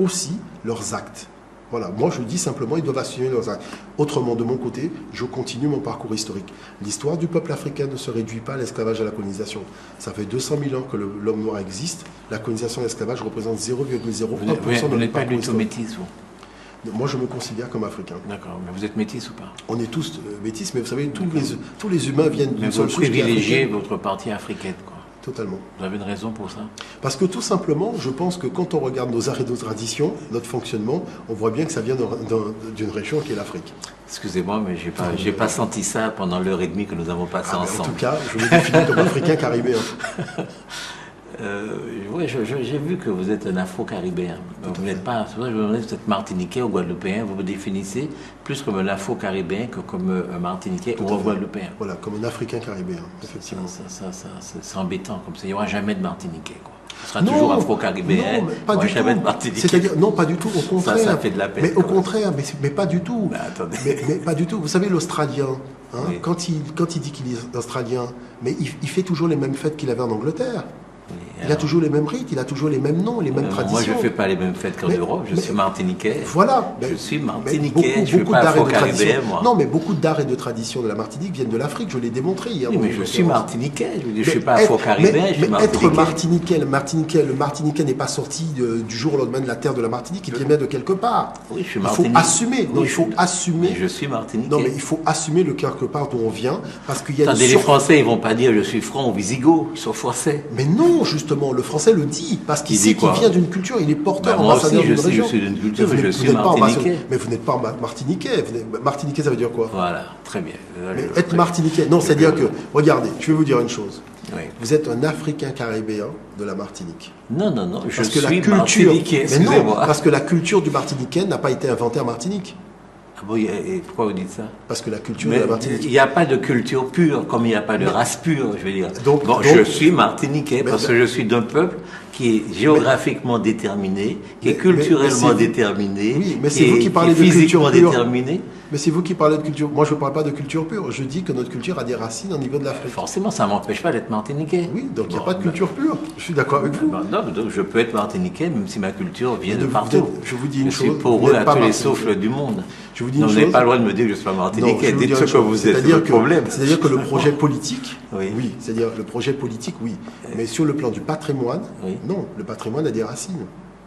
aussi leurs actes. Voilà, moi je dis simplement, ils doivent assumer leurs actes. Autrement, de mon côté, je continue mon parcours historique. L'histoire du peuple africain ne se réduit pas à l'esclavage et à la colonisation. Ça fait 200 000 ans que l'homme noir existe. La colonisation et l'esclavage représentent 0,01% de notre parcours. Vous n'êtes pas du tout métis, vous? Moi, je me considère comme africain. D'accord, mais vous êtes métis ou pas? On est tous métis, mais vous savez, tous les humains viennent d'une seule couche. Vous privilégiez votre partie africaine, quoi. Totalement. Vous avez une raison pour ça? Parce que tout simplement, je pense que quand on regarde nos arts et nos traditions, notre fonctionnement, on voit bien que ça vient d'une région qui est l'Afrique. Excusez-moi, mais j'ai pas senti ça pendant l'heure et demie que nous avons passé ensemble. En tout cas, je me définis comme africain caribéen. Oui, j'ai vu que vous êtes un afro-caribéen. Vous n'êtes pas, je me demandais, vous êtes martiniquais ou guadeloupéen. Vous vous définissez plus comme un afro-caribéen que comme un martiniquais ou un guadeloupéen. Voilà, comme un africain caribéen, effectivement. C'est embêtant comme ça. Il n'y aura jamais de martiniquais, quoi. Ce sera toujours afro-caribéen. Non, pas du jamais tout. de martiniquais. C'est-à-dire, non, pas du tout. Au contraire. Ça fait de la peine. Mais au contraire, mais pas du tout. Mais attendez. Mais pas du tout. Vous savez, l'Australien, hein, Oui. quand il dit qu'il est australien, mais il fait toujours les mêmes fêtes qu'il avait en Angleterre. Oui, Il a toujours les mêmes rites, il a toujours les mêmes noms, les mêmes traditions. Moi, je ne fais pas les mêmes fêtes qu'en Europe. Je suis martiniquais. Voilà. Je suis martiniquais. Je ne suis pas afro-caribéen, moi. Non, mais beaucoup d'arts et de traditions de la Martinique viennent de l'Afrique. Je l'ai démontré hier. Oui, mais je suis martiniquais. Je ne suis pas afro-caribéen. Je suis être martiniquais. le Martiniquais n'est pas sorti du jour au lendemain de la terre de la Martinique. Il vient bien de quelque part. Oui, je suis Il faut martiniquais. assumer. Non, il faut assumer. Mais je suis martiniquais. Non, mais il faut assumer le quelque part d'où on vient, parce qu'il y a Attendez, les Français, ils vont pas dire je suis franc ou wisigoth. Ils sont français. Mais non, justement, le Français le dit, parce qu'il sait qu'il vient d'une culture, il est porteur, moi ambassadeur aussi, d'une région. je suis d'une culture, Mais je suis martiniquais. Mais vous n'êtes pas martiniquais. Martiniquais, ça veut dire quoi? Voilà, très bien. Mais être martiniquais, non, c'est-à-dire que, regardez, je vais vous dire une chose. Oui. Vous êtes un Africain caribéen de la Martinique. Non, je Parce que suis la culture, martiniquais, mais non, excusez-moi. parce que la culture du Martiniquais n'a pas été inventée en Martinique. Ah bon, et pourquoi vous dites ça? Parce que la culture Mais de la Martinique... il n'y a pas de culture pure, comme il n'y a pas de race pure, je veux dire. Donc, je suis martiniquais parce que je suis d'un peuple qui est géographiquement déterminé, qui est culturellement déterminé, oui, mais c'est vous qui parlez de physiquement culture pure. déterminé. Mais c'est vous qui parlez de culture. Moi, je ne parle pas de culture pure. Je dis que notre culture a des racines au niveau de l'Afrique. Forcément, ça ne m'empêche pas d'être martiniquais. Oui, donc il n'y a pas de culture pure. Je suis d'accord avec vous. Non, donc je peux être martiniquais même si ma culture vient de partout. Je vous dis une chose. Je suis pour eux à tous les souffles du monde. Je vous dis une donc, chose. vous n'avez pas le droit de me dire que je suis pas martiniquais. Dites ce que vous êtes, c'est le problème. C'est-à-dire que le projet politique, oui. C'est-à-dire le projet politique, oui. Mais sur le plan du patrimoine, oui. Non, le patrimoine a des racines.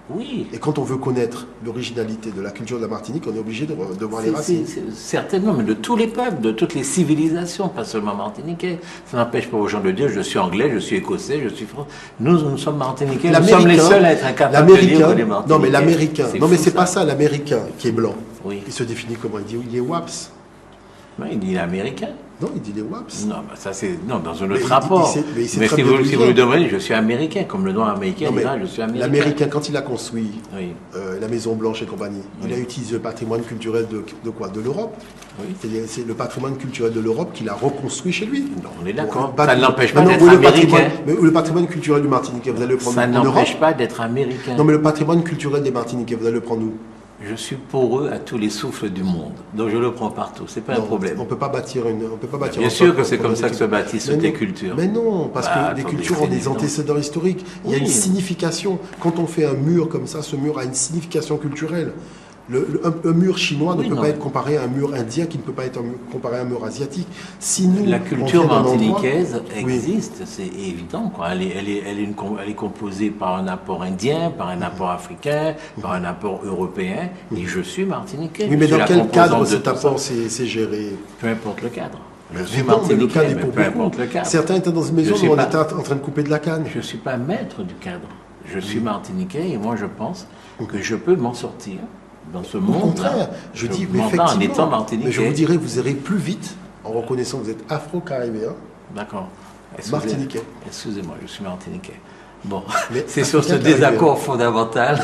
Oui. Et quand on veut connaître l'originalité de la culture de la Martinique, on est obligé de voir les racines. Certainement, mais de tous les peuples, de toutes les civilisations, pas seulement martiniquais. Ça n'empêche pas aux gens de dire je suis anglais, je suis écossais, je suis français. Nous sommes martiniquais, nous sommes les seuls à être incapables de dire qu'on est martiniquais. Non, mais l'américain, non, mais c'est pas ça, l'américain qui est blanc. Oui. Il se définit comment? Il dit il est WAPS. Il dit américain. Non, il dit les WAPS. Non, bah ça c'est non dans un Mais autre rapport. mais Mais si vous lui demandez, je suis américain, comme le noir américain, Non, mais je suis américain. l'Américain, quand il a construit Oui. la Maison Blanche et compagnie, il Oui. a utilisé le patrimoine culturel de quoi? De l'Europe. Oui. C'est le patrimoine culturel de l'Europe qu'il a reconstruit chez lui. Non, on est d'accord. Bon, Ça ne l'empêche pas non, d'être oui, américain. Mais le patrimoine culturel du Martiniquais, vous allez le prendre Ça en Europe? n'empêche pas d'être américain. Non, mais le patrimoine culturel des Martiniquais, vous allez le prendre où? Je suis pour eux à tous les souffles du monde. Donc je le prends partout. C'est pas un Non, problème. On peut pas bâtir Bien sûr que c'est comme ça que se bâtissent toutes les cultures. Mais non, parce que les attendez, cultures c'est ont des évident. antécédents historiques. Il y a Oui. une signification. Quand on fait un mur comme ça, ce mur a une signification culturelle. Un mur chinois Oui, ne peut non. pas être comparé à un mur indien, qui ne peut pas être comparé à un mur asiatique. Si nous, La on culture vient d'un martiniquaise Oui. existe, c'est évident. Quoi. Elle est composée par un apport indien, par un apport africain, par un apport européen. Et je suis martiniquais. Oui, mais Je suis dans la quel cadre composante de cet tout ça. apport c'est géré? Peu importe le cadre. Je Mais suis non, mais le cadre martiniquais, est mais pour peu beaucoup. importe le cadre. Certains étaient dans une maison Je sais où on pas. était en train de couper de la canne. Je ne suis pas maître du cadre. Je suis martiniquais et moi je pense que je peux m'en sortir dans ce Au monde. contraire, je dis mais m'entends effectivement. en étant martiniquais. Mais je vous dirais, vous irez plus vite en reconnaissant que vous êtes afro-caribéen, D'accord. martiniquais. Excusez-moi, je suis martiniquais. Bon, Mais c'est sur ce africain désaccord fondamental.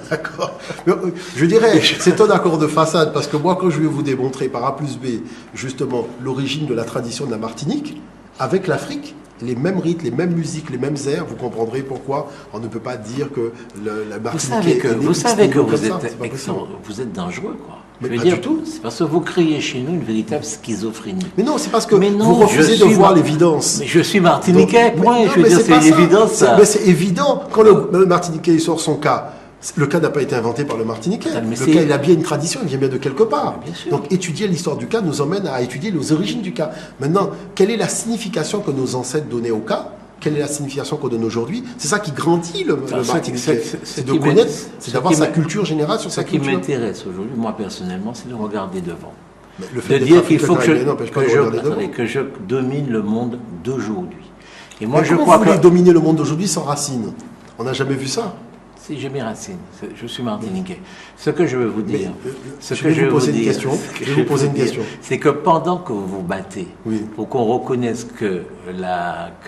D'accord. Mais, je dirais, c'est un accord de façade, parce que moi, quand je vais vous démontrer par A plus B, justement, l'origine de la tradition de la Martinique, avec l'Afrique, les mêmes rites, les mêmes musiques, les mêmes airs, vous comprendrez pourquoi on ne peut pas dire que la Martinique Vous savez que comme vous ça, êtes, c'est pas possible. vous êtes dangereux, quoi. Mais Je veux pas dire, du tout. c'est parce que vous créez chez nous une véritable schizophrénie. Mais non, c'est parce que Mais non, vous refusez je de suis voir mar- l'évidence. Mais je suis martiniquais, Donc, point. mais non, Je veux mais dire, c'est pas une ça. évidence, ça. Mais c'est évident. Quand le Martiniquais il sort son cas, le cas n'a pas été inventé par le Martiniquais. Mais Le c'est- cas, il a bien une tradition, il vient bien de quelque part. Bien sûr. Donc étudier l'histoire du cas nous emmène à étudier les origines du cas. Maintenant, quelle est la signification que nos ancêtres donnaient au cas? Quelle est la signification qu'on donne aujourd'hui? C'est ça qui grandit le ce Martiniquais. qui- C'est de qui connaître, m'int- c'est ce d'avoir qui sa m'int- culture générale sur Ce sa qui culture. m'intéresse aujourd'hui, moi personnellement, c'est de regarder devant. Mais le De fait dire d'être qu'il faut que africain n'empêche pas de regarder devant. que je domine le monde d'aujourd'hui. Et moi, Mais je comment crois vous que voulez dominer le monde d'aujourd'hui sans racines? On n'a jamais vu ça. si j'ai mes racines, je suis martiniquais. Ce que je veux vous dire, ce je que vais vous veux poser une dire, question. ce que Je vais vous poser une dire, question. c'est que pendant que vous vous battez Oui. pour qu'on reconnaisse que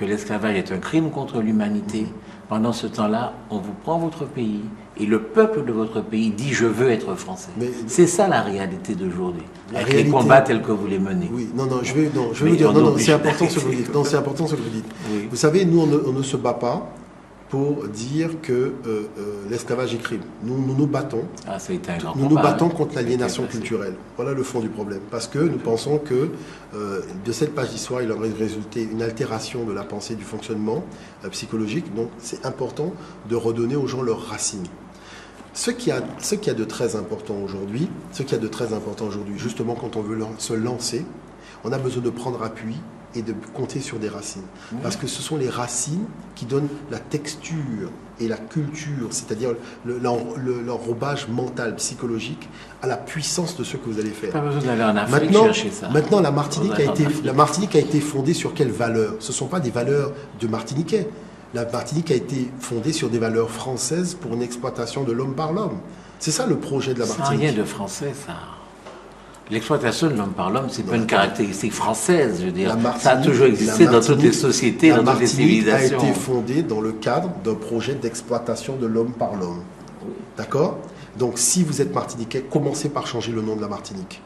l'esclavage est un crime contre l'humanité, pendant ce temps-là, on vous prend votre pays et le peuple de votre pays dit je veux être français. Mais- C'est ça la réalité d'aujourd'hui, La avec réalité- les combats tels que vous les menez. Oui, non, je vais Mais vous dire, on non, oblige- c'est important ce que vous dites. Non, c'est important ce que vous dites. Oui. Vous savez, nous, on ne se bat pas pour dire que l'esclavage est crime. Nous nous battons. Ah, ça a été un grand Nous nous combat, battons hein. contre l'aliénation Ça a été culturelle. Voilà le fond du problème. Parce que nous pensons que de cette page d'histoire, il aurait résulté une altération de la pensée, du fonctionnement psychologique. Donc, c'est important de redonner aux gens leurs racines. Ce qui a de très important aujourd'hui, justement quand on veut se lancer, on a besoin de prendre appui et de compter sur des racines. Parce que ce sont les racines qui donnent la texture et la culture, c'est-à-dire l'enrobage mental, psychologique, à la puissance de ce que vous allez faire. Pas besoin d'aller en Afrique Maintenant, chercher ça. maintenant la Martinique On va en Afrique. la Martinique a été fondée sur quelles valeurs? Ce ne sont pas des valeurs de Martiniquais. La Martinique a été fondée sur des valeurs françaises pour une exploitation de l'homme par l'homme. C'est ça le projet de la Sans Martinique. rien de français, ça. L'exploitation de l'homme par l'homme, c'est pas une caractéristique française, je veux dire. Ça a toujours existé dans toutes les sociétés, dans toutes les civilisations. A été fondée dans le cadre d'un projet d'exploitation de l'homme par l'homme. D'accord? Donc, si vous êtes martiniquais, commencez par changer le nom de la Martinique.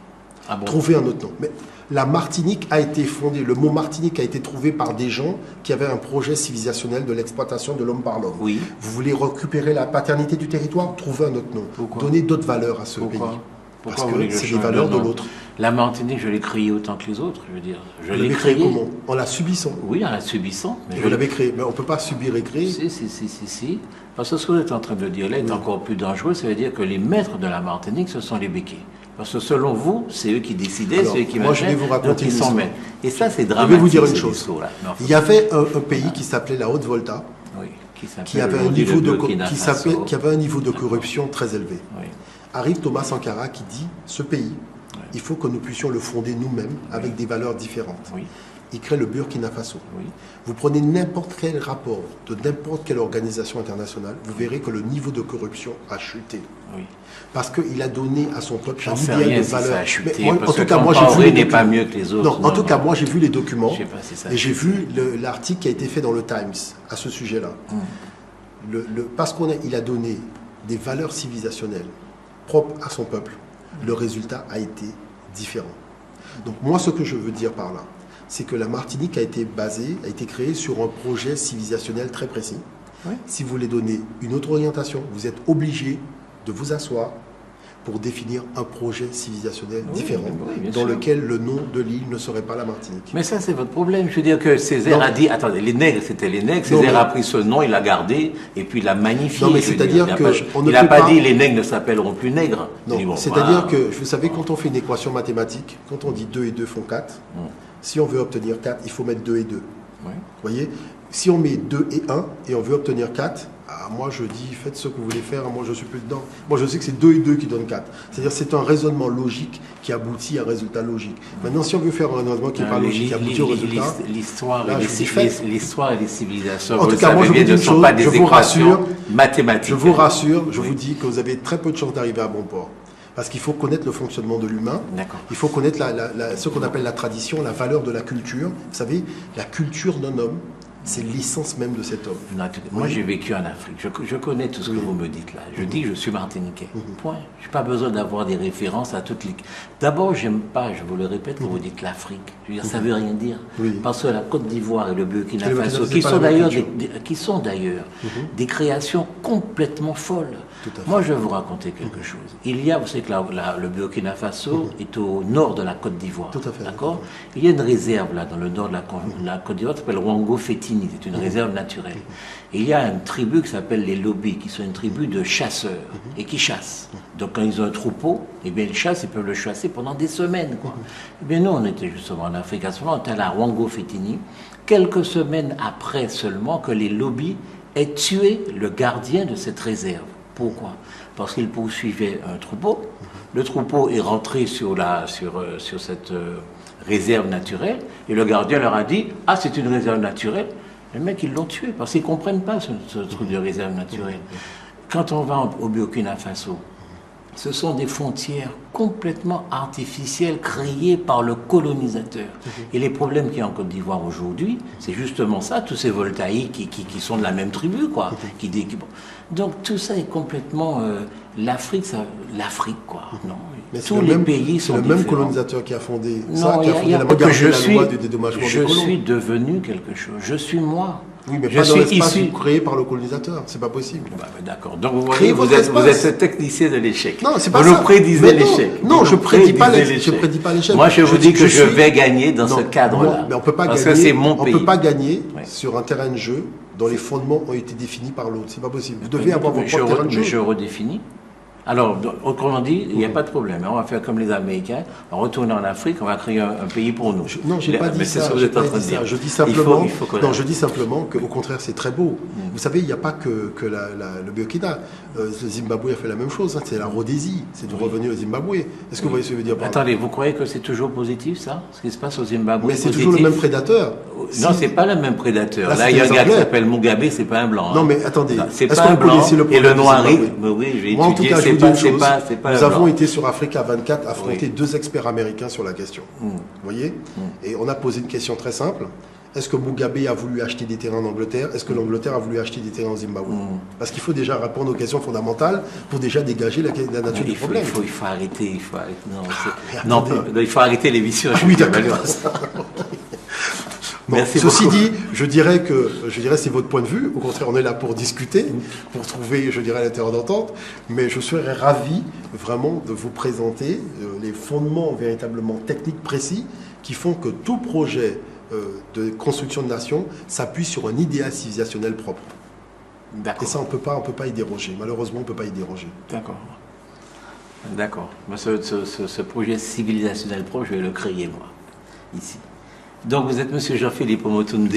Ah bon? Trouvez un autre nom. Mais la Martinique a été fondée, le mot Martinique a été trouvé par des gens qui avaient un projet civilisationnel de l'exploitation de l'homme par l'homme. Oui. Vous voulez récupérer la paternité du territoire? Trouvez un autre nom. Pourquoi? Donnez d'autres valeurs à ce pays. Pourquoi Parce vous voulez que je c'est des change valeurs de nom? l'autre. La Martinique, je l'ai créée autant que les autres, je veux dire. Je Vous l'ai l'avez créé créée. comment? En la subissant. Oui, en la subissant. Mais Vous l'avez créé. Mais on ne peut pas subir et créer. Si. Parce que ce que vous êtes en train de dire là est encore plus dangereux. Ça veut dire que les maîtres de la Martinique, ce sont les béquets. Parce que selon vous, c'est eux qui décidaient, Alors, c'est eux qui moi, je vais manageaient, vous raconter donc ils une sont histoire. maîtres. Et ça, c'est Je dramatique. vais vous dire une ce chose. discours-là. Mais enfin, Il y avait un pays qui s'appelait la Haute-Volta, oui, qui avait un niveau de corruption très élevé. Oui. Arrive Thomas Sankara qui dit, ce pays, il faut que nous puissions le fonder nous-mêmes avec des valeurs différentes. Oui. il crée le Burkina Faso. Oui. Vous prenez n'importe quel rapport de n'importe quelle organisation internationale, vous verrez que le niveau de corruption a chuté. Oui. Parce qu'il a donné à son peuple J'en un sais idéal rien de si valeur. ça a chuté, Mais moi, parce en tout que cas, moi, j'ai vu Compaoré les n'est pas documents. mieux que les autres. Non, en tout cas, moi, j'ai vu les documents Je sais pas si ça a et j'ai chuté. vu l'article qui a été fait dans le Times à ce sujet-là. Parce qu'il a donné des valeurs civilisationnelles propres à son peuple, le résultat a été différent. Donc moi, ce que je veux dire par là, c'est que la Martinique a été créée sur un projet civilisationnel très précis. Oui. Si vous voulez donner une autre orientation, vous êtes obligé de vous asseoir pour définir un projet civilisationnel différent, bien dans sûr. lequel le nom de l'île ne serait pas la Martinique. Mais ça, c'est votre problème. Je veux dire que Césaire a dit, attendez, les nègres, c'était les nègres. Césaire a pris ce nom, il l'a gardé, et puis il l'a magnifié. Non, mais c'est-à-dire que il n'a pas dit les nègres ne s'appelleront plus nègres. Non, dit, bon, c'est-à-dire voilà. que, vous savez, quand on fait une équation mathématique, quand on dit 2 et 2 font 4, si on veut obtenir 4, il faut mettre 2 et 2. Oui. Vous voyez, si on met 2 et 1 et on veut obtenir 4, moi je dis faites ce que vous voulez faire, moi je suis plus dedans. Moi je sais que c'est 2 et 2 qui donnent 4. C'est-à-dire c'est un raisonnement logique qui aboutit à un résultat logique. Maintenant si on veut faire un raisonnement qui n'est pas logique, qui aboutit au résultat... L'histoire là, et les civilisations, En tout cas, moi je vous dis ne une sont chose, pas des je vous équations rassure, mathématiques. je vous rassure, je vous dis que vous avez très peu de chances d'arriver à bon port. Parce qu'il faut connaître le fonctionnement de l'humain, il faut connaître ce qu'on appelle la tradition, la valeur de la culture. Vous savez, la culture d'un homme, c'est l'essence même de cet homme. Non, moi, j'ai vécu en Afrique. Je connais tout ce que vous me dites là. Je dis que je suis martiniquais. Point. Je n'ai pas besoin d'avoir des références à toutes les... D'abord, j'aime pas, je vous le répète, quand vous dites l'Afrique. Je veux dire, ça ne veut rien dire. Parce que la Côte d'Ivoire et le Burkina Faso, qui sont d'ailleurs des créations complètement folles. Moi, je vais vous raconter quelque chose. Il y a, vous savez que le Burkina Faso est au nord de la Côte d'Ivoire. Tout à fait. D'accord. Il y a une réserve là, dans le nord de la Côte d'Ivoire, qui s'appelle Wango Fétini. C'est une réserve naturelle. Et il y a une tribu qui s'appelle les Lobis, qui sont une tribu de chasseurs et qui chassent. Donc quand ils ont un troupeau, eh bien ils chassent, ils peuvent le chasser pendant des semaines, quoi. Eh bien nous, on était justement en Afrique à ce moment, on était à la Wango Fétini, quelques semaines après seulement que les Lobis aient tué le gardien de cette réserve. Pourquoi? Parce qu'ils poursuivaient un troupeau. Le troupeau est rentré sur cette réserve naturelle et le gardien leur a dit « Ah, c'est une réserve naturelle ». Les mecs, ils l'ont tué parce qu'ils ne comprennent pas ce truc de réserve naturelle. Quand on va au Burkina Faso, ce sont des frontières complètement artificielles créées par le colonisateur. Et les problèmes qu'il y a en Côte d'Ivoire aujourd'hui, c'est justement ça, tous ces voltaïques qui sont de la même tribu, quoi. Donc tout ça est complètement... l'Afrique, quoi. Non. Mais tous les pays sont le différents. même colonisateur qui a fondé Non, ça, qui a fondé la loi du dédommagement des colons. Je suis devenu quelque chose. Je suis moi. Oui, mais pas dans l'espace créé par le colonisateur. C'est pas possible. D'accord. Donc vous voyez, vous êtes technicien de l'échec. Non, c'est pas ça. Vous nous prédisez l'échec. Non, je ne prédis pas l'échec. Moi, je vous dis que je vais gagner dans ce cadre-là. Mais on peut pas parce gagner. Que c'est mon pays. On peut pas gagner sur un terrain de jeu dont les fondements ont été définis par l'autre. C'est pas possible. Vous devez avoir votre propre terrain de jeu. Mais je redéfinis. Alors, autrement dit, il n'y a pas de problème. On va faire comme les Américains, on va retourner en Afrique, on va créer un pays pour nous. Non, je n'ai pas dit ça. C'est ce que vous êtes en train de dire. Je dis simplement, je dis simplement qu'au contraire, c'est très beau. Vous savez, il n'y a pas que le Burkina. Le Zimbabwe a fait la même chose. C'est la Rhodésie. C'est de revenir au Zimbabwe. Est-ce que vous voyez ce que je veux dire par là? Attendez, vous croyez que c'est toujours positif, ça? Ce qui se passe au Zimbabwe? Mais c'est toujours le même prédateur. Non, c'est pas le même prédateur. Là, il y a un gars qui s'appelle Mugabe, c'est pas un blanc. Non, mais attendez. C'est pas un blanc. Et le noir, oui, je vais étudier. C'est pas nous avons été sur Africa 24 affronter deux experts américains sur la question. Vous voyez? Et on a posé une question très simple. Est-ce que Mugabe a voulu acheter des terrains en Angleterre? Est-ce que l'Angleterre a voulu acheter des terrains au Zimbabwe? Parce qu'il faut déjà répondre aux questions fondamentales pour déjà dégager la nature du problème. Il faut arrêter. Non, il faut arrêter l'émission. Oui, d'accord. Bon, ceci dit, je dirais c'est votre point de vue. Au contraire, on est là pour discuter, pour trouver, je dirais, la terre d'entente. Mais je serais ravi vraiment de vous présenter les fondements véritablement techniques précis qui font que tout projet de construction de nation s'appuie sur un idéal civilisationnel propre. Et ça, on peut pas y déroger. Malheureusement, on ne peut pas y déroger. D'accord. Ce projet civilisationnel propre, je vais le créer, moi, ici. Donc, vous êtes M. Jean-Philippe Omotunde.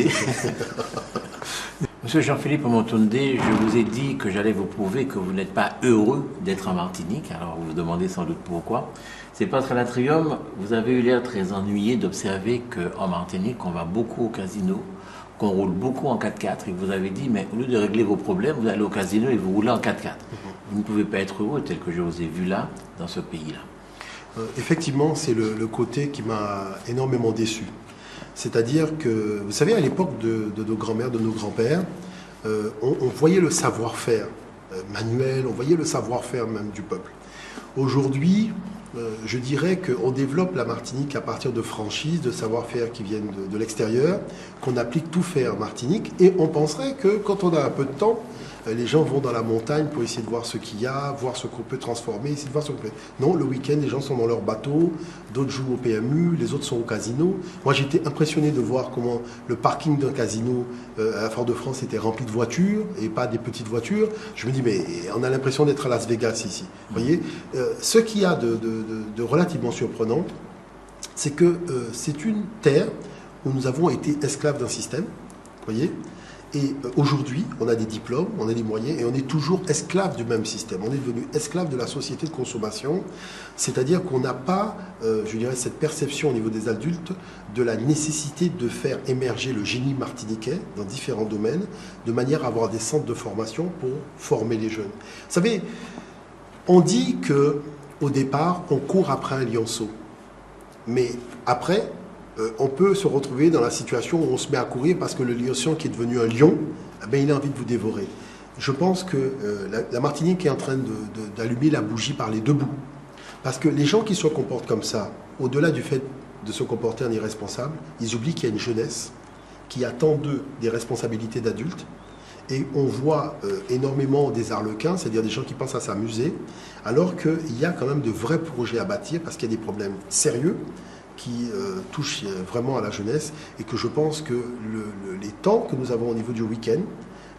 Monsieur Jean-Philippe Omotunde, je vous ai dit que j'allais vous prouver que vous n'êtes pas heureux d'être en Martinique. Alors vous vous demandez sans doute pourquoi. C'est parce qu'à l'Atrium, vous avez eu l'air très ennuyé d'observer qu'en Martinique, on va beaucoup au casino, qu'on roule beaucoup en 4x4 et que vous avez dit, mais au lieu de régler vos problèmes, vous allez au casino et vous roulez en 4x4. Vous ne pouvez pas être heureux tel que je vous ai vu là, dans ce pays-là. Effectivement, c'est le côté qui m'a énormément déçu. C'est-à-dire que, vous savez, à l'époque de nos grands-mères, de nos grands-pères, on voyait le savoir-faire manuel, on voyait le savoir-faire même du peuple. Aujourd'hui, je dirais qu'on développe la Martinique à partir de franchises, de savoir-faire qui viennent de l'extérieur, qu'on applique tout faire en Martinique, et on penserait que quand on a un peu de temps, les gens vont dans la montagne pour essayer de voir ce qu'il y a, voir ce qu'on peut transformer, essayer de voir ce qu'on peut... Non, le week-end, les gens sont dans leur bateau, d'autres jouent au PMU, les autres sont au casino. Moi, j'étais impressionné de voir comment le parking d'un casino à Fort-de-France était rempli de voitures, et pas des petites voitures. Je me dis, mais on a l'impression d'être à Las Vegas ici. Vous voyez, ce qu'il y a de relativement surprenant, c'est que c'est une terre où nous avons été esclaves d'un système, vous voyez. Et aujourd'hui, on a des diplômes, on a des moyens, et on est toujours esclave du même système. On est devenu esclave de la société de consommation, c'est-à-dire qu'on n'a pas, je dirais, cette perception au niveau des adultes de la nécessité de faire émerger le génie martiniquais dans différents domaines, de manière à avoir des centres de formation pour former les jeunes. Vous savez, on dit qu'au départ, on court après un lionceau, mais après... on peut se retrouver dans la situation où on se met à courir parce que le lionceau qui est devenu un lion, il a envie de vous dévorer. Je pense que la Martinique est en train d'allumer la bougie par les deux bouts. Parce que les gens qui se comportent comme ça, au-delà du fait de se comporter en irresponsable, ils oublient qu'il y a une jeunesse qui attend d'eux des responsabilités d'adultes. Et on voit énormément des arlequins, c'est-à-dire des gens qui pensent à s'amuser, alors qu'il y a quand même de vrais projets à bâtir parce qu'il y a des problèmes sérieux qui touche vraiment à la jeunesse et que je pense que les temps que nous avons au niveau du week-end,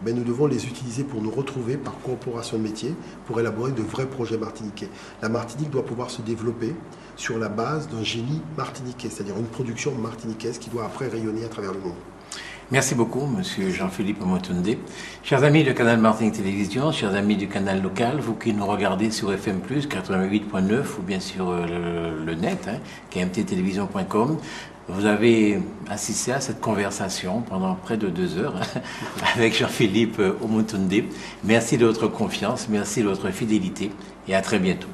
nous devons les utiliser pour nous retrouver par corporation de métiers, pour élaborer de vrais projets martiniquais. La Martinique doit pouvoir se développer sur la base d'un génie martiniquais, c'est-à-dire une production martiniquaise qui doit après rayonner à travers le monde. Merci beaucoup, Monsieur Jean-Philippe Omotunde. Chers amis de Canal Martinique Télévision, chers amis du canal local, vous qui nous regardez sur FM+, 88.9 ou bien sur le net, kmttélévision.com, vous avez assisté à cette conversation pendant près de 2 heures avec Jean-Philippe Omotunde. Merci de votre confiance, merci de votre fidélité et à très bientôt.